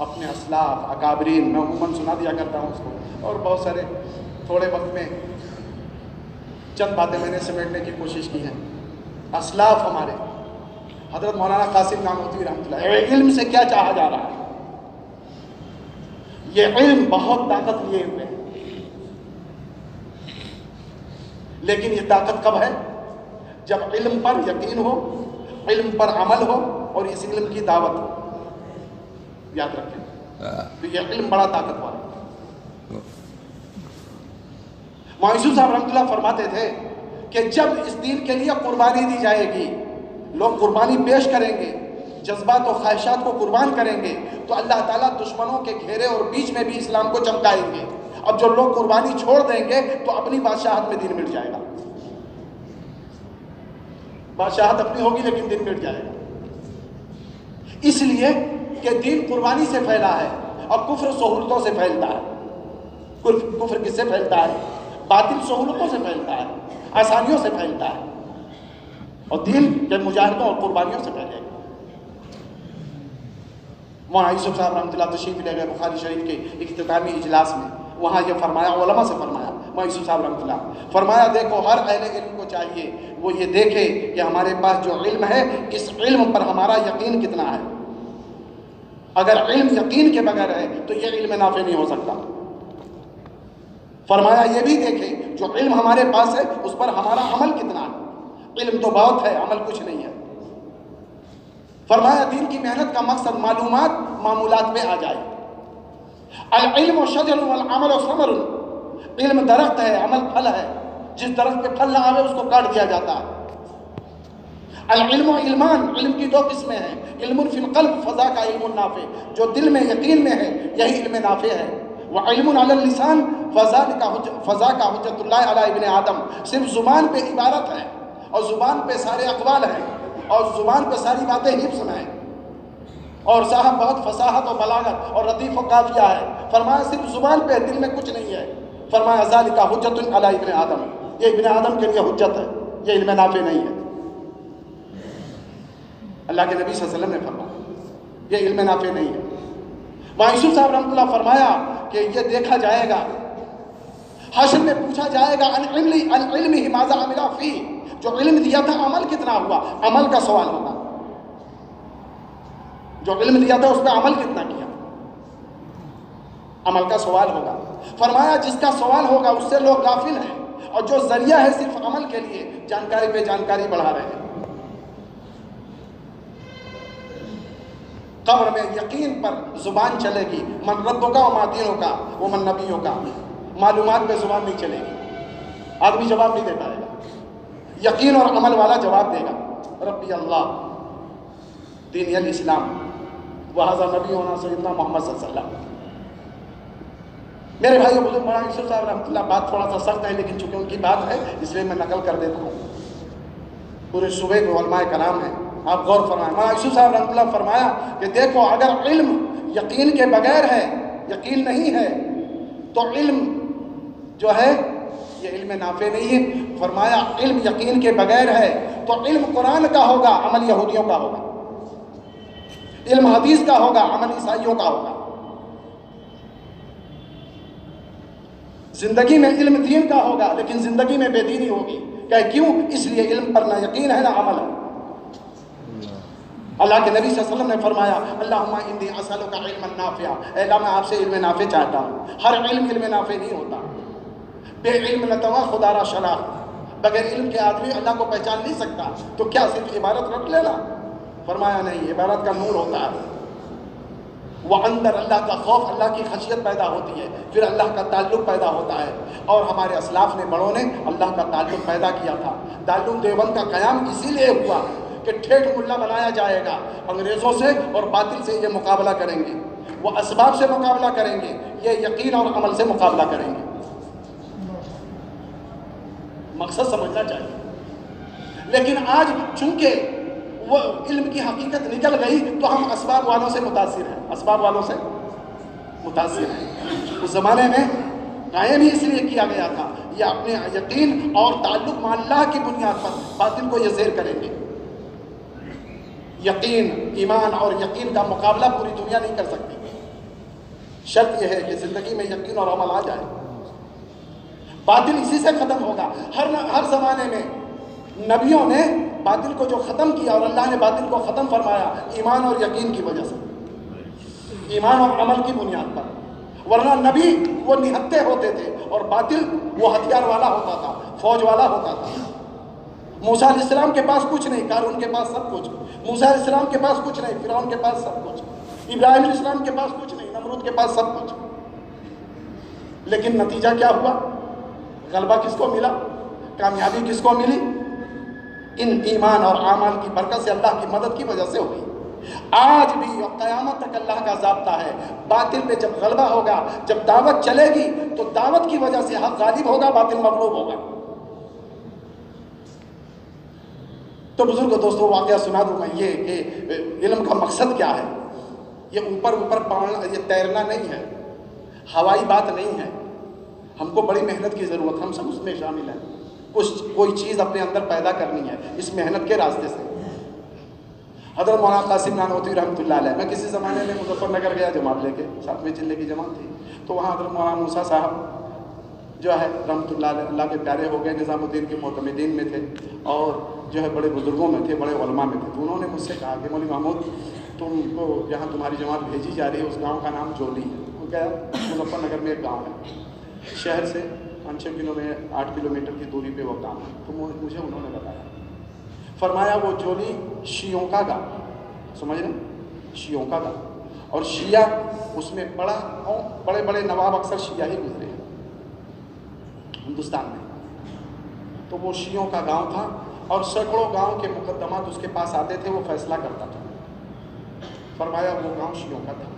اپنے اسلاف اکابرین میں عموماً سنا دیا کرتا ہوں اس کو، اور بہت سارے تھوڑے وقت میں چند باتیں میں نے سمیٹنے کی کوشش کی ہیں۔ اسلاف ہمارے حضرت مولانا قاسم نانوتوی رحمۃ اللہ، علم سے کیا چاہا جا رہا ہے؟ یہ علم بہت طاقت لیے ہوئے ہے، لیکن یہ طاقت کب ہے؟ جب علم پر یقین ہو، علم پر عمل ہو، اور اس علم کی دعوت ہو۔ یاد رکھیں، تو یہ علم بڑا طاقتور ہے۔ معیسو صاحب رحمۃ اللہ فرماتے تھے کہ جب اس دین کے لیے قربانی دی جائے گی، لوگ قربانی پیش کریں گے، جذبات و خواہشات کو قربان کریں گے، تو اللہ تعالیٰ دشمنوں کے گھیرے اور بیچ میں بھی اسلام کو چمکائیں گے۔ اب جو لوگ قربانی چھوڑ دیں گے تو اپنی بادشاہت میں دین مٹ جائے گا، بادشاہت اپنی ہوگی لیکن دین مٹ جائے گا۔ اس لیے کہ دین قربانی سے پھیلا ہے اور کفر سہولتوں سے پھیلتا ہے۔ کفر کس سے پھیلتا ہے؟ باطل سہولتوں سے پھیلتا ہے، آسانیوں سے پھیلتا ہے، اور دین کے مجاہدوں اور قربانیوں سے پھیلے گا۔ مولانا یوسف صاحب رحمۃ اللہ تشریف لے گئے بخاری شریف کے اختتامی اجلاس میں، وہاں یہ فرمایا، علماء سے فرمایا، مولانا یوسف صاحب رحمۃ اللہ فرمایا، دیکھو ہر اہل علم کو چاہیے وہ یہ دیکھے کہ ہمارے پاس جو علم ہے اس علم پر ہمارا یقین کتنا ہے۔ اگر علم یقین کے بغیر ہے تو یہ علم نافع نہیں ہو سکتا۔ فرمایا یہ بھی دیکھیں جو علم ہمارے پاس ہے اس پر ہمارا عمل کتنا ہے۔ علم تو بہت ہے، عمل کچھ نہیں ہے۔ فرمایا دین کی محنت کا مقصد معلومات معمولات میں آ جائے۔ العلم شجر والعمل ثمر، علم درخت ہے، عمل پھل ہے، جس درخت پہ پھل نہ آوے اس کو کاٹ دیا جاتا ہے۔ العلم علمان، علم کی 2 قسمیں ہیں، علم فی القلب، فضا کا علم نافع، جو دل میں یقین میں ہے یہی علم نافع ہے، وعلم علی اللسان، فضا کا حجت اللہ علی ابن آدم، صرف زبان پہ عبارت ہے اور زبان پہ سارے اقوال ہیں اور زبان پہ ساری باتیں حفظ میں ہیں، اور صاحب بہت فصاحت و بلاغت اور لطیف و قافیہ ہے۔ فرمایا صرف زبان پہ، دل میں کچھ نہیں ہے۔ فرمایا ذالک حجت علی ابن آدم، یہ ابن آدم کے لیے حجت ہے، یہ علم نافع نہیں ہے۔ اللہ کے نبی صلی اللہ علیہ وسلم نے فرمایا یہ علم نافع نہیں ہے۔ وہاں یوسف صاحب رحمۃ اللہ فرمایا کہ یہ دیکھا جائے گا، حشر میں پوچھا جائے گا عن علمہ ماذا عمل فیہ، جو علم دیا تھا عمل کتنا ہوا، عمل کا سوال ہوگا۔ جو علم دیا تھا اس پہ عمل کتنا کیا، عمل کا سوال ہوگا۔ فرمایا جس کا سوال ہوگا اس سے لوگ غافل ہیں، اور جو ذریعہ ہے صرف عمل کے لیے جانکاری پہ جانکاری بڑھا رہے ہیں۔ قبر میں یقین پر زبان چلے گی، من ربوں کا وما دینوں کا ومن نبیوں کا، معلومات پہ زبان نہیں چلے گی، آدمی جواب نہیں دے پائے گا، یقین اور عمل والا جواب دے گا ربی اللہ دین الاسلام وہذا نبی ہونا سیدنا محمد صلی اللہ علیہ وسلم۔ میرے بھائیو بزرگ، مولانا یوسف صاحب رحمۃ اللہ بات تھوڑا سا سخت ہے لیکن چونکہ ان کی بات ہے اس لیے میں نقل کر دیتا ہوں۔ پورے صوبے میں علماء کرام ہیں، آپ غور فرمائیں۔ مولانا یوسف صاحب رحمۃ اللہ فرمایا کہ دیکھو اگر علم یقین کے بغیر ہے، یقین نہیں ہے تو علم جو ہے یہ علم نافع نہیں ہے۔ فرمایا علم یقین کے بغیر ہے تو علم قرآن کا ہوگا، عمل یہودیوں کا ہوگا، علم حدیث کا ہوگا، عمل عیسائیوں کا ہوگا۔ زندگی میں علم دین کا ہوگا لیکن زندگی میں بے دینی ہوگی، کہ کیوں؟ اس لیے علم پر نہ یقین ہے نہ عمل ہے۔ اللہ کے نبی صلی اللہ علیہ وسلم نے فرمایا اللہم انی اسألک علما نافعا، اے اللہ میں آپ سے علم نافع چاہتا ہوں۔ ہر علم علم نافع نہیں ہوتا، بے علم نتوا خدا را شناخت، بغیر علم کے آدمی اللہ کو پہچان نہیں سکتا۔ تو کیا صرف عبارت رکھ لینا؟ فرمایا نہیں، عبارت کا نور ہوتا ہے، وہ اندر اللہ کا خوف، اللہ کی خشیت پیدا ہوتی ہے، پھر اللہ کا تعلق پیدا ہوتا ہے۔ اور ہمارے اسلاف نے بڑوں نے اللہ کا تعلق پیدا کیا تھا۔ دارالعلوم دیوبند کا قیام اسی لیے ہوا کہ ٹھیٹھ ملا بنایا جائے گا، انگریزوں سے اور باطل سے یہ مقابلہ کریں گے، وہ اسباب سے مقابلہ کریں گے، یہ یقین اور عمل سے مقابلہ کریں گے۔ مقصد سمجھنا چاہیے۔ لیکن آج چونکہ وہ علم کی حقیقت نکل گئی تو ہم اسباب والوں سے متاثر ہیں، اسباب والوں سے متاثر ہیں۔ اس زمانے میں قائم ہی اس لیے کیا گیا تھا، یہ اپنے یقین اور تعلق مع اللہ کی بنیاد پر باطل کو یہ زیر کریں گے۔ یقین، ایمان اور یقین کا مقابلہ پوری دنیا نہیں کر سکتی۔ شرط یہ ہے کہ زندگی میں یقین اور عمل آ جائے، باطل اسی سے ختم ہوگا۔ ہر زمانے میں نبیوں نے باطل کو جو ختم کیا اور اللہ نے باطل کو ختم فرمایا ایمان اور یقین کی وجہ سے، ایمان اور عمل کی بنیاد پر۔ ورنہ نبی وہ نہتے ہوتے تھے اور باطل وہ ہتھیار والا ہوتا تھا، فوج والا ہوتا تھا۔ موسیٰ علیہ السلام کے پاس کچھ نہیں، قارون کے پاس سب کچھ۔ موسیٰ علیہ السلام کے پاس کچھ نہیں، فرعون کے پاس سب کچھ۔ ابراہیم علیہ السلام کے پاس کچھ نہیں، نمرود کے پاس سب کچھ۔ لیکن نتیجہ کیا ہوا؟ غلبہ کس کو ملا؟ کامیابی کس کو ملی؟ ان ایمان اور اعمال کی برکت سے، اللہ کی مدد کی وجہ سے ہوئی۔ آج بھی اور قیامت تک اللہ کا ضابطہ ہے، باطل پہ جب غلبہ ہوگا، جب دعوت چلے گی تو دعوت کی وجہ سے حق غالب ہوگا، باطل مغلوب ہوگا۔ تو بزرگ دوستوں واقعہ سنا دوں میں یہ کہ علم کا مقصد کیا ہے۔ یہ اوپر پانا، یہ تیرنا نہیں ہے، ہوائی بات نہیں ہے۔ ہم کو بڑی محنت کی ضرورت، ہم سب اس میں شامل ہیں۔ کوئی چیز اپنے اندر پیدا کرنی ہے اس محنت کے راستے سے۔ حضرت مولانا قاسم نانوتوی رحمۃ اللہ علیہ، میں کسی زمانے میں مظفر نگر گیا جماعت لے کے، 7ویں چلے کی جماعت تھی، تو وہاں حضرت مولانا موسیٰ صاحب جو ہے رحمۃ اللہ علیہ، اللہ کے پیارے ہو گئے، نظام الدین کے معتمدین میں تھے اور جو ہے بڑے بزرگوں میں تھے، بڑے علماء میں تھے۔ تو انہوں نے مجھ سے کہا کہ مولوی محمود تم کو جہاں تمہاری جماعت بھیجی جا رہی ہے اس گاؤں کا نام جولی ہے۔ وہ کیا مظفر نگر میں ایک گاؤں ہے، شہر سے 8 کلومیٹر کی دوری پہ وہ گاؤں ہے۔ تو مجھے انہوں نے بتایا، فرمایا وہ جولی شیعوں کا گاؤں، سمجھ رہے ہیں، شیعوں کا گاؤں، اور شیعہ اس میں بڑے بڑے نواب اکثر شیعہ ہی گزرے ہیں ہندوستان میں۔ تو وہ شیعوں کا گاؤں تھا اور سینکڑوں گاؤں کے مقدمات اس کے پاس آتے تھے، وہ فیصلہ کرتا تھا۔ فرمایا وہ گاؤں شیعوں کا تھا۔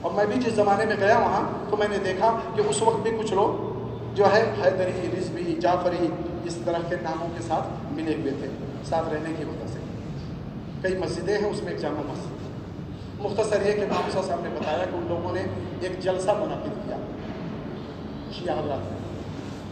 اور میں بھی جس زمانے میں گیا وہاں تو میں نے دیکھا کہ اس وقت بھی کچھ لوگ جو ہے حیدری، رضوی، جعفری اس طرح کے ناموں کے ساتھ ملے ہوئے تھے، ساتھ رہنے کی وجہ سے۔ کئی مسجدیں ہیں، اس میں ایک جامع مسجد ہے۔ مختصر یہ کہ موسیٰ صاحب نے بتایا کہ ان لوگوں نے ایک جلسہ منعقد کیا شیعہ حضرات نے۔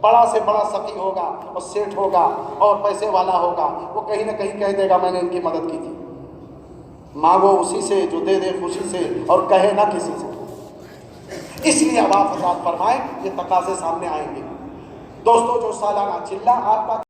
بڑا سے بڑا سخی ہوگا اور سیٹھ ہوگا اور پیسے والا ہوگا، وہ کہیں نہ کہیں کہہ دے گا میں نے ان کی مدد کی تھی۔ مانگو اسی سے جو دے دے خوشی سے اور کہے نہ کسی سے۔ اس لیے اب آپ حضرات فرمائیں، یہ تقاضے سامنے آئیں گے۔ دوستو جو سالانہ چلہ آپ کا